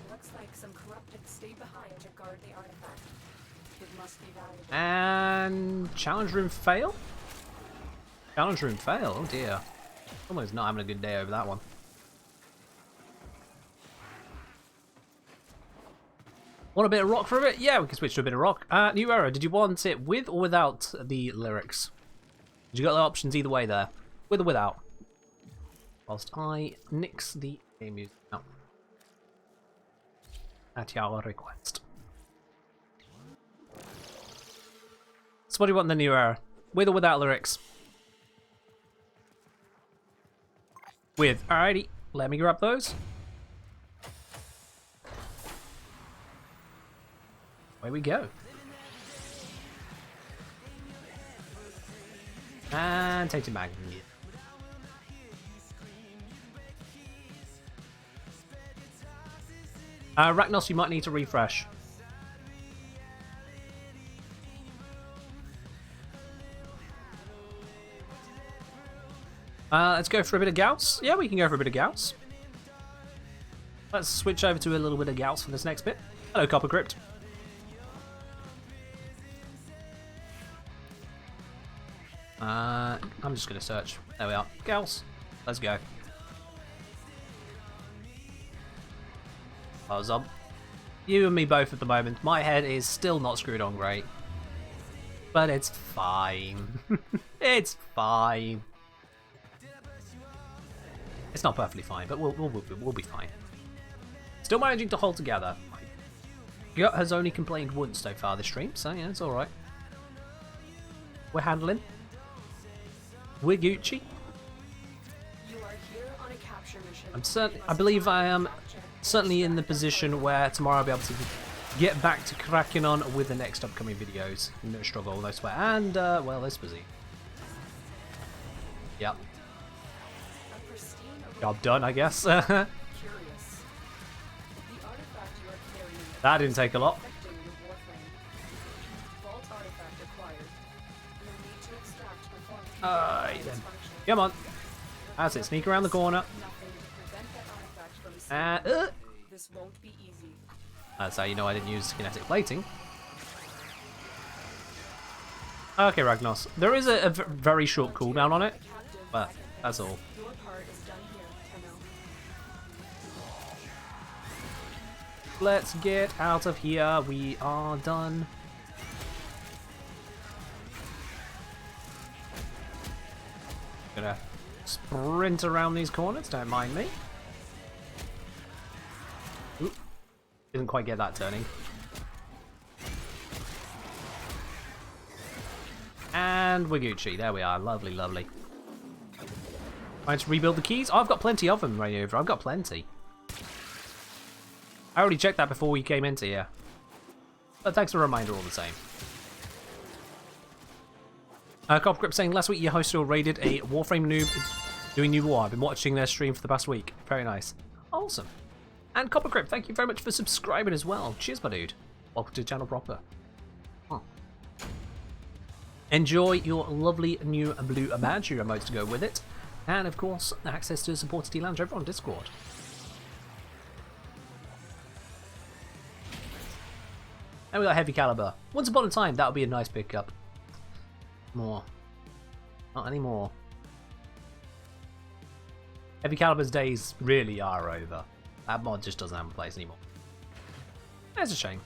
C: Looks like some corrupted stay behind to guard the artifact. It must be valuable.
A: And challenge room fail? Challenge room fail? Oh dear. Someone's not having a good day over that one. Want a bit of rock for a bit? Yeah, we can switch to a bit of rock. New era, did you want it with or without the lyrics? Did you got the options either way there? With or without? Whilst I nix the game music out. At your request. So what do you want in the new era? With or without lyrics? With. Alrighty, let me grab those. Away we go. And take it back. Ragnos, you might need to refresh. Let's go for a bit of Gauss. Yeah, we can go for a bit of Gauss. Let's switch over to a little bit of Gauss for this next bit. Hello, Copper Crypt. I'm just going to search. There we are. Gauss. Let's go. Oh, Zob. You and me both at the moment. My head is still not screwed on great. But it's fine. It's fine. It's not perfectly fine, but we'll be fine. Still managing to hold together. My gut has only complained once so far this stream, so yeah, it's alright. We're handling. We're Gucci.
C: You are here on a capture mission.
A: I believe I am certainly in the position where tomorrow I'll be able to get back to cracking on with the next upcoming videos. No struggle, no sweat. And, well, this was it. Yep.
C: A pristine
A: Job done, I guess.
C: curious. The artifact you are carrying
A: That didn't take a lot.
C: affecting your Warframe. Vault artifact acquired. You'll need to extract performance
A: Then.
C: dysfunction.
A: Come on. That's it. Sneak around the corner.
C: Nothing to prevent that artifact from escaping. This won't be easy.
A: That's how you know I didn't use kinetic plating. Okay, Ragnos. There is a very short cooldown on it, but that's all.
C: Your part is done here, Tenno.
A: Let's get out of here. We are done. Gonna sprint around these corners, don't mind me. Oop. Didn't quite get that turning. And we're Gucci. There we are. Lovely, lovely. Trying to rebuild the keys. Oh, I've got plenty of them right over. I've got plenty. I already checked that before we came into here. But thanks for a reminder all the same. Copper Grip saying, last week you hosted or raided a Warframe noob doing New War. I've been watching their stream for the past week. Very nice. Awesome. And Copper Grip, thank you very much for subscribing as well. Cheers, my dude. Welcome to the channel proper. Huh. Enjoy your lovely new blue badge, your emotes to go with it. And of course, access to the supporter T-Lounge over on Discord. And we got Heavy Caliber. Once upon a time, that would be a nice pickup. More. Not anymore. Heavy Caliber's days really are over. That mod just doesn't have a place anymore. That's a shame.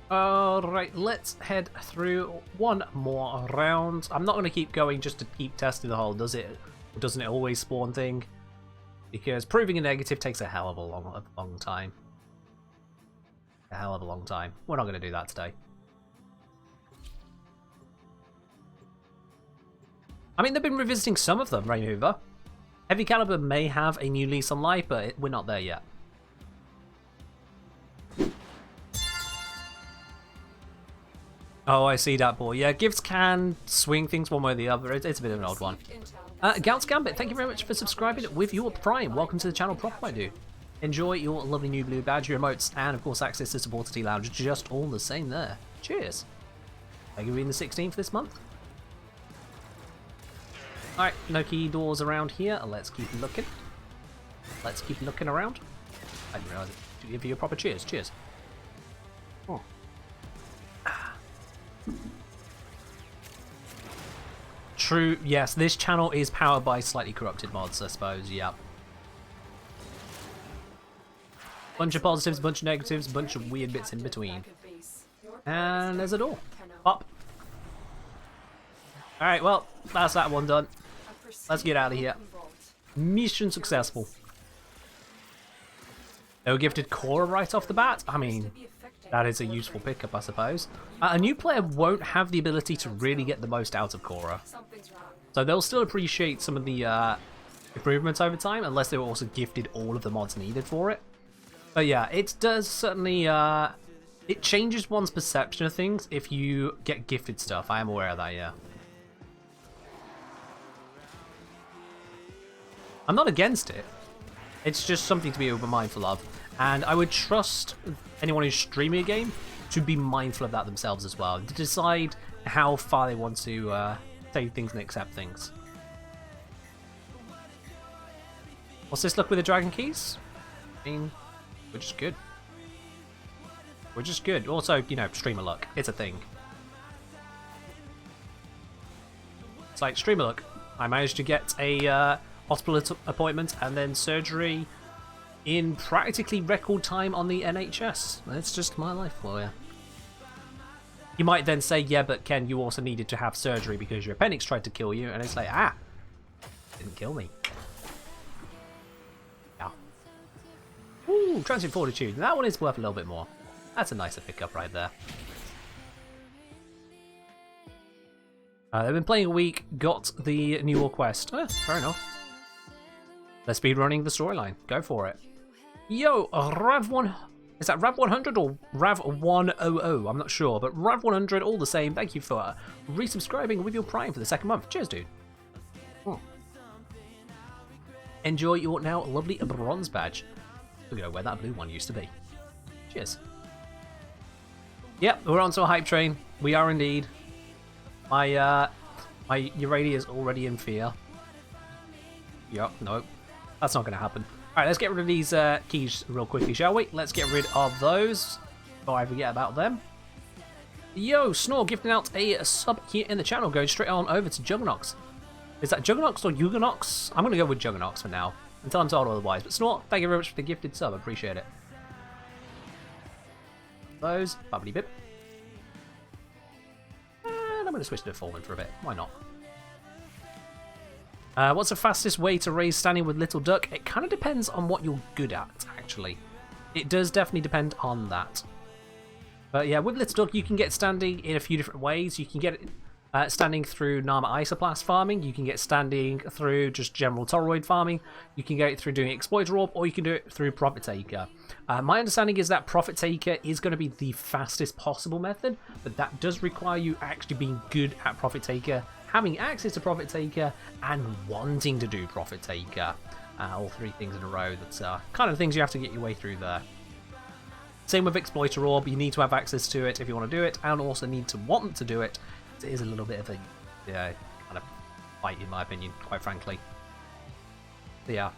A: Alright, let's head through one more round. I'm not going to keep going just to keep testing the hull, does it? Or doesn't it always spawn thing? Because proving a negative takes a hell of a long time. A hell of a long time. We're not going to do that today. I mean, they've been revisiting some of them, Rain Hoover. Heavy Caliber may have a new lease on life, but we're not there yet. Oh, I see that, boy. Yeah, gifts can swing things one way or the other. It's a bit of an odd one. Gaunt's Gambit, thank you very much for subscribing with your Prime. Welcome to the channel proper, my dude. Enjoy your lovely new blue badge, your emotes, and of course access to Supporter T-Lounge, just all the same there. Cheers. Thank you for being the 16th this month. Alright, no key doors around here. Let's keep looking. Let's keep looking around. I didn't realise it. To give you a proper cheers. Cheers. Oh. True, yes, this channel is powered by slightly corrupted mods, I suppose, yeah. Bunch of positives, bunch of negatives, bunch of weird bits in between. And there's a door. Pop. Alright, well, that's that one done. Let's get out of here. Mission successful. They were gifted Cora right off the bat. I mean, that is a useful pickup, I suppose. A new player won't have the ability to really get the most out of Cora. So they'll still appreciate some of the improvements over time, unless they were also gifted all of the mods needed for it. But yeah, it does certainly... it changes one's perception of things if you get gifted stuff. I am aware of that, yeah. I'm not against it. It's just something to be mindful of. And I would trust anyone who's streaming a game to be mindful of that themselves as well. To decide how far they want to take things and accept things. What's this look with the dragon keys? I mean, we're just good. We're just good. Also, you know, streamer luck. It's a thing. It's like, streamer luck. I managed to get a hospital appointment and then surgery in practically record time on the NHS. That's just my life for you. You might then say, yeah, but Ken, you also needed to have surgery because your appendix tried to kill you. And it's like, didn't kill me. Yeah. Ooh, Transient Fortitude. That one is worth a little bit more. That's a nicer pickup right there. They've been playing a week, got the New War quest. Fair enough. Let's speed running the storyline. Go for it. Yo, Rav1... Is that Rav100 or Rav100? I'm not sure, but Rav100, all the same. Thank you for resubscribing with your Prime for the 2nd month. Cheers, dude. Enjoy your now lovely bronze badge. Look at where that blue one used to be. Cheers. Yep, we're onto a hype train. We are indeed. My Urania is already in fear. Yep, nope. That's not going to happen. Alright, let's get rid of these keys real quickly, shall we? Let's get rid of those before I forget about them. Yo, Snore gifting out a sub here in the channel, going straight on over to Jugganox. Is that Jugganox or Juganox? I'm going to go with Jugganox for now, until I'm told otherwise. But Snore, thank you very much for the gifted sub, I appreciate it. Those, bubbly bip. And I'm going to switch to Foreman for a bit, why not? What's the fastest way to raise standing with Little Duck? It kind of depends on what you're good at, actually. It does definitely depend on that. But yeah, with Little Duck, you can get standing in a few different ways. You can get it standing through Nama Isoplast farming. You can get standing through just general Toroid farming. You can get it through doing Exploiter Orb, or you can do it through Profit Taker. My understanding is that Profit Taker is going to be the fastest possible method, but that does require you actually being good at Profit Taker, having access to Profit Taker, and wanting to do Profit Taker. All three things in a row. That's kind of things you have to get your way through there. Same with Exploiter Orb. You need to have access to it if you want to do it, and also need to want to do it. It is a little bit of a kind of fight, in my opinion, quite frankly. But yeah.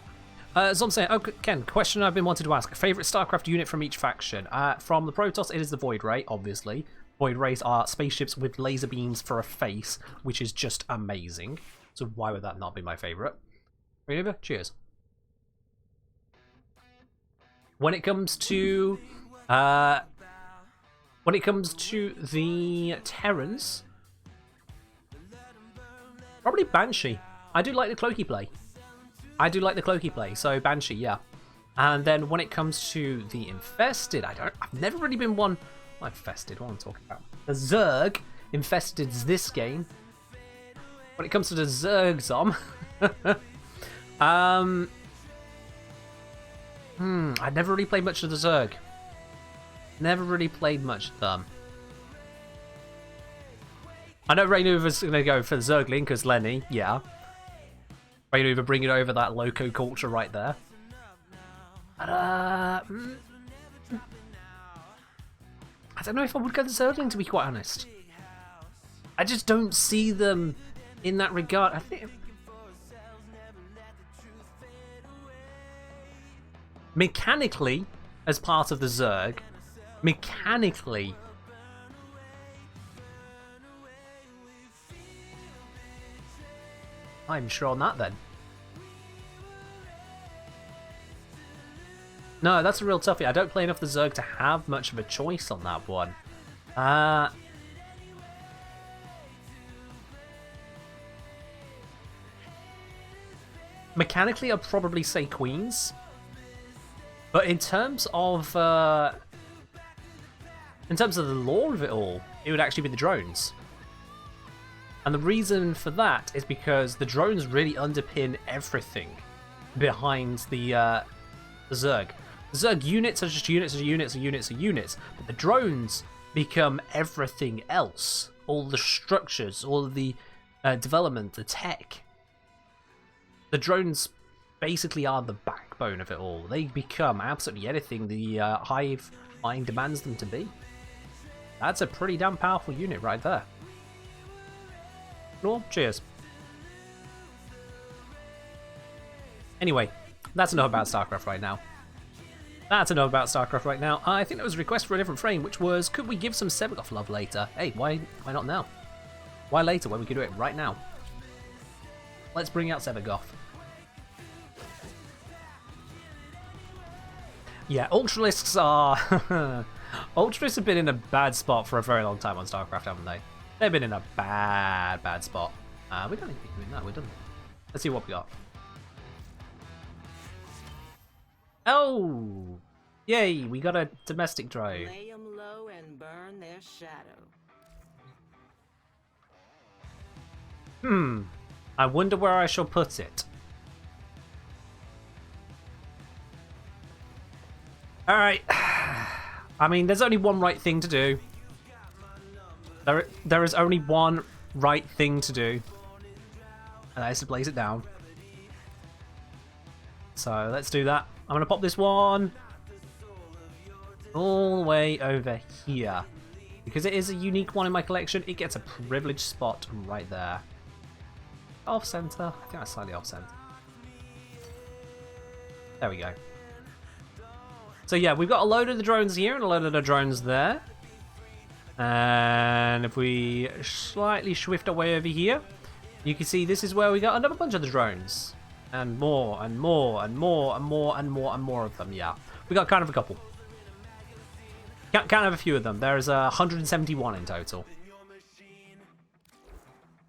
A: As I'm saying, Ken, question I've been wanting to ask. Favorite StarCraft unit from each faction? From the Protoss, it is the Void Ray, obviously. Void Rays are spaceships with laser beams for a face, which is just amazing. So why would that not be my favorite? Over. Cheers. When it comes to the Terrans, probably Banshee. I do like the cloaky play. So Banshee, yeah. And then when it comes to the Infested, I've never really been one. Not Infested, what am I talking about? The Zerg Infested this game. When it comes to the Zerg Zom, I never really played much of the Zerg. Never really played much of them. I know Raynuva's going to go for the Zergling because Lenny, yeah. Raynuva bringing over that loco culture right there. But, I don't know if I would go the Zergling, to be quite honest. I just don't see them in that regard. I think mechanically, as part of the Zerg, mechanically, I'm sure on that then. No, that's a real toughie. I don't play enough the Zerg to have much of a choice on that one. Mechanically, I'd probably say Queens. But in terms of the lore of it all, it would actually be the drones. And the reason for that is because the drones really underpin everything behind the Zerg. The Zerg units are just units, but the drones become everything else. All the structures, all of the development, the tech. The drones basically are the backbone of it all. They become absolutely anything the Hive mind demands them to be. That's a pretty damn powerful unit right there. No, cheers. Anyway, that's enough about StarCraft right now. I think there was a request for a different frame, which was, could we give some Sebagoth love later? Hey, why not now? Why later when we could do it right now? Let's bring out Sebagoth. Yeah, Ultralisks are... Ultralisks have been in a bad spot for a very long time on StarCraft, haven't they? They've been in a bad spot. We don't need to be doing that, we're done. Let's see what we got. Oh! Yay, we got a domestic drone.
E: Lay 'em low and burn their shadow.
A: I wonder where I shall put it. Alright. I mean, there's only one right thing to do. There is only one right thing to do. And that is to place it down. So let's do that. I'm going to pop this one all the way over here. Because it is a unique one in my collection, it gets a privileged spot right there. Off center. I think that's slightly off center. There we go. So yeah, we've got a load of the drones here and a load of the drones there. And if we slightly shift our way over here, you can see this is where we got another bunch of the drones. And more, and more, and more, and more, and more, and more of them, yeah. We got kind of a couple. Can't have a few of them. There's 171 in total.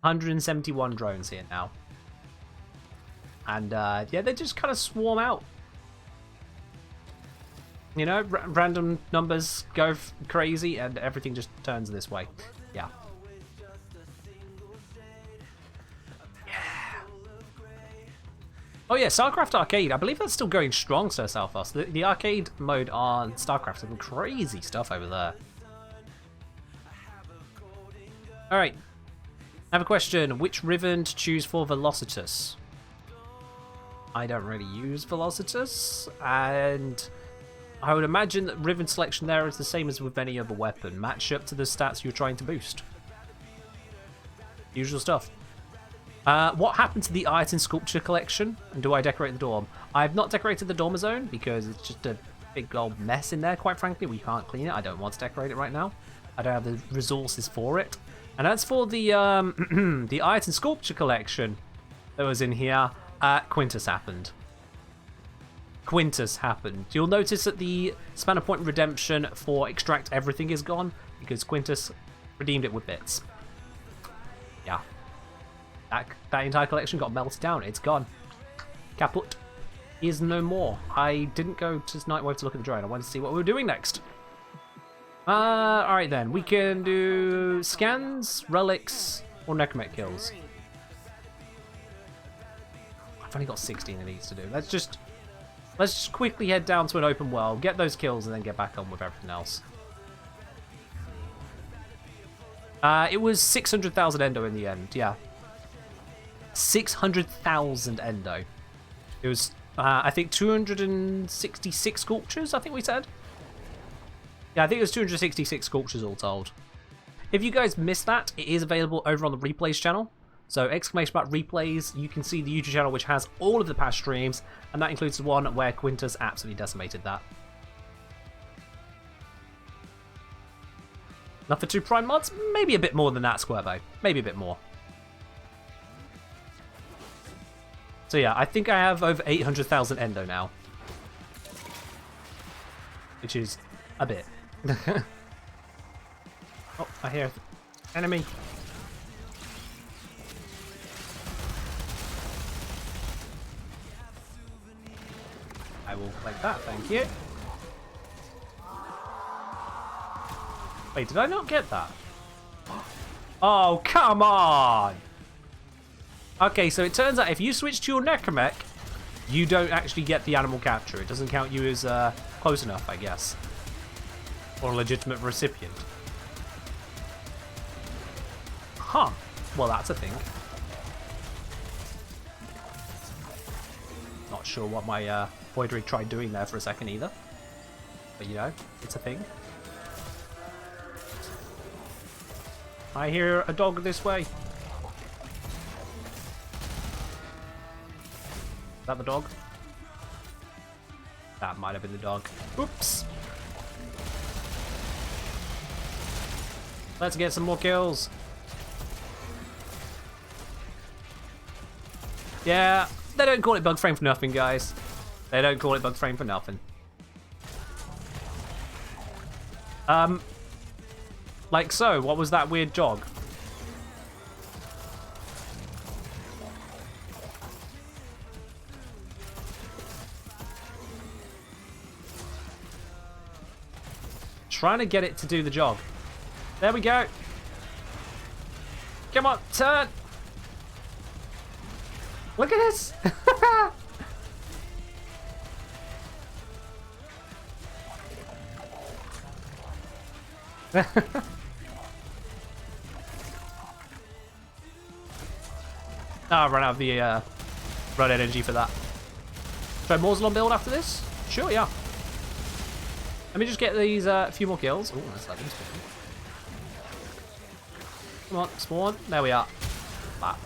A: 171 drones here now. And yeah, they just kind of swarm out. You know, random numbers go crazy and everything just turns this way. Yeah. Oh yeah, StarCraft Arcade. I believe that's still going strong, Sir Southos. The arcade mode on StarCraft is some crazy stuff over there. Alright. I have a question. Which Riven to choose for Velocitus? I don't really use Velocitus, and I would imagine that Riven selection there is the same as with any other weapon. Match up to the stats you're trying to boost. Usual stuff. What happened to the art and sculpture collection? And do I decorate the dorm? I have not decorated the dormer zone because it's just a big old mess in there, quite frankly. We can't clean it. I don't want to decorate it right now. I don't have the resources for it. And as for the the art and sculpture collection that was in here, Quintus happened. Quintus happened. You'll notice that the Spanner Point redemption for Extract Everything is gone because Quintus redeemed it with bits. Yeah. That entire collection got melted down. It's gone. Kaput is no more. I didn't go to Nightwave to look at the drone. I wanted to see what we were doing next. Alright then. We can do scans, relics, or necromech kills. I've only got 16 of these to do. Let's just quickly head down to an open world, get those kills, and then get back on with everything else. It was 600,000 endo in the end, yeah. 600,000 endo. It was, I think, 266 sculptures, I think we said. Yeah, I think it was 266 sculptures all told. If you guys missed that, it is available over on the replays channel. So, exclamation mark replays, you can see the YouTube channel which has all of the past streams, and that includes the one where Quintus absolutely decimated that. Enough for 2 prime mods? Maybe a bit more than that, Squirbo. Maybe a bit more. So yeah, I think I have over 800,000 endo now. Which is a bit. Oh, I hear enemy. I will like that, thank you. Wait, did I not get that? Oh, come on! Okay, so it turns out if you switch to your necromech, you don't actually get the animal capture. It doesn't count you as close enough, I guess. Or a legitimate recipient. Huh. Well, that's a thing. Not sure what my void rig tried doing there for a second either. But you know, it's a thing. I hear a dog this way. Is that the dog? That might have been the dog. Oops! Let's get some more kills. Yeah, they don't call it bug frame for nothing, guys. They don't call it bug frame for nothing. Like so, what was that weird jog? Trying to get it to do the jog. There we go. Come on, turn. Look at this. I ran out of the red energy for that. Try Morzelon build after this? Sure, yeah. Let me just get these few more kills. Oh, that's like spawn. Come on, spawn. There we are. Ah.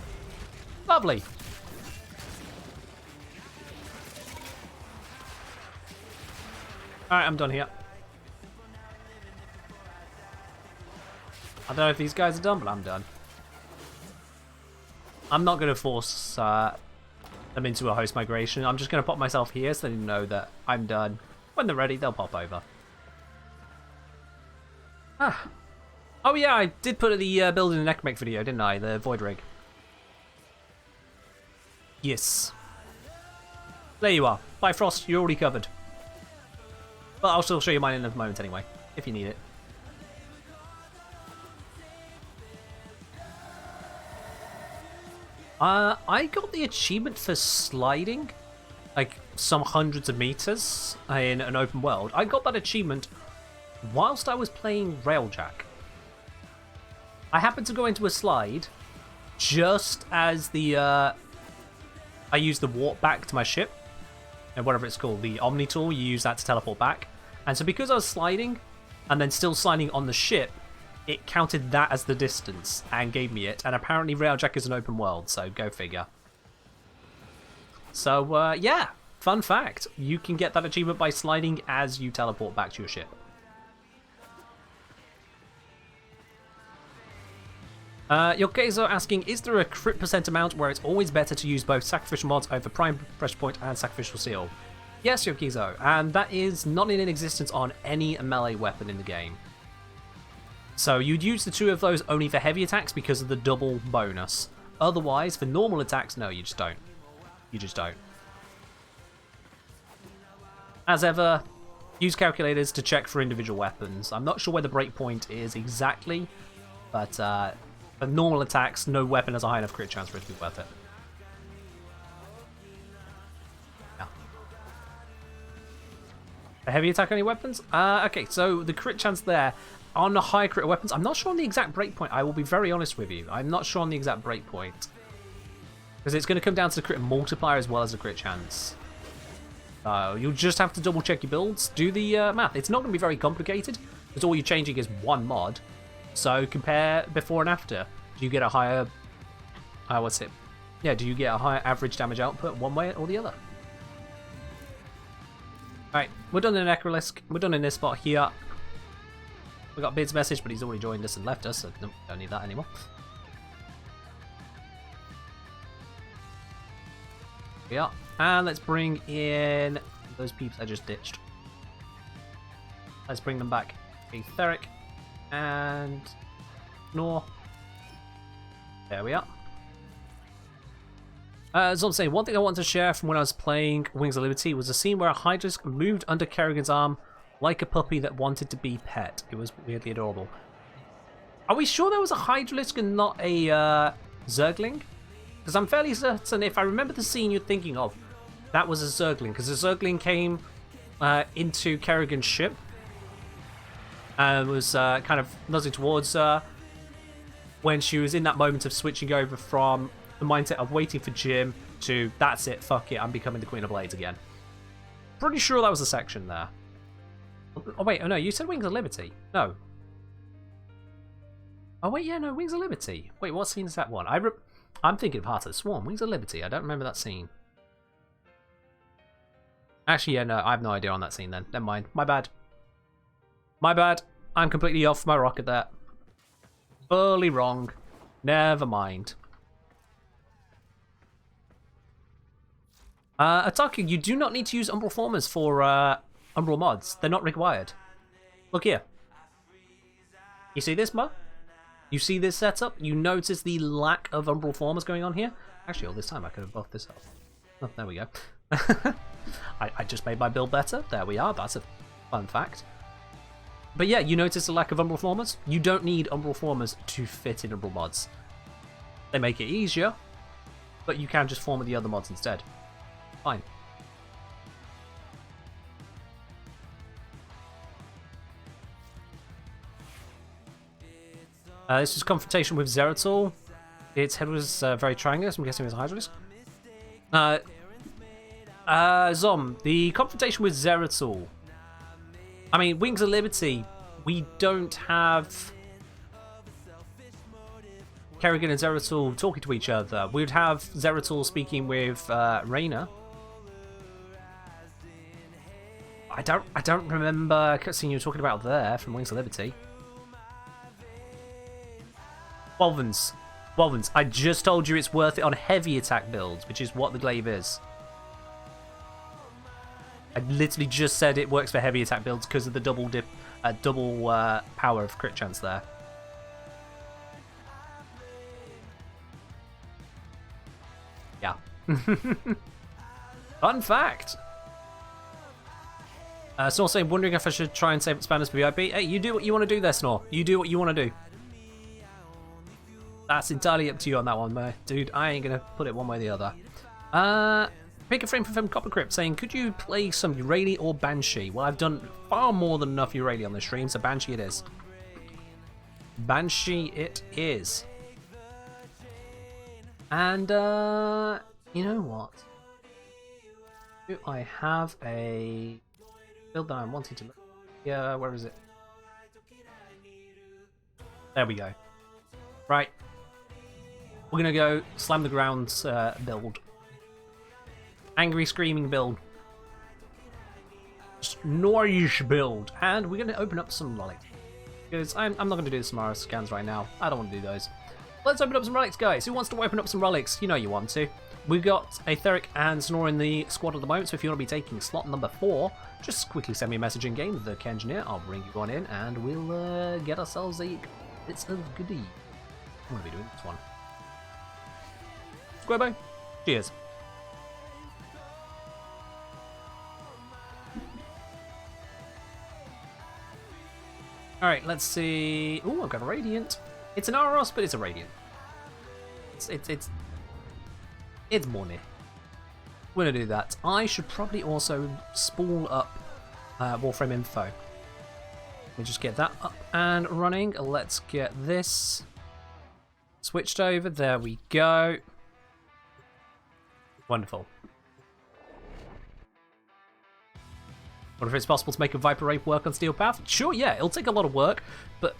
A: Lovely. Alright, I'm done here. I don't know if these guys are done, but I'm done. I'm not going to force them into a host migration. I'm just going to pop myself here so they know that I'm done. When they're ready, they'll pop over. Ah. Oh yeah, I did put the building an Necromech video, didn't I? The Void Rig. Yes. There you are. Bifrost, you're already covered. But I'll still show you mine in a moment anyway, if you need it. I got the achievement for sliding, like some hundreds of meters in an open world. I got that achievement whilst I was playing Railjack. I happened to go into a slide just as the I used the warp back to my ship, and whatever it's called, the Omni tool. You use that to teleport back, and so because I was sliding and then still sliding on the ship, it counted that as the distance and gave me it. And apparently Railjack is an open world, so go figure. So yeah, fun fact: you can get that achievement by sliding as you teleport back to your ship. Yokezo asking, is there a crit % amount where it's always better to use both Sacrificial Mods over Prime Pressure Point and Sacrificial Seal? Yes, Yokezo, and that is not in existence on any melee weapon in the game. So you'd use the two of those only for heavy attacks because of the double bonus. Otherwise, for normal attacks, no, you just don't. You just don't. As ever, use calculators to check for individual weapons. I'm not sure where the breakpoint is exactly, but for normal attacks, no weapon has a high enough crit chance for it to be worth it. Yeah. A heavy attack only weapons? Okay, so the crit chance there on the high crit weapons, I'm not sure on the exact breakpoint. I will be very honest with you. I'm not sure on the exact breakpoint. Because it's going to come down to the crit multiplier as well as the crit chance. You'll just have to double check your builds. Do the math. It's not going to be very complicated, because all you're changing is one mod. So compare before and after. Do you get a higher... what's it? Yeah, do you get a higher average damage output one way or the other? Alright, we're done in Necrolisc. We're done in this spot here. We got Bid's message, but he's already joined us and left us, so don't need that anymore. Yeah, and let's bring in those peeps I just ditched. Let's bring them back. Etheric and Nor. There we are. As I'm saying, one thing I wanted to share from when I was playing Wings of Liberty was a scene where a Hydralisk moved under Kerrigan's arm like a puppy that wanted to be pet. It was weirdly adorable. Are we sure there was a Hydralisk and not a Zergling? Because I'm fairly certain, if I remember the scene you're thinking of, that was a Zergling. Because the Zergling came into Kerrigan's ship and was kind of nodding towards her when she was in that moment of switching over from the mindset of waiting for Jim to, that's it, fuck it, I'm becoming the Queen of Blades again. Pretty sure that was a section there. Oh wait, oh no, you said Wings of Liberty. No. Oh wait, yeah, no, Wings of Liberty. Wait, what scene is that one? I'm thinking of Heart of the Swarm. Wings of Liberty, I don't remember that scene. Actually, yeah, no, I have no idea on that scene then. Never mind. My bad. My bad. I'm completely off my rocket there. Fully wrong. Never mind. Attacker, you do not need to use Umbral Formers for Umbral mods. They're not required. Look here. You see this, Ma? You see this setup? You notice the lack of Umbral Formers going on here? Actually, all this time I could have buffed this up. Oh, there we go. I just made my build better. There we are. That's a fun fact. But yeah, you notice the lack of Umbral Formers? You don't need Umbral Formers to fit in Umbral mods. They make it easier, but you can just form with the other mods instead. Fine. This was confrontation with Zeratul. Its head was very triangular, so I'm guessing it was a Hydralisk. Zom, the confrontation with Zeratul. I mean, Wings of Liberty, we don't have Kerrigan and Zeratul talking to each other. We'd have Zeratul speaking with Reyna. I don't remember seeing you talking about there from Wings of Liberty. Wolvens. I just told you it's worth it on heavy attack builds, which is what the glaive is. I literally just said it works for heavy attack builds because of the double power of crit chance there. Yeah. Fun fact. Snore saying, wondering if I should try and save up Spanners for VIP. Hey, you do what you want to do there, Snore. You do what you want to do. That's entirely up to you on that one, man. Dude, I ain't going to put it one way or the other. Pick a frame from Copper Crypt saying, could you play some Urali or Banshee? Well, I've done far more than enough Urali on this stream, so Banshee it is. Banshee it is. And, you know what? Do I have a build that I'm wanting to look? Yeah, where is it? There we go. Right. We're going to go Slam the Grounds build. Angry Screaming build. Noise build. And we're going to open up some relics. Because I'm not going to do the Samara scans right now. I don't want to do those. Let's open up some relics, guys. Who wants to open up some relics? You know you want to. We've got Aetheric and Snore in the squad at the moment, so if you want to be taking slot number 4, just quickly send me a message in game with the Kengineer. I'll bring you on in, and we'll get ourselves a bits of goodie. I'm going to be doing this one. Square bow. Cheers. Alright, let's see. Ooh, I've got a Radiant. It's an Aros, but it's a Radiant. It's money. We're gonna do that. I should probably also spool up Warframe info. Let me just get that up and running. Let's get this switched over. There we go. Wonderful. What if it's possible to make a Viper Rape work on Steel Path? Sure, yeah, it'll take a lot of work, but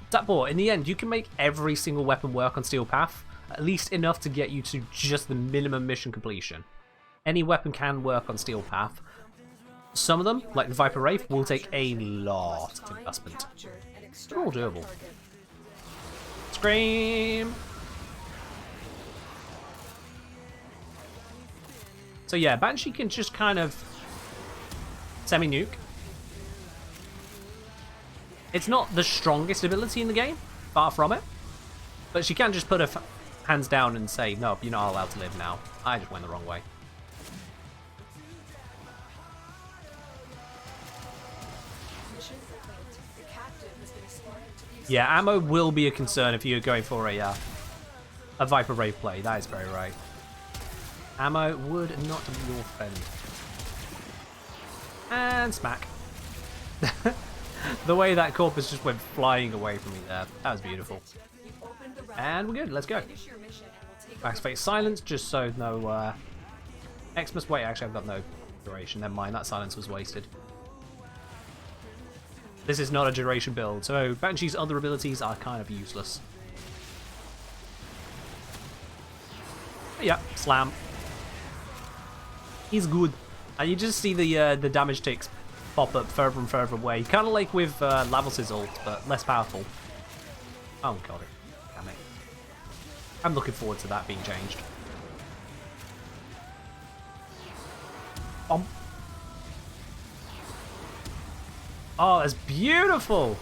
A: in the end, you can make every single weapon work on Steel Path, at least enough to get you to just the minimum mission completion. Any weapon can work on Steel Path. Some of them, like the Viper Rape, will take a lot of investment. They're all doable. Scream! So yeah, Banshee can just kind of semi-nuke. It's not the strongest ability in the game, far from it. But she can just put her hands down and say, no, you're not allowed to live now. I just went the wrong way. Yeah, ammo will be a concern if you're going for a Viper Rave play. That is very right. Ammo would not be your friend. And smack. The way that corpus just went flying away from me there. That was beautiful. And we're good. Let's go. Backspace silence, just so no Xmas. Wait, actually, I've got no duration. Never mind. That silence was wasted. This is not a duration build, so Banshee's other abilities are kind of useless. Yeah, slam. He's good. And you just see the damage ticks pop up further and further away. Kind of like with Lavos' ult, but less powerful. Oh god, damn it. I'm looking forward to that being changed. Oh, that's beautiful!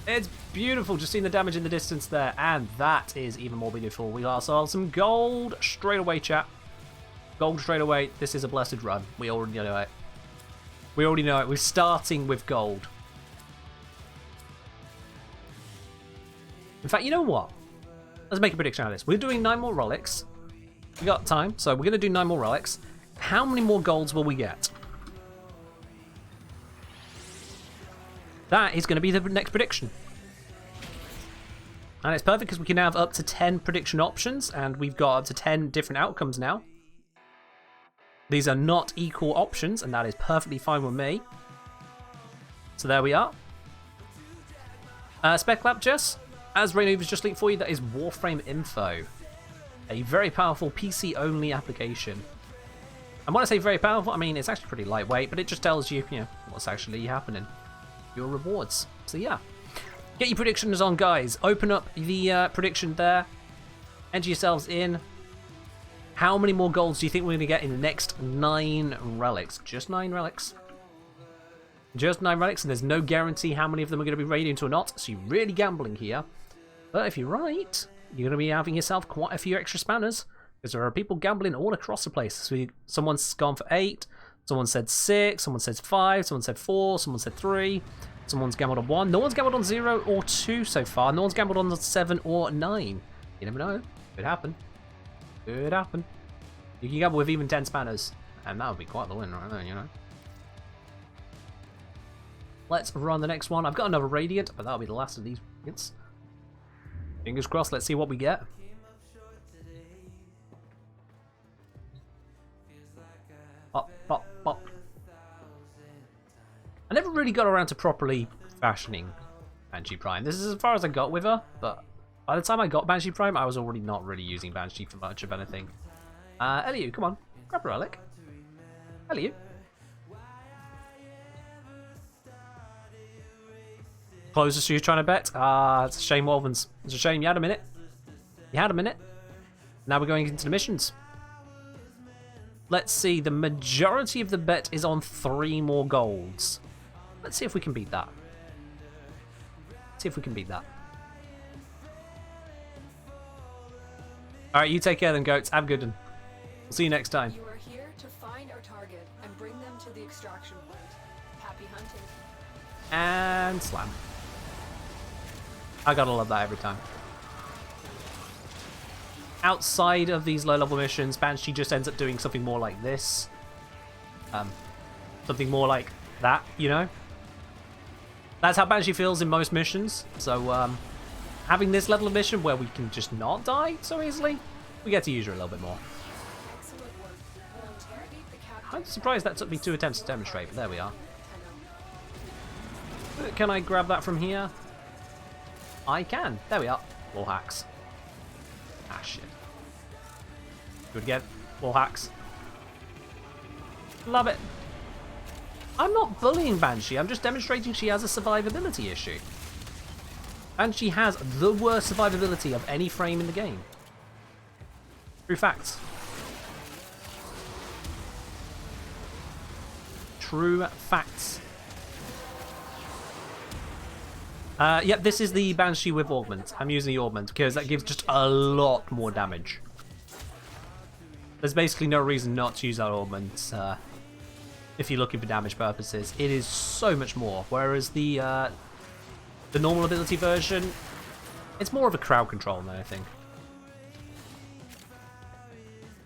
A: It's beautiful, just seeing the damage in the distance there, and that is even more beautiful. We got ourselves some gold straight away, chat. Gold straight away. This is a blessed run. We already know it. We already know it. We're starting with gold. In fact, you know what? Let's make a prediction out of this. We're doing 9 more relics. We got time, so we're going to do 9 more relics. How many more golds will we get? That is going to be the next prediction. And it's perfect because we can have up to 10 prediction options, and we've got up to 10 different outcomes now. These are not equal options, and that is perfectly fine with me. So there we are. Spec Lab Jess, as Rainova's just leaked for you, that is Warframe info. A very powerful PC-only application. And when I say very powerful, I mean it's actually pretty lightweight, but it just tells you, what's actually happening. Your rewards. So yeah. Get your predictions on, guys. Open up the prediction there. Enter yourselves in. How many more golds do you think we're going to get in the next 9 relics? Just 9 relics. Just 9 relics, and there's no guarantee how many of them are going to be radiant or not, so you're really gambling here. But if you're right, you're going to be having yourself quite a few extra spanners, because there are people gambling all across the place. So someone's gone for 8, someone said 6, someone says 5, someone said 4, someone said 3, someone's gambled on 1. No one's gambled on 0 or 2 so far. No one's gambled on 7 or 9. You never know. Could happen. Could happen. You can gamble with even 10 spanners, and that would be quite the win right there, Let's run the next one. I've got another Radiant, but that'll be the last of these Radiants. Fingers crossed, let's see what we get. Pop, pop, pop. I never really got around to properly fashioning Banshee Prime. This is as far as I got with her, but by the time I got Banshee Prime, I was already not really using Banshee for much of anything. Eliu, come on. Grab a relic. Eliu. Closest you're trying to bet? It's a shame, Wolvens. It's a shame. You had a minute. You had a minute. Now we're going into the missions. Let's see. The majority of the bet is on 3 more golds. Let's see if we can beat that. Let's see if we can beat that. Alright, you take care then, goats. Have a good one. We'll see you next time.
C: You are here to find our target and bring them to the extraction point. Happy hunting.
A: And slam. I gotta love that every time. Outside of these low-level missions, Banshee just ends up doing something more like this. Something more like that, That's how Banshee feels in most missions. So, having this level of mission where we can just not die so easily, we get to use her a little bit more.
C: Excellent work. We'll interrogate the captain.
A: I'm surprised that took me 2 attempts to demonstrate, but there we are. Can I grab that from here? I can. There we are. Wall hacks. Ah, shit. Do it again. Wall hacks. Love it. I'm not bullying Banshee. I'm just demonstrating she has a survivability issue. Banshee has the worst survivability of any frame in the game. True facts. True facts. Yep, this is the Banshee with Augment. I'm using the Augment because that gives just a lot more damage. There's basically no reason not to use that Augment if you're looking for damage purposes. It is so much more, whereas the normal ability version, it's more of a crowd control than anything.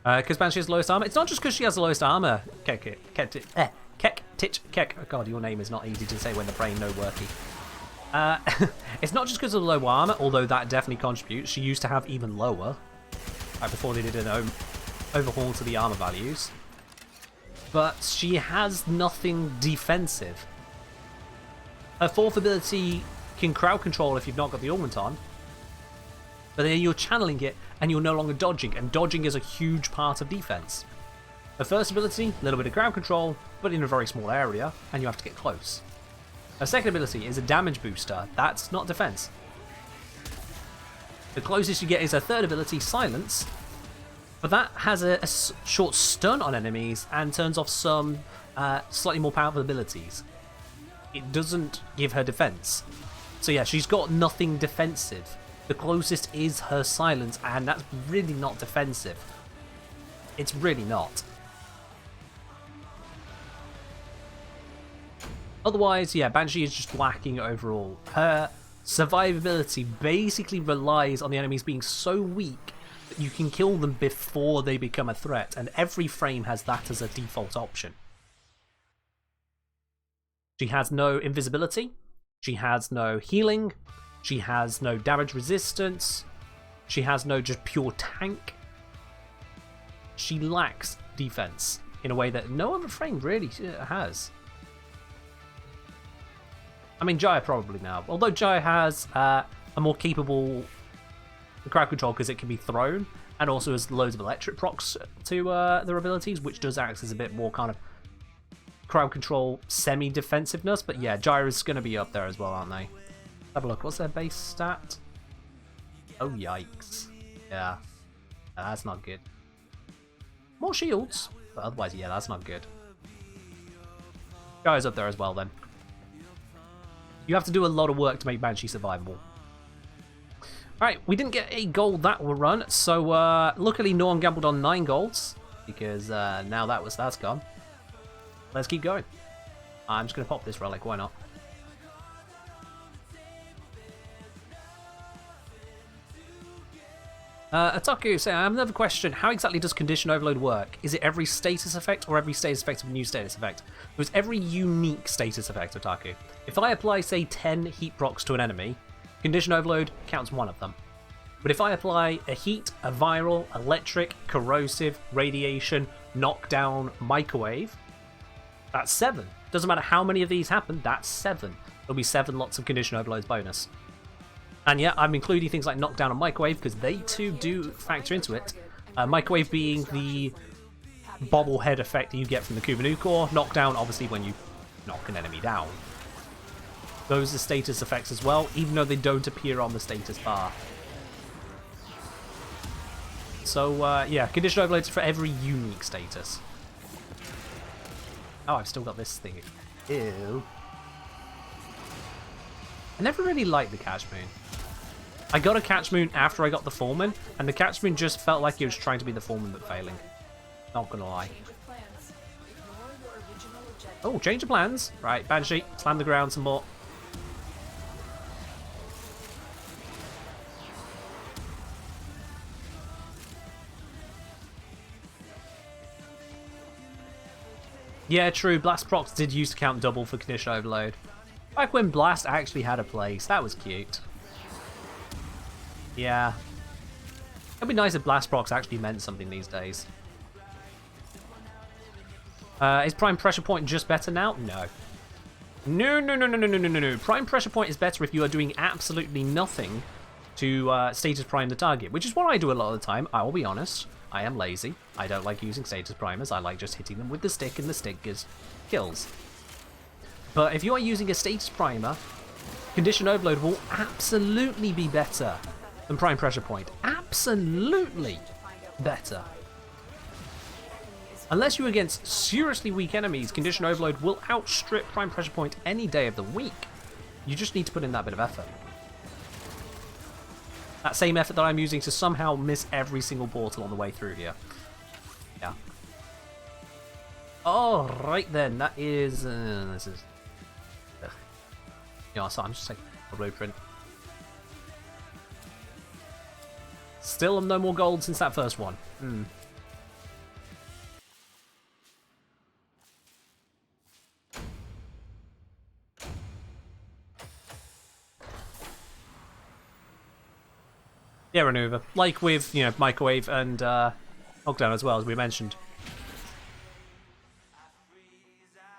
A: Because Banshee has the lowest armor. It's not just because she has the lowest armor. Kek. Oh god, your name is not easy to say when the brain no worky. It's not just because of the low armor, although that definitely contributes. She used to have even lower, right before they did an overhaul to the armor values. But she has nothing defensive. Her 4th ability can crowd control if you've not got the augment on, but then you're channeling it and you're no longer dodging, and dodging is a huge part of defense. Her 1st ability, a little bit of crowd control, but in a very small area, and you have to get close. Her 2nd ability is a damage booster. That's not defense. The closest you get is her 3rd ability, Silence, but that has a short stun on enemies and turns off some slightly more powerful abilities. It doesn't give her defense. So yeah, she's got nothing defensive. The closest is her Silence, and that's really not defensive. It's really not. Otherwise, yeah, Banshee is just lacking overall. Her survivability basically relies on the enemies being so weak that you can kill them before they become a threat, and every frame has that as a default option. She has no invisibility, she has no healing, She has no damage resistance. She has no just pure tank. She lacks defense in a way that no other frame really has. I mean, Jaya probably now. Although Jaya has a more capable crowd control because it can be thrown, and also has loads of electric procs to their abilities, which does act as a bit more kind of crowd control semi-defensiveness. But yeah, Jaya is going to be up there as well, aren't they? Have a look. What's their base stat? Oh, yikes. Yeah. That's not good. More shields. But otherwise, yeah, that's not good. Jaya's up there as well, then. You have to do a lot of work to make Banshee survivable. Alright, we didn't get a gold that run, so luckily no one gambled on 9 golds, because now that's gone. Let's keep going. I'm just going to pop this relic, why not? Ataku saying, I have another question. How exactly does Condition Overload work? Is it every status effect or every status effect of a new status effect? It was every unique status effect, Ataku. If I apply, say, 10 heat procs to an enemy, Condition Overload counts one of them. But if I apply a heat, a viral, electric, corrosive, radiation, knockdown, microwave, that's 7. Doesn't matter how many of these happen, that's 7. There'll be 7 lots of Condition Overloads bonus. And yeah, I'm including things like knockdown and microwave because they too do factor into it. Microwave being the bobblehead effect that you get from the Kuba Core. Knockdown, obviously, when you knock an enemy down. Those are status effects as well, even though they don't appear on the status bar. So, yeah, Condition Overloads for every unique status. Oh, I've still got this thing. Ew. I never really liked the Catch Moon. I got a Catch Moon after I got the Foreman, and the Catch Moon just felt like it was trying to be the Foreman but failing. Not gonna lie. Oh, change of plans. Right, Banshee, slam the ground some more. Yeah, true, Blast procs did used to count double for Condition Overload. Back when Blast actually had a place, that was cute. Yeah. It'd be nice if Blast procs actually meant something these days. Is Prime Pressure Point just better now? No. No. Prime Pressure Point is better if you are doing absolutely nothing to status prime the target, which is what I do a lot of the time, I will be honest. I am lazy. I don't like using status primers. I like just hitting them with the stick, and the stick gives kills. But if you are using a status primer, Condition Overload will absolutely be better than Prime Pressure Point. Absolutely better. Unless you're against seriously weak enemies, Condition Overload will outstrip Prime Pressure Point any day of the week. You just need to put in that bit of effort. That same effort that I'm using to somehow miss every single portal on the way through here. Yeah. Oh, right then. That is... this is... Ugh. Yeah, so I'm just taking a blueprint. Still no more gold since that first one. Yeah, Renuva. Like with, you know, Microwave and Knockdown as well, as we mentioned.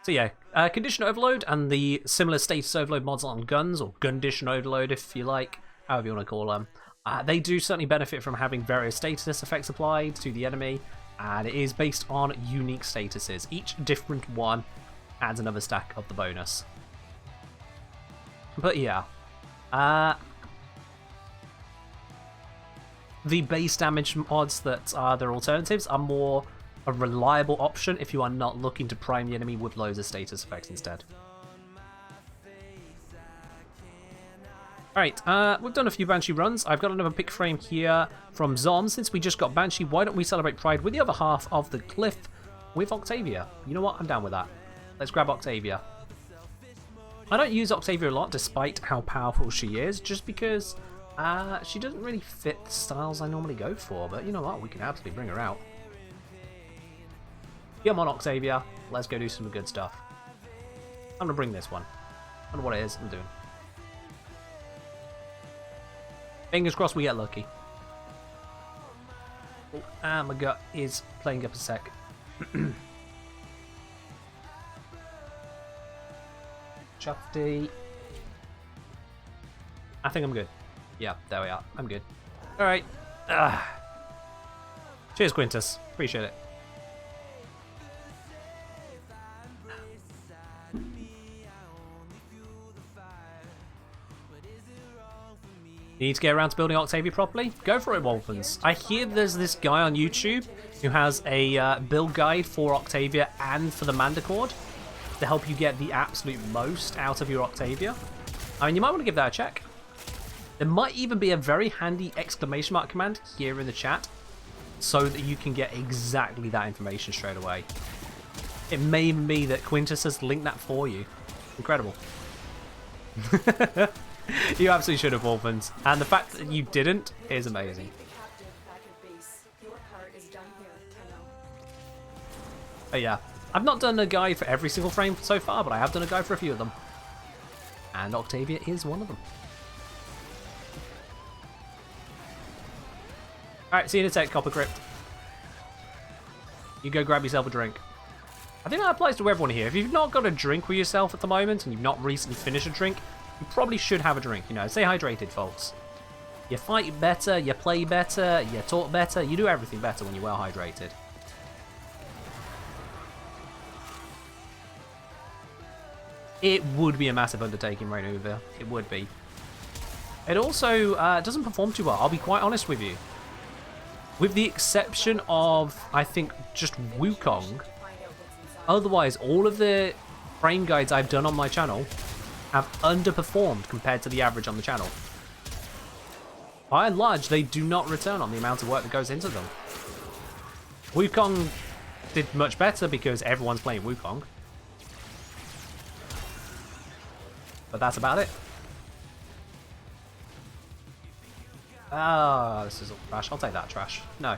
A: So yeah, Condition Overload and the similar Status Overload mods on guns, or Condition Overload if you like, however you want to call them. They do certainly benefit from having various status effects applied to the enemy, and it is based on unique statuses. Each different one adds another stack of the bonus. But yeah, the base damage mods that are their alternatives are more a reliable option if you are not looking to prime the enemy with loads of status effects instead. Alright, we've done a few Banshee runs. I've got another pick frame here from Zom. Since we just got Banshee, why don't we celebrate Pride with the other half of the cliff with Octavia? You know what? I'm down with that. Let's grab Octavia. I don't use Octavia a lot, despite how powerful she is, just because she doesn't really fit the styles I normally go for. But you know what? We can absolutely bring her out. Come on, Octavia. Let's go do some good stuff. I'm going to bring this one. I don't know what it is I'm doing. Fingers crossed we get lucky. Oh, and my gut is playing up a sec. Chufty. I think I'm good. Yeah, there we are. I'm good. Alright. Cheers, Quintus. Appreciate it. You need to get around to building Octavia properly? Go for it, Wolfens. I hear there's this guy on YouTube who has a build guide for Octavia and for the Manticore to help you get the absolute most out of your Octavia. I mean, you might want to give that a check. There might even be a very handy exclamation mark command here in the chat so that you can get exactly that information straight away. It may even be that Quintus has linked that for you. Incredible. You absolutely should have, Wolfens. And the fact that you didn't is amazing.
C: The captive back at base. Your part is done here, Tenno.
A: But yeah, I've not done a guide for every single frame so far, but I have done a guide for a few of them. And Octavia is one of them. Alright, see you in a sec, Copper Crypt. You go grab yourself a drink. I think that applies to everyone here. If you've not got a drink with yourself at the moment, and you've not recently finished a drink, you probably should have a drink, you know. Stay hydrated, folks. You fight better, you play better, you talk better, you do everything better when you're well hydrated. It would be a massive undertaking right over. It would be. It also doesn't perform too well, I'll be quite honest with you. With the exception of, I think, just Wukong, otherwise all of the frame guides I've done on my channel have underperformed compared to the average on the channel. By and large, they do not return on the amount of work that goes into them. Wukong did much better because everyone's playing Wukong. But that's about it. Ah, this is all trash. I'll take that trash. No.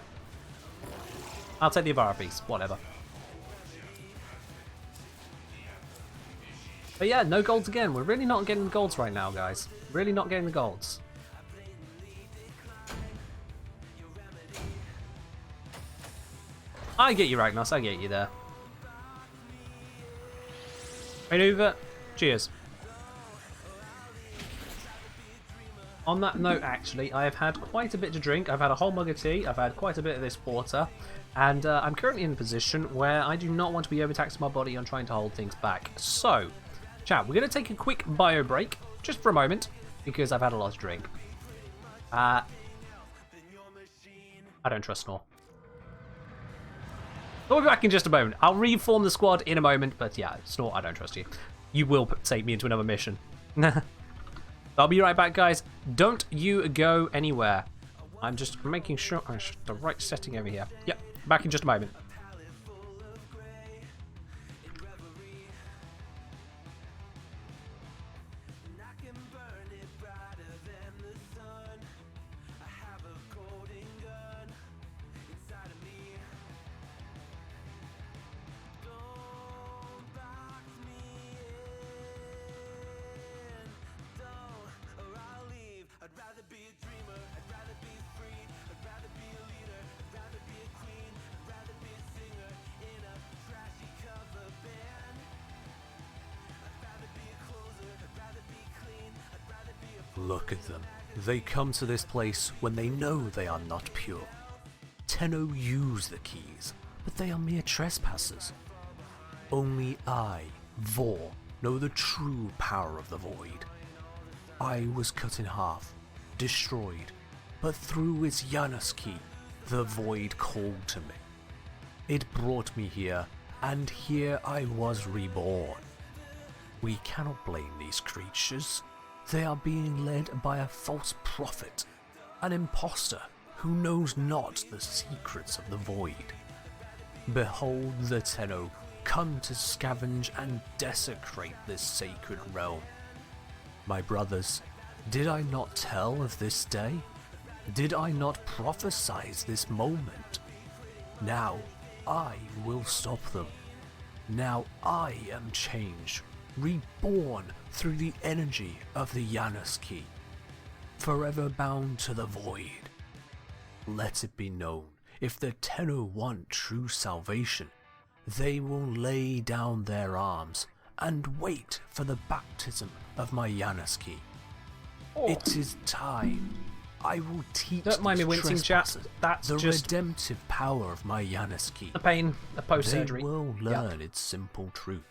A: I'll take the Ibarra piece. Whatever. But yeah, no golds again. We're really not getting the golds right now, guys. Really not getting the golds. I get you, Ragnos. I get you there. Maneuver. Cheers. On that note, actually, I have had quite a bit to drink. I've had a whole mug of tea. I've had quite a bit of this water. And I'm currently in a position where I do not want to be overtaxing my body on trying to hold things back. So, chat, we're going to take a quick bio break, just for a moment, because I've had a lot to drink. I don't trust Snore. We'll be back in just a moment. I'll reform the squad in a moment, but yeah, Snore, I don't trust you. You will take me into another mission. I'll be right back, guys. Don't you go anywhere. I'm just making sure I have the right setting over here. Yep, back in just a moment.
F: Look at them. They come to this place when they know they are not pure. Tenno use the keys, but they are mere trespassers. Only I, Vor, know the true power of the Void. I was cut in half, destroyed, but through its Janus key, the Void called to me. It brought me here, and here I was reborn. We cannot blame these creatures. They are being led by a false prophet, an impostor who knows not the secrets of the Void. Behold the Tenno come to scavenge and desecrate this sacred realm. My brothers, did I not tell of this day? Did I not prophesize this moment? Now I will stop them. Now I am changed, reborn through the energy of the Janus key. forever bound to the void. Let it be known, if the Tenno want true salvation, they will lay down their arms and wait for the baptism of my Yanaski.
A: Oh.
F: It is time. I will teach
A: Don't mind me
F: these
A: wincing, chat.
F: trespassers
A: That's
F: the
A: just
F: redemptive power of my Yanaski.
A: the pain, the
F: They
A: post-surgery.
F: will learn its simple truth.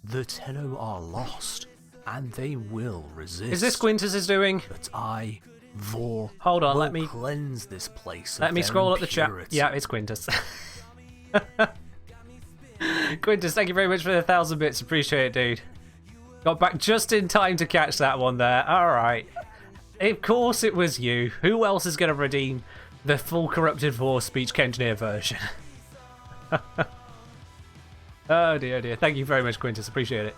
F: The Tenno are lost, and they will resist.
A: Is this Quintus is doing?
F: But I, Vor,
A: Hold on,
F: will
A: let me
F: cleanse this place.
A: Let
F: of
A: me
F: their
A: scroll up the chat.
F: impurity.
A: Yeah, it's Quintus. Quintus, thank you very much for the 1,000 bits. Appreciate it, dude. Got back just in time to catch that one there. All right. Of course it was you. Who else is going to redeem the full corrupted Vor speech engineer version? Oh dear, oh dear. Thank you very much, Quintus. Appreciate it.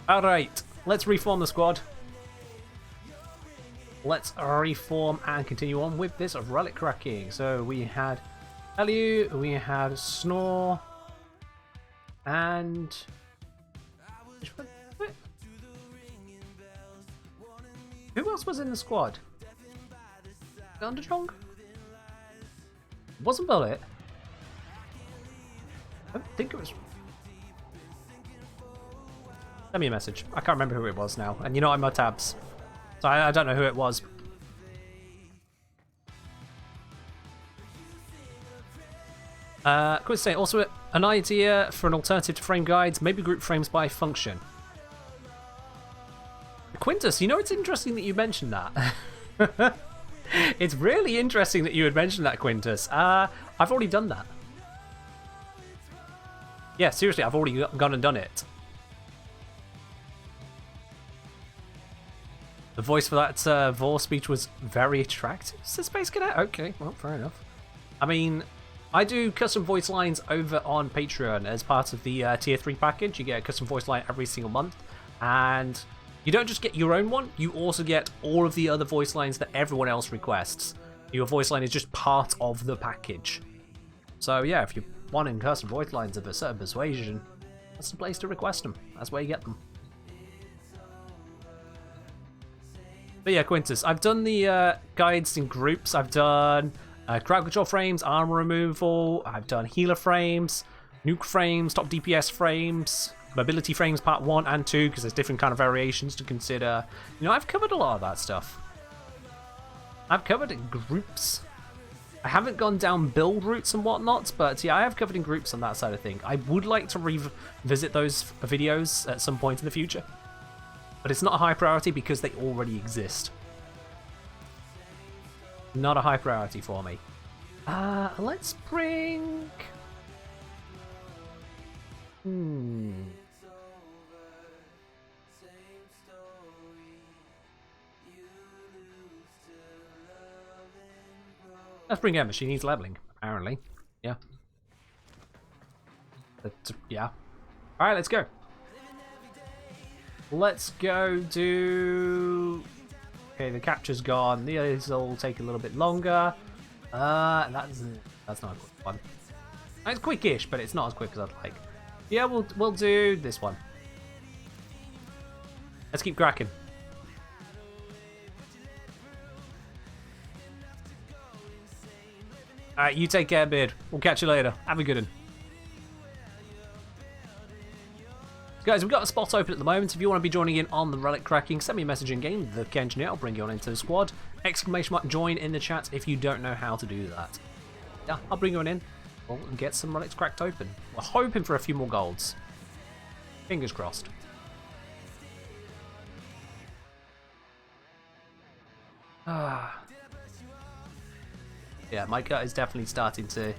A: All right. Let's reform the squad. Let's reform and continue on with this relic cracking. So we had Eliu, we had Snore, and who else was in the squad? Underchong? Wasn't Bullet? I don't think it was. Send me a message. I can't remember who it was now, and you're not in my tabs, so I don't know who it was. Quick saying, also an idea for an alternative to frame guides, maybe group frames by function. Quintus, you know, it's interesting that you mentioned that. It's really interesting that you had mentioned that, Quintus. I've already done that. Yeah, seriously, I've already gone and done it. The voice for that Vor speech was very attractive. Says Space Cadet. Okay, well, fair enough. I mean, I do custom voice lines over on Patreon as part of the tier 3 package. You get a custom voice line every single month, and you don't just get your own one, you also get all of the other voice lines that everyone else requests. Your voice line is just part of the package. So yeah, if you're wanting custom voice lines of a certain persuasion, that's the place to request them. That's where you get them. But yeah, Quintus, I've done the guides in groups. I've done crowd control frames, armor removal, I've done healer frames, nuke frames, top DPS frames, mobility frames part 1 and 2, because there's different kind of variations to consider. You know, I've covered a lot of that stuff. I've covered it in groups. I haven't gone down build routes and whatnot, but yeah, I have covered in groups on that side of things. I would like to revisit those videos at some point in the future, but it's not a high priority because they already exist. Not a high priority for me. Let's bring... Let's bring Emma. She needs leveling, apparently. Yeah. But, yeah. Alright, let's go. Let's go do... Okay, the capture's gone. These will take a little bit longer. That's not a quick one. It's quick-ish, but it's not as quick as I'd like. Yeah, we'll do this one. Let's keep cracking. Alright, you take care, Beard. We'll catch you later. Have a good one. Guys, we've got a spot open at the moment. If you want to be joining in on the relic cracking, send me a message in game. The engineer, I'll bring you on into the squad. Exclamation mark join in the chat if you don't know how to do that. Yeah, I'll bring you on in. We'll get some relics cracked open. We're hoping for a few more golds. Fingers crossed. Yeah, my gut is definitely starting to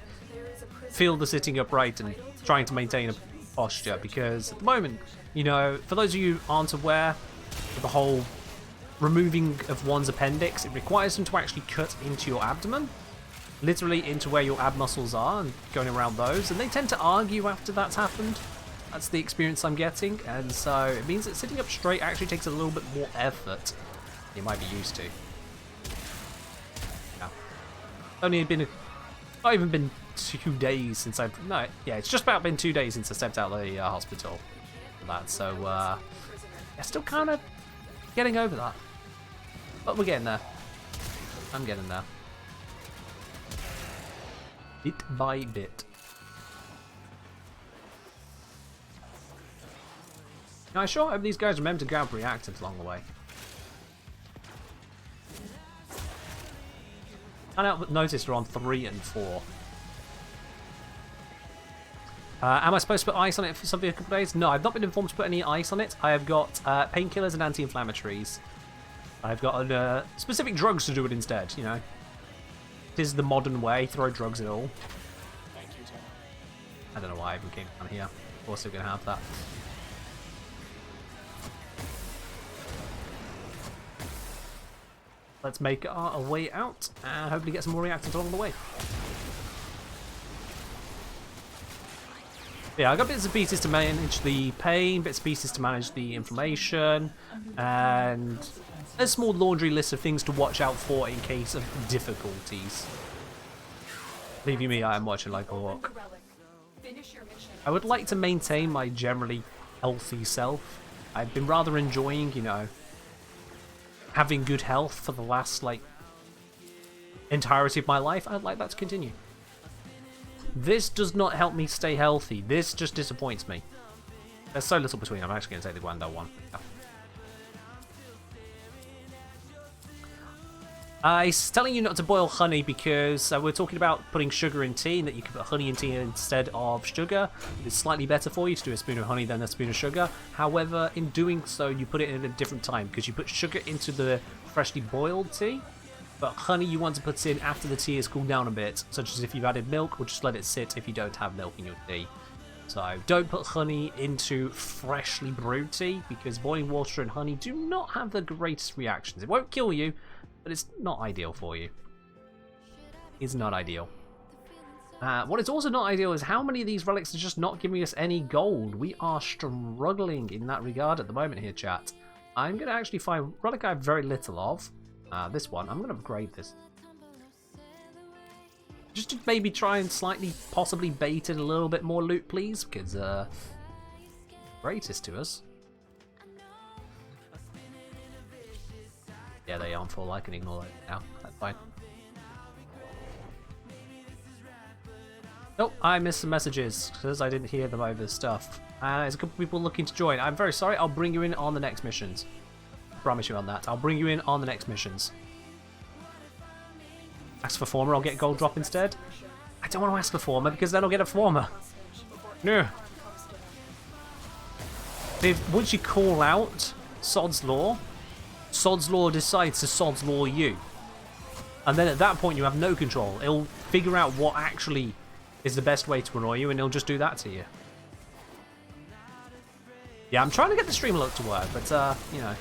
A: feel the sitting upright and trying to maintain a posture, because at the moment, you know, for those of you who aren't aware of the whole removing of one's appendix, it requires them to actually cut into your abdomen, literally into where your ab muscles are and going around those, and they tend to argue after that's happened. That's the experience I'm getting, and so it means that sitting up straight actually takes a little bit more effort than you might be used to. Yeah. Only been not even been 2 days since I've... No, yeah, it's just about been 2 days since I stepped out of the hospital for that, so yeah, still kind of getting over that. But we're getting there. I'm getting there. Bit by bit. Now, I sure hope these guys remember to grab reactants along the way. I noticed we're on 3 and 4. Am I supposed to put ice on it for something a couple of days? No, I've not been informed to put any ice on it. I have got painkillers and anti-inflammatories. I've got specific drugs to do it instead, you know. It is the modern way, throw drugs at all. I don't know why I even came down here. Also going to have that. Let's make our way out and hopefully get some more reactors along the way. Yeah, I got bits and pieces to manage the pain, bits and pieces to manage the inflammation, and a small laundry list of things to watch out for in case of difficulties. Believe you me, I am watching like a hawk. I would like to maintain my generally healthy self. I've been rather enjoying, you know, having good health for the last, like, entirety of my life. I'd like that to continue. This does not help me stay healthy. This just disappoints me. There's so little between. I'm actually going to take the Guando one. Yeah. I'm telling you not to boil honey because we're talking about putting sugar in tea and that you can put honey in tea instead of sugar. It's slightly better for you to do a spoon of honey than a spoon of sugar. However, in doing so, you put it in at a different time because you put sugar into the freshly boiled tea. But honey you want to put in after the tea has cooled down a bit, such as if you've added milk, or just let it sit if you don't have milk in your tea. So don't put honey into freshly brewed tea, because boiling water and honey do not have the greatest reactions. It won't kill you, but it's not ideal for you. It's not ideal. What is also not ideal is how many of these relics are just not giving us any gold. We are struggling in that regard at the moment here, chat. I'm going to actually find relic I have very little of. This one, I'm going to upgrade this. Just to maybe try and slightly, possibly bait in a little bit more loot, please, because greatest to us. Yeah, they aren't full. I can ignore that now. That's fine. Nope, I missed some messages because I didn't hear them over stuff. There's a couple people looking to join. I'm very sorry. I'll bring you in on the next missions. Promise you on that. I'll bring you in on the next missions. Ask for former, I'll get gold drop instead. I don't want to ask for former because then I'll get a former. No. Once you call out Sod's Law decides to Sod's Law you. And then at that point you have no control. It'll figure out what actually is the best way to annoy you and it'll just do that to you. Yeah, I'm trying to get the stream look to work, but you know.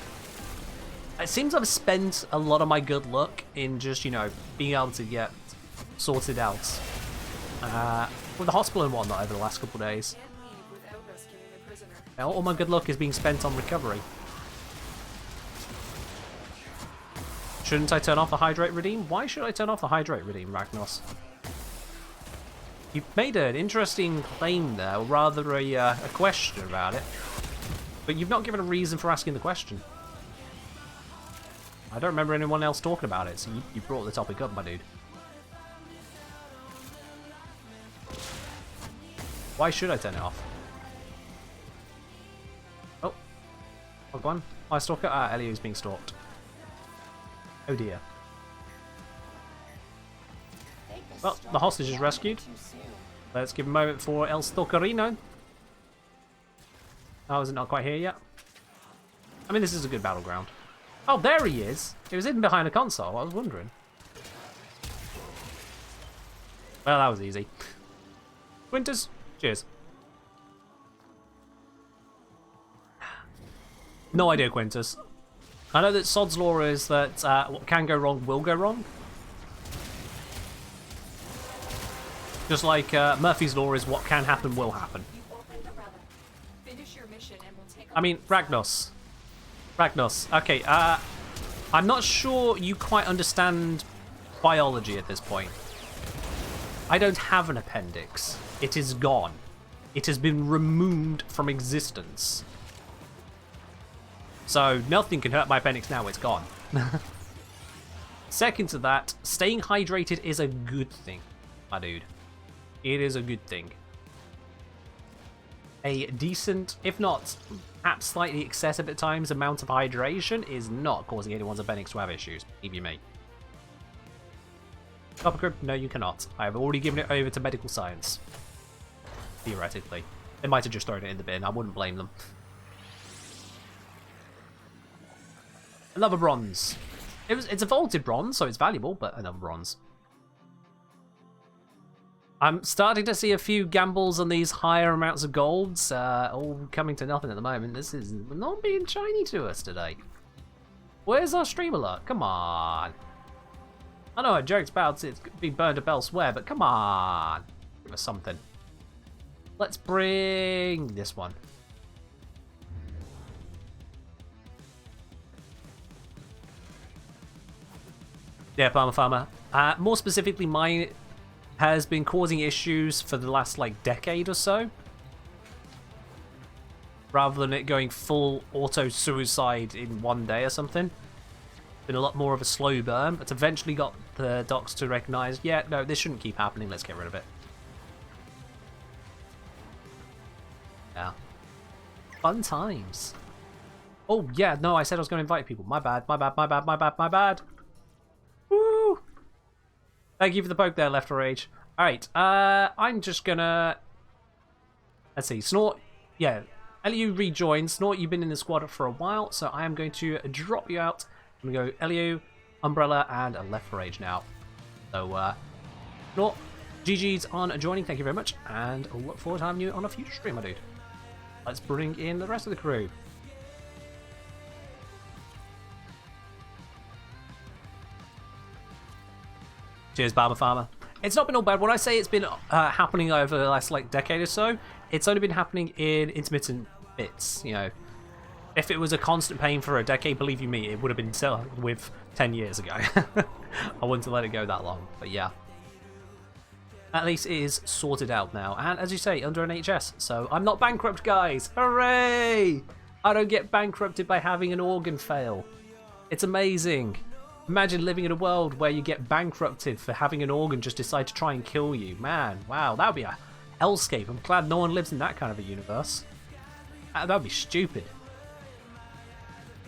A: It seems I've spent a lot of my good luck in just, you know, being able to get sorted out with the hospital and whatnot over the last couple of days. Now, all my good luck is being spent on recovery. Shouldn't I turn off the Hydrate Redeem? Why should I turn off the Hydrate Redeem, Ragnos? You made an interesting claim there, or rather a question about it. But you've not given a reason for asking the question. I don't remember anyone else talking about it, so you brought the topic up, my dude. Why should I turn it off? Oh. Hold on. I stalker? Elio's being stalked. Oh dear. Well, the hostage is rescued. Let's give a moment for El Stalkerino. Oh, is it not quite here yet? I mean, this is a good battleground. Oh, there he is. He was hidden behind a console. I was wondering. Well, that was easy. Winters, cheers. No idea, Quintus. I know that Sod's Law is that what can go wrong will go wrong. Just like Murphy's Law is what can happen will happen. I mean, Ragnos. Okay, I'm not sure you quite understand biology at this point. I don't have an appendix. It is gone. It has been removed from existence. So nothing can hurt my appendix now, it's gone. Second to that, staying hydrated is a good thing, my dude. It is a good thing. A decent, if not perhaps slightly excessive at times, amount of hydration is not causing anyone's appendix to have issues, believe you me. Copper grip? No, you cannot. I have already given it over to medical science. Theoretically. They might have just thrown it in the bin, I wouldn't blame them. Another bronze. It's a vaulted bronze, so it's valuable, but another bronze. I'm starting to see a few gambles on these higher amounts of golds, all coming to nothing at the moment. This is not being shiny to us today. Where's our stream alert? Come on. I know I joked about it being burned up elsewhere, but come on. Give us something. Let's bring this one. Yeah, Palmer Farmer. More specifically, mine has been causing issues for the last, like, decade or so. Rather than it going full auto-suicide in one day or something. Been a lot more of a slow burn, but eventually got the docs to recognise, yeah, no, this shouldn't keep happening, let's get rid of it. Yeah. Fun times. Oh, yeah, no, I said I was going to invite people. My bad, my bad, my bad, my bad, my bad. Woo! Thank you for the poke there, Left or Rage. Alright, I'm just gonna... Let's see, Snort... Yeah, Eliu rejoined. Snort, you've been in the squad for a while, so I am going to drop you out. I'm gonna go Eliu, Umbrella, and a Left for Rage now. So, Snort, GG's on joining, thank you very much, and I'll look forward to having you on a future stream, my dude. Let's bring in the rest of the crew. Cheers, Barber Farmer. It's not been all bad. When I say it's been happening over the last like decade or so, it's only been happening in intermittent bits. You know, if it was a constant pain for a decade, believe you me, it would have been settled with 10 years ago. I wouldn't have let it go that long, but yeah. At least it is sorted out now, and as you say, under an HS, so I'm not bankrupt, guys. Hooray! I don't get bankrupted by having an organ fail. It's amazing. Imagine living in a world where you get bankrupted for having an organ just decide to try and kill you. Man, wow, that would be a hellscape. I'm glad no one lives in that kind of a universe. That would be stupid.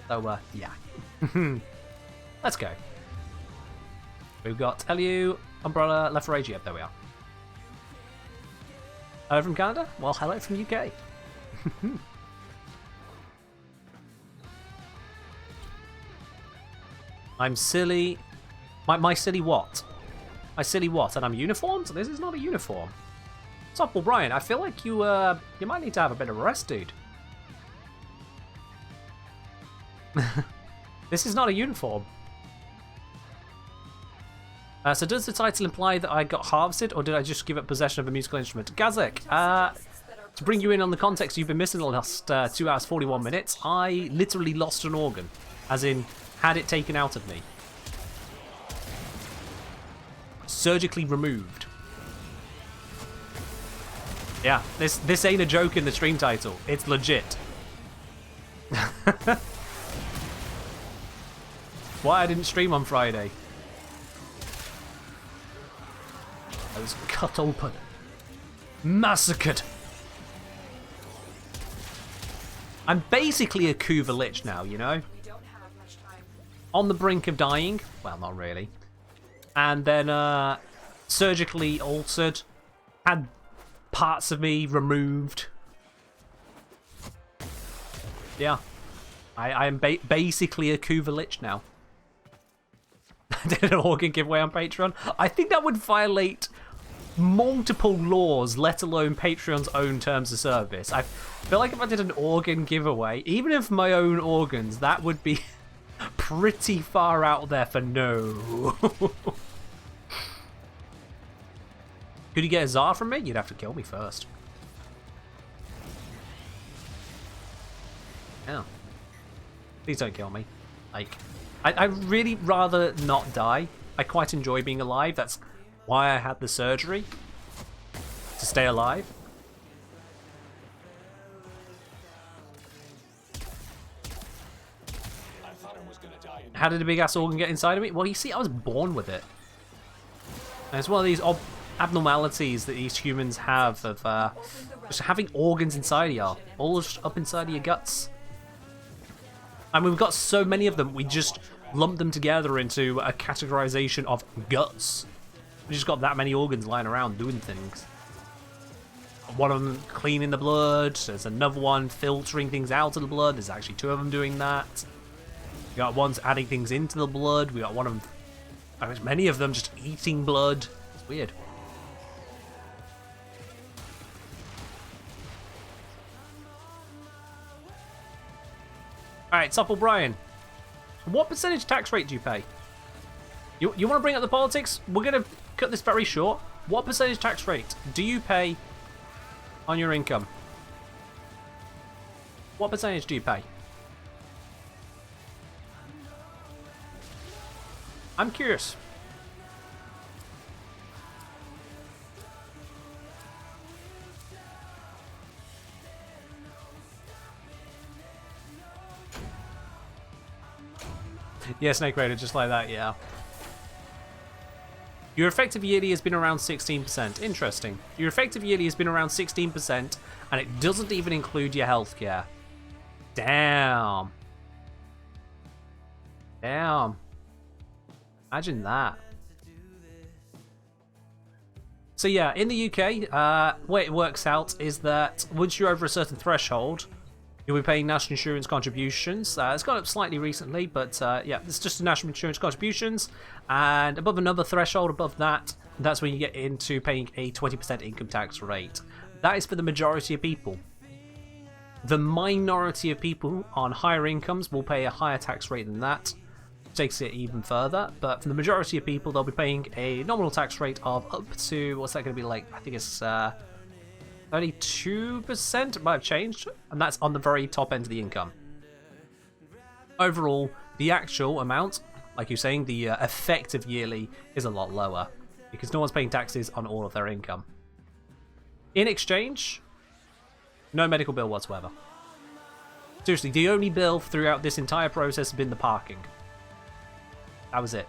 A: So, yeah. Let's go. We've got Eliu, Umbrella, Left for Rage. Yep, there we are. Hello from Canada? Well, hello from UK. I'm silly. My silly what? My silly what? And I'm uniformed? This is not a uniform. Softball Brian, I feel like you might need to have a bit of a rest, dude. This is not a uniform. So does the title imply that I got harvested, or did I just give up possession of a musical instrument? Gazek, to bring you in on the context you've been missing the last 2 hours 41 minutes, I literally lost an organ. As in, had it taken out of me. Surgically removed. Yeah, this ain't a joke in the stream title. It's legit. Why I didn't stream on Friday. I was cut open. Massacred. I'm basically a Kuva Lich now, you know? On the brink of dying. Well, not really. And then surgically altered. Had parts of me removed. Yeah. I am basically a Kuva Lich now. Did an organ giveaway on Patreon? I think that would violate multiple laws, let alone Patreon's own terms of service. I feel like if I did an organ giveaway, even if my own organs, that would be pretty far out there for no. Could you get a Tsar from me? You'd have to kill me first. Yeah. Please don't kill me. Like, I'd really rather not die. I quite enjoy being alive. That's why I had the surgery. To stay alive. How did a big ass organ get inside of me? Well, you see, I was born with it. And it's one of these abnormalities that these humans have of just having organs inside of you, all just up inside of your guts. I mean, we've got so many of them, we just lump them together into a categorization of guts. We just got that many organs lying around doing things. One of them cleaning the blood, there's another one filtering things out of the blood, there's actually two of them doing that. We got ones adding things into the blood, we got one of them, I mean, many of them just eating blood. It's weird. Alright, Supple Brian. What percentage tax rate do you pay? You want to bring up the politics? We're going to cut this very short. What percentage tax rate do you pay on your income? What percentage do you pay? I'm curious. Yeah, Snake Raider, just like that, yeah. Your effective yearly has been around 16%. Interesting. Your effective yearly has been around 16%, and it doesn't even include your healthcare. Damn. Damn. Imagine that. So yeah, in the UK, way it works out is that once you're over a certain threshold, you'll be paying national insurance contributions. It's gone up slightly recently, but yeah, it's just national insurance contributions. And above another threshold, above that, that's when you get into paying a 20% income tax rate. That is for the majority of people. The minority of people on higher incomes will pay a higher tax rate than that. Takes it even further, but for the majority of people, they'll be paying a nominal tax rate of up to, what's that going to be like? I think it's 32%, it might have changed, and that's on the very top end of the income. Overall, the actual amount, like you're saying, the effective yearly is a lot lower, because no one's paying taxes on all of their income. In exchange, no medical bill whatsoever. Seriously, the only bill throughout this entire process has been the parking. That was it.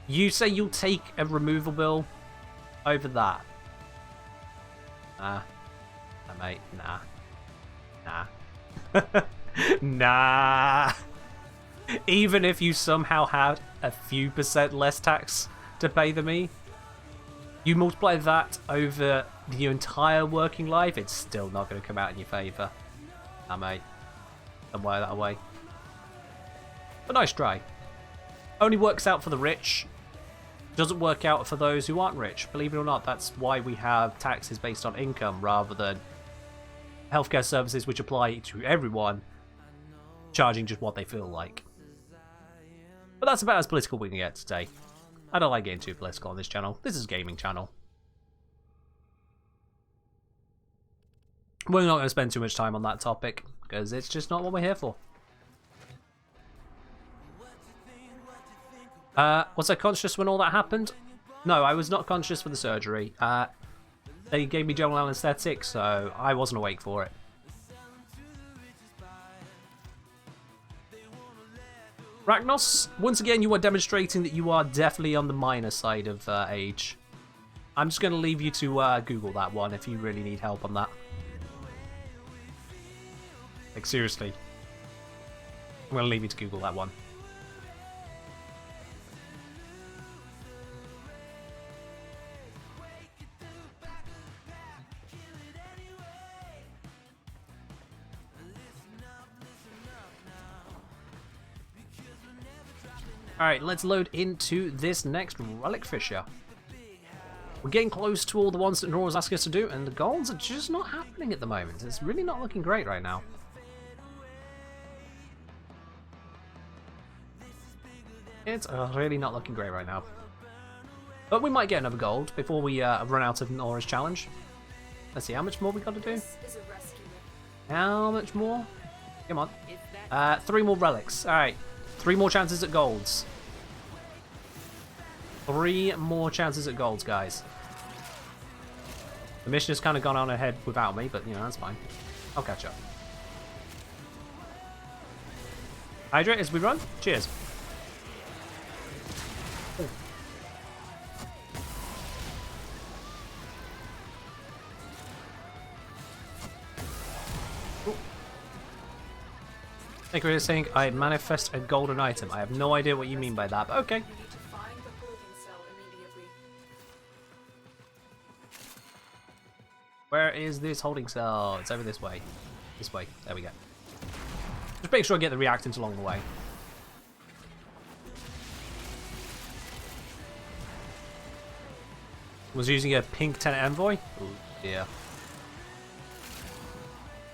A: You say you'll take a removal bill over that? Nah. Nah, mate. Nah. Nah. Nah. Even if you somehow had a few % less tax to pay than me, you multiply that over the entire working life, it's still not going to come out in your favour. Nah, mate. Don't worry that away. But nice try. Only works out for the rich. Doesn't work out for those who aren't rich. Believe it or not, that's why we have taxes based on income rather than healthcare services which apply to everyone, charging just what they feel like. But that's about as political we can get today. I don't like getting too political on this channel. This is a gaming channel. We're not going to spend too much time on that topic, because it's just not what we're here for. Was I conscious when all that happened? No, I was not conscious for the surgery. They gave me general anesthetic, so I wasn't awake for it. Ragnos, once again, you are demonstrating that you are definitely on the minor side of age. I'm just going to leave you to Google that one if you really need help on that. Like, seriously. I'm going to leave you to Google that one. Alright, let's load into this next Relic Fisher. We're getting close to all the ones that Nora's asking us to do, and the golds are just not happening at the moment. It's really not looking great right now. It's really not looking great right now. But we might get another gold before we run out of Nora's challenge. Let's see, how much more we got to do? How much more? Come on. 3 more relics. Alright. 3 more chances at golds. 3 more chances at golds, guys. The mission has kind of gone on ahead without me, but, you know, that's fine. I'll catch up. Hydrate as we run. Cheers. Ooh. Ooh. Thank you for saying I manifest a golden item. I have no idea what you mean by that, but okay.
C: We need to find the holding cell immediately.
A: Where is this holding cell? It's over this way. This way. There we go. Just make sure I get the reactants along the way. Was using a pink tenant envoy? Oh dear.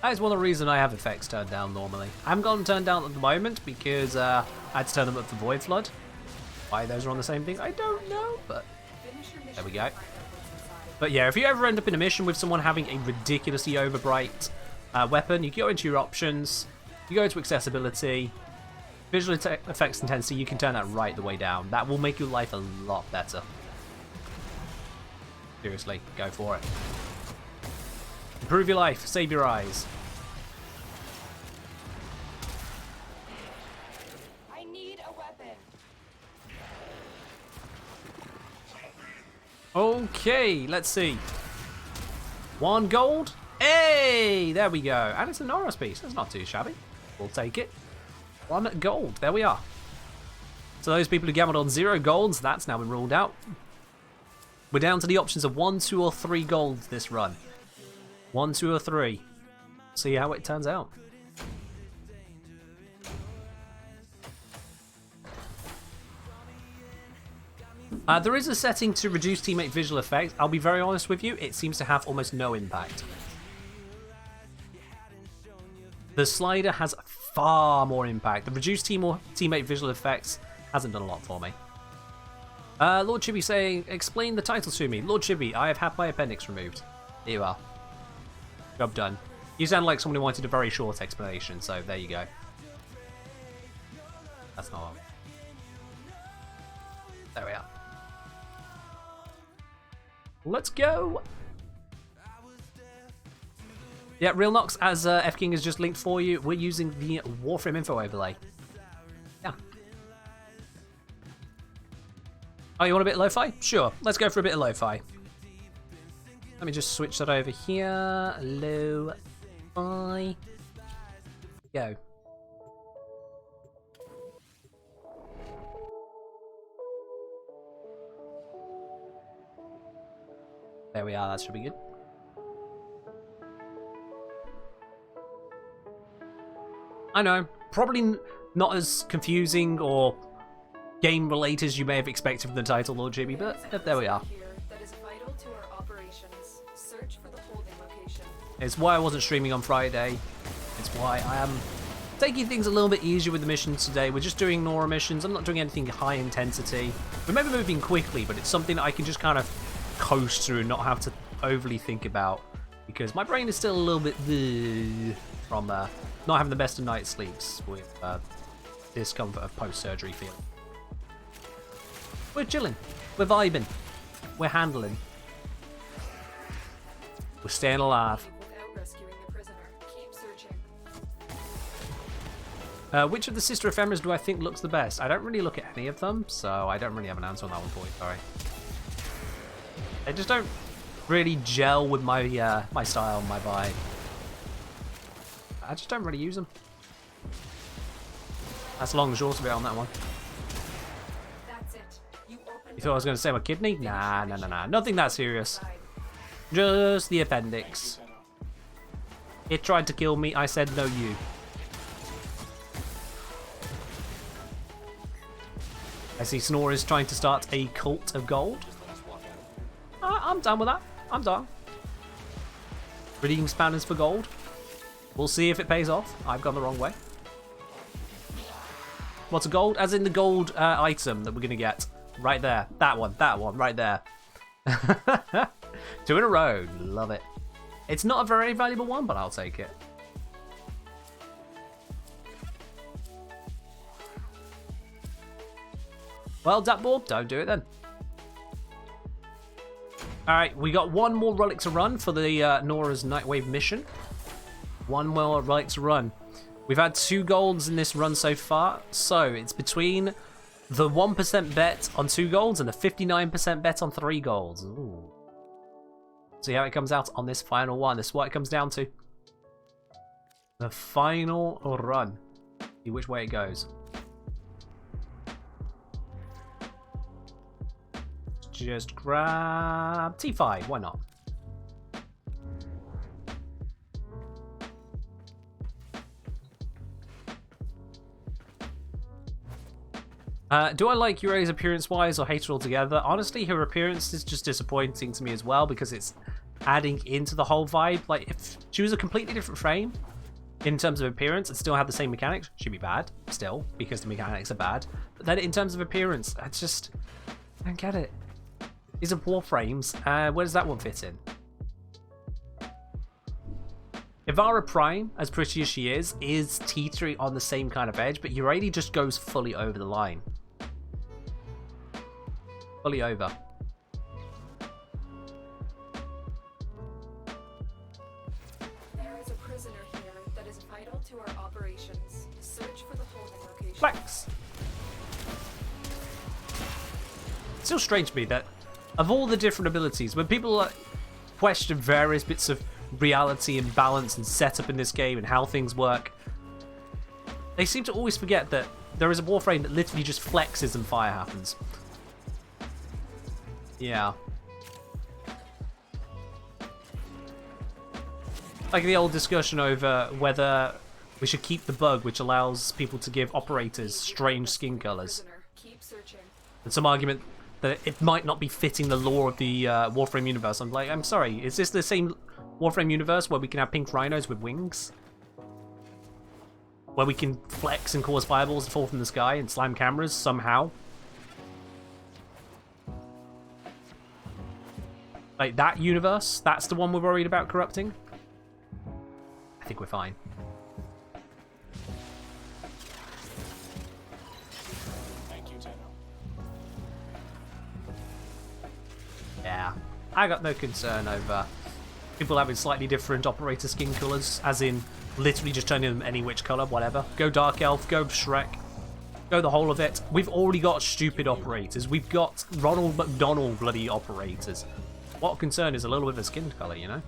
A: That is one of the reasons I have effects turned down normally. I haven't got them turned down at the moment because I had to turn them up for Void Flood. Why those are on the same thing, I don't know, but there we go. But yeah, if you ever end up in a mission with someone having a ridiculously overbright weapon, you go into your options, you go into accessibility, visual effects intensity, you can turn that right the way down. That will make your life a lot better. Seriously, go for it. Improve your life, save your eyes.
C: I need a weapon.
A: Okay, let's see. 1 gold. Hey, there we go. And it's a Norris piece. That's not too shabby. We'll take it. 1 gold. There we are. So those people who gambled on 0 golds, that's now been ruled out. We're down to the options of 1, 2, or 3 golds this run. 1, 2, or 3. See how it turns out. There is a setting to reduce teammate visual effects. I'll be very honest with you, it seems to have almost no impact. The slider has far more impact. The reduced teammate visual effects hasn't done a lot for me. Lord Chibi saying, explain the title to me. Lord Chibi, I have had my appendix removed. Here you are. Job done. You sound like someone who wanted a very short explanation, so there you go. That's not all. There we are. Let's go! Yeah, Real Nox, as F King has just linked for you, we're using the Warframe info overlay. Yeah. Oh, you want a bit of lo-fi? Sure, let's go for a bit of lo-fi. Let me just switch that over here. Lo-fi. Go. There we are, that should be good. I know, probably not as confusing or game related as you may have expected from the title, Lord Jimmy, but there we are.
C: That is vital to our operations. Search for the holding location.
A: It's why I wasn't streaming on Friday. It's why I am taking things a little bit easier with the missions today. We're just doing Nora missions. I'm not doing anything high intensity. We may be moving quickly, but it's something that I can just kind of coast through and not have to overly think about, because my brain is still a little bit from not having the best of night sleeps with discomfort of post-surgery feeling. We're chilling. We're vibing. We're handling. We're staying alive.
C: Without rescuing the prisoner. Keep searching.
A: Which of the sister ephemeras do I think looks the best? I don't really look at any of them, so I don't really have an answer on that one for you, sorry. They just don't really gel with my my style, my vibe. I just don't really use them. That's long and short of it on that one.
C: That's it. You
A: You thought I was going to say my kidney? Nah, nah, nah, nah. Nothing that serious. Just the appendix. It tried to kill me. I said no, you. I see Snore is trying to start a cult of gold. I'm done with that. I'm done. Redeem spanners for gold. We'll see if it pays off. I've gone the wrong way. What's a gold? As in the gold item that we're going to get. Right there. That one, right there. 2 in a row. Love it. It's not a very valuable one, but I'll take it. Well, Datball, don't do it then. Alright, we got one more relic to run for the Nora's Nightwave mission. One more relic to run. We've had 2 golds in this run so far, so it's between the 1% bet on 2 golds and the 59% bet on 3 golds. Ooh. See how it comes out on this final one. This is what it comes down to. The final run. See which way it goes. Just grab T5, why not? Do I like Yurie's appearance-wise or hate it altogether? Honestly, her appearance is just disappointing to me as well because it's adding into the whole vibe. Like, if she was a completely different frame in terms of appearance and still had the same mechanics, she'd be bad still because the mechanics are bad. But then in terms of appearance, I don't get it. These are Warframes. Where does that one fit in? Ivara Prime, as pretty as she is teetering on the same kind of edge, but Yureili just goes fully over the line. Fully over.
C: There is a prisoner here that is vital to our operations. Search for the holding location.
A: Flex! It's still strange to me that of all the different abilities, when people question various bits of reality and balance and setup in this game and how things work, they seem to always forget that there is a Warframe that literally just flexes and fire happens. Yeah. Like the old discussion over whether we should keep the bug which allows people to give operators strange skin colors.
C: Keep searching.
A: And some argument that it might not be fitting the lore of the Warframe universe. I'm like, I'm sorry, is this the same Warframe universe where we can have pink rhinos with wings? Where we can flex and cause fireballs to fall from the sky and slam cameras somehow? Like, that universe? That's the one we're worried about corrupting? I think we're fine.
G: Thank you, Tenno.
A: Yeah, I got no concern over people having slightly different operator skin colours, as in literally just turning them any which colour, whatever. Go Dark Elf, go Shrek, go the whole of it. We've already got stupid operators. We've got Ronald McDonald bloody operators. What concern is a little bit of a skin colour, you know?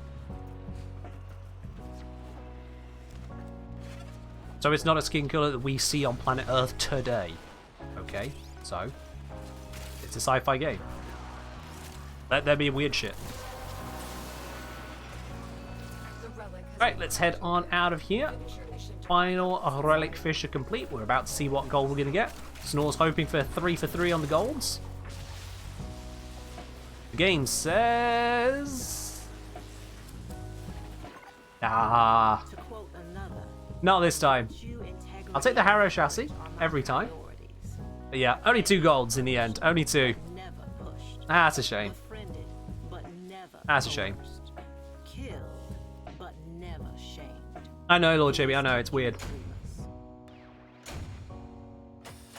A: So it's not a skin colour that we see on planet Earth today. Okay, so it's a sci-fi game. Let there be weird shit. Right, let's head on out of here. Final relic fisher complete. We're about to see what gold we're going to get. Snor's hoping for 3 for 3 on the golds. The game says... Ah,
E: To quote another,
A: not this time.
E: due integrity
A: I'll take the Harrow chassis every time.
E: priorities.
A: But yeah, only 2 golds in the end. Only 2.
E: Never pushed.
A: That's a shame.
E: Befriended, but never
A: That's a shame.
E: coerced. Killed, but never shamed.
A: I know, Lord Jimmy, I know, it's weird.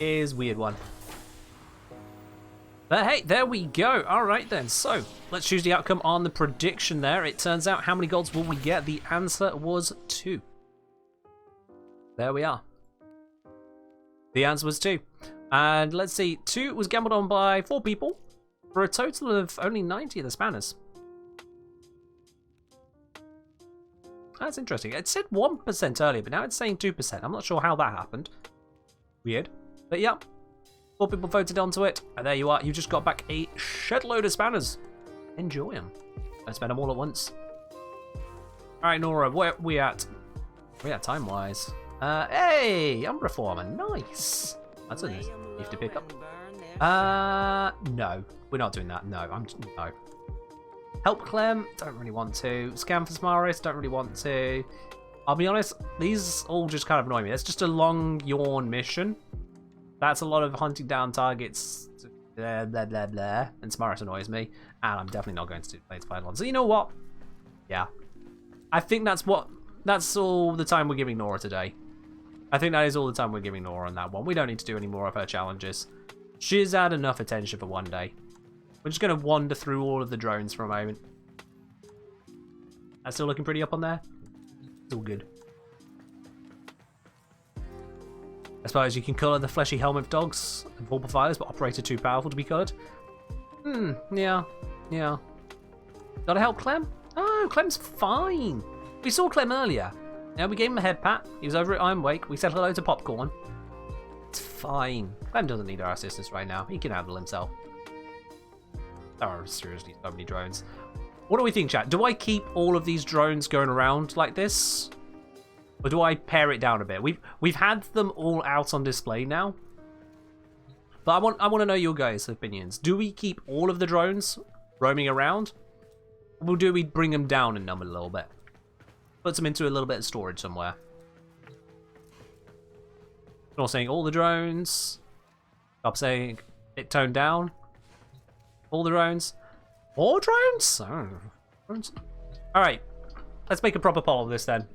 A: Is weird one. But hey, there we go. Alright then, so let's choose the outcome on the prediction there. It turns out, how many golds will we get? The answer was 2. There we are. The answer was 2. And let's see, 2 was gambled on by 4 people for a total of only 90 of the spanners. That's interesting. It said 1% earlier, but now it's saying 2%. I'm not sure how that happened. Weird. But yeah, 4 people voted onto it. And there you are. You just got back a shed load of spanners. Enjoy them. Don't spend them all at once. Alright, Nora, where are we at? Where are we at time-wise? Hey, Umbra Former. Nice. That's a nice gift to pick up. No. We're not doing that. No, no. Help Clem, don't really want to. Scan for Smaris, don't really want to. I'll be honest, these all just kind of annoy me. It's just a long yawn mission. That's a lot of hunting down targets. Blah, blah, blah, blah. And Smaris annoys me. And I'm definitely not going to do the Blades Final. So you know what? Yeah. I think that's all the time we're giving Nora today. I think that is all the time we're giving Nora on that one. We don't need to do any more of her challenges. She's had enough attention for one day. We're just going to wander through all of the drones for a moment. That's still looking pretty up on there? It's all good. I suppose you can colour the fleshy helmet dogs and Vorpal fighters, but operator too powerful to be coloured. Yeah. Gotta help Clem? Oh, Clem's fine. We saw Clem earlier. Yeah, we gave him a head pat. He was over at Iron Wake. We said hello to Popcorn. It's fine. Clem doesn't need our assistance right now. He can handle himself. There are seriously so many drones. What do we think, chat? Do I keep all of these drones going around like this? Or do I pare it down a bit? We've had them all out on display now. But I want to know your guys' opinions. Do we keep all of the drones roaming around? Or do we bring them down in number a little bit? Put them into a little bit of storage somewhere. Not saying all the drones. Stop saying it toned down. All the drones. More drones? Oh. Alright. Let's make a proper poll of this then.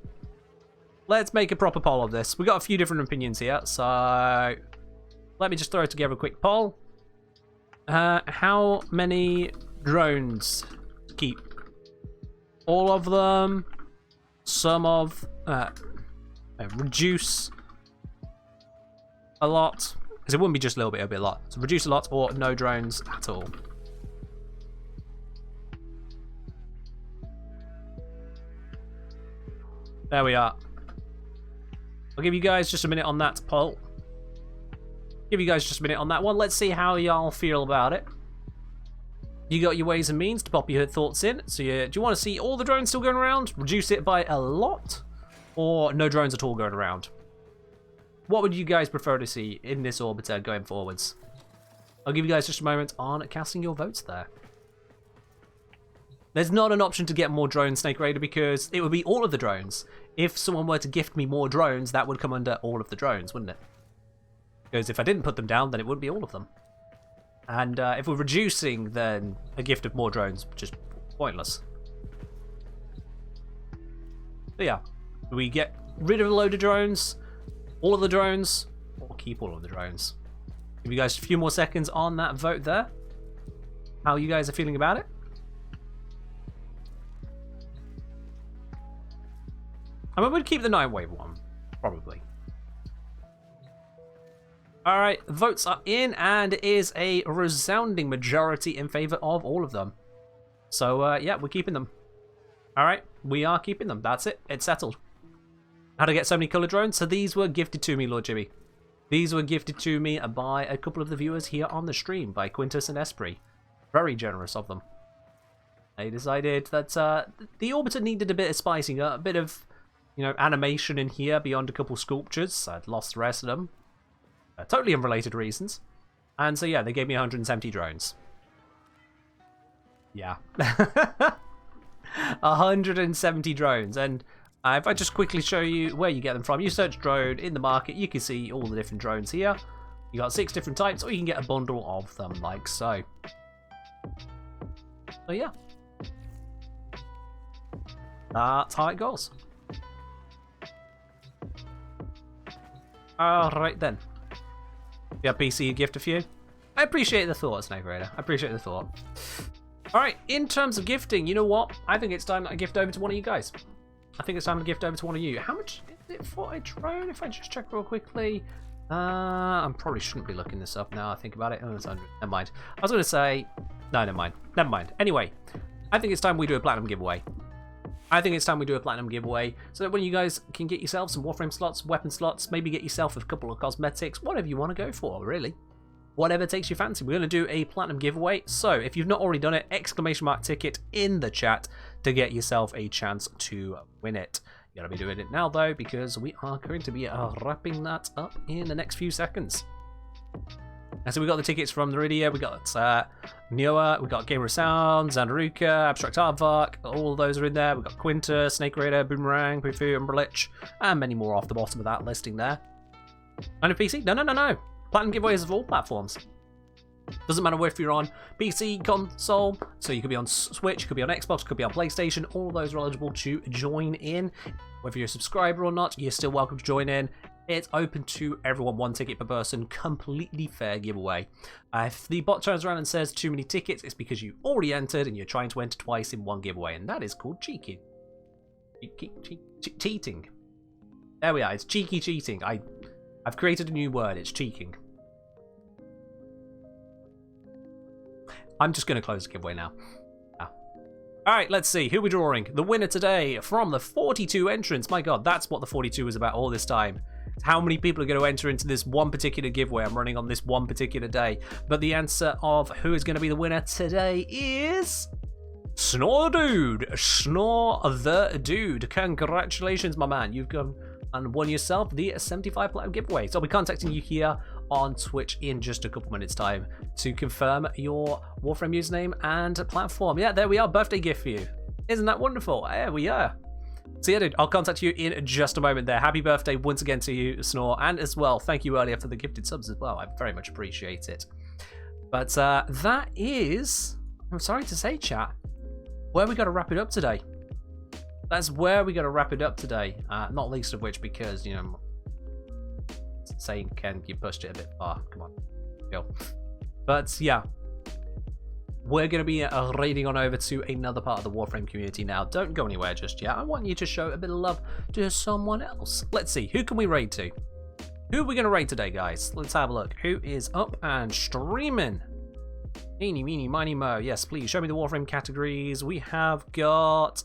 A: Let's make a proper poll of this. We've got a few different opinions here, so let me just throw together a quick poll. How many drones keep? All of them? Some of... reduce a lot. Because it wouldn't be just a little bit, it would be a lot. So reduce a lot or no drones at all. There we are. I'll give you guys just a minute on that poll. Give you guys just a minute on that one. Let's see how y'all feel about it. You got your ways and means to pop your thoughts in. So do you want to see all the drones still going around? Reduce it by a lot? Or no drones at all going around? What would you guys prefer to see in this orbiter going forwards? I'll give you guys just a moment on casting your votes there. There's not an option to get more drones, Snake Raider, because it would be all of the drones. If someone were to gift me more drones, that would come under all of the drones, wouldn't it? Because if I didn't put them down, then it would be all of them. And if we're reducing, then a gift of more drones, just pointless. So yeah, do we get rid of a load of drones, all of the drones, or keep all of the drones? Give you guys a few more seconds on that vote there. How you guys are feeling about it? I mean, we'd keep the Nightwave one, probably. Alright, votes are in, and it is a resounding majority in favour of all of them. So, yeah, we're keeping them. Alright, we are keeping them. That's it. It's settled. How to get so many colour drones? So these were gifted to me, Lord Jimmy. These were gifted to me by a couple of the viewers here on the stream, by Quintus and Esprit. Very generous of them. They decided that the orbiter needed a bit of spicing up, a bit of, you know, animation in here beyond a couple sculptures. I'd lost the rest of them. Totally unrelated reasons. And so, yeah, they gave me 170 drones. Yeah. 170 drones. And if I just quickly show you where you get them from, you search drone in the market, you can see all the different drones here. You got 6 different types, or you can get a bundle of them, like so. So, yeah. That's how it goes. Alright then. Yeah, PC gift a few. I appreciate the thought, Snake Raider. I appreciate the thought. Alright, in terms of gifting, you know what? I think it's time I gift over to one of you guys. I think it's time to gift over to one of you. How much is it for a drone? If I just check real quickly. I probably shouldn't be looking this up now I think about it. Oh, it's 100. Never mind. I was going to say... No, never mind. Never mind. Anyway, I think it's time we do a platinum giveaway. I think it's time we do a platinum giveaway so that when you guys can get yourself some Warframe slots, weapon slots, maybe get yourself a couple of cosmetics, whatever you want to go for, really. Whatever takes your fancy. We're going to do a platinum giveaway. So if you've not already done it, exclamation mark ticket in the chat to get yourself a chance to win it. You got to be doing it now though, because we are going to be wrapping that up in the next few seconds. And so we got the tickets from Neridia, we got Nioa, we got Gamer of Sound, Zandaruka, Abstract Aardvark, all of those are in there. We got Quinta, Snake Raider, Boomerang, Pufu, Umbralich, and many more off the bottom of that listing there. And a PC? No. Platinum giveaways of all platforms. Doesn't matter if you're on PC, console, so you could be on Switch, could be on Xbox, could be on PlayStation, all of those are eligible to join in. Whether you're a subscriber or not, you're still welcome to join in. It's open to everyone, 1 ticket per person, completely fair giveaway. If the bot turns around and says too many tickets, it's because you already entered and you're trying to enter twice in one giveaway, and that is called cheeky. Cheating. There we are, it's cheeky cheating. I've created a new word. It's cheeking. I'm just going to close the giveaway now. Alright, let's see. Who are we drawing? The winner today from the 42 entrants. My god, that's what the 42 was about all this time. How many people are going to enter into this one particular giveaway I'm running on this one particular day? But the answer of who is going to be the winner today is... Snore Dude. Snore the Dude. Congratulations, my man. You've gone and won yourself the 75 platinum giveaway. So I'll be contacting you here on Twitch in just a couple minutes time to confirm your Warframe username and platform. Yeah, there we are. Birthday gift for you. Isn't that wonderful? There we are. So yeah, dude, I'll contact you in just a moment there. Happy birthday once again to you, Snore, and as well, thank you earlier for the gifted subs as well. I very much appreciate it. But that is, I'm sorry to say, chat, where we got to wrap it up today. That's where we got to wrap it up today. Not least of which because, you know, saying, Ken, you pushed it a bit far. Come on. Go. But yeah, we're going to be raiding on over to another part of the Warframe community now. Don't go anywhere just yet. I want you to show a bit of love to someone else. Let's see. Who can we raid to? Who are we going to raid today, guys? Let's have a look. Who is up and streaming? Eeny, meeny, miny, mo. Yes, please show me the Warframe categories. We have got...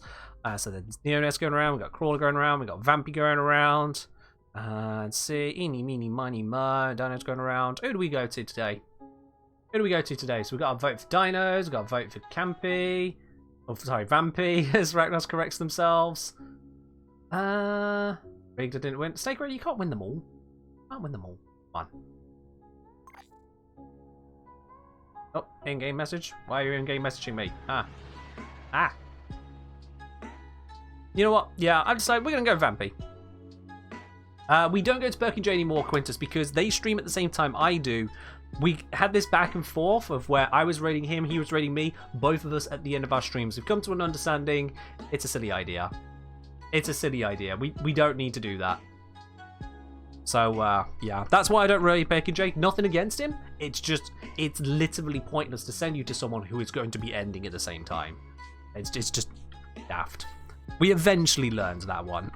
A: so there's Neoness going around. We've got Crawler going around. We've got Vampy going around. Let's see. Eeny, meeny, miny, mo. Dino's going around. Who do we go to today? Who do we go to today? So we've got a vote for Dinos. We've got a vote for Campy. Oh, sorry, Vampy, as Ragnos corrects themselves. Rigda didn't win. Snake Ray, you can't win them all. You can't win them all. Come on. Oh, in-game message? Why are you in-game messaging me? You know what? Yeah, I decided we're going to go Vampy. We don't go to Perky J anymore, Quintus, because they stream at the same time I do. We had this back and forth of where I was raiding him, he was raiding me, both of us at the end of our streams. We've come to an understanding. It's a silly idea. It's a silly idea. We don't need to do that. So, yeah, that's why I don't raid Perky J. Nothing against him. It's just, it's literally pointless to send you to someone who is going to be ending at the same time. It's just daft. We eventually learned that one.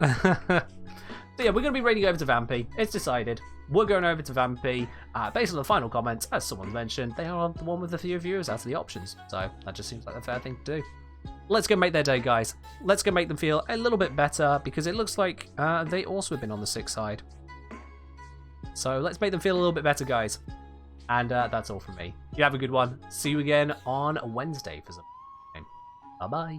A: So yeah, we're going to be raiding over to Vampy. It's decided. We're going over to Vampy. Based on the final comments, as someone mentioned, they are the one with the few viewers out of the options. So that just seems like a fair thing to do. Let's go make their day, guys. Let's go make them feel a little bit better, because it looks like they also have been on the sick side. So let's make them feel a little bit better, guys. And that's all from me. You have a good one. See you again on Wednesday for some. Bye-bye.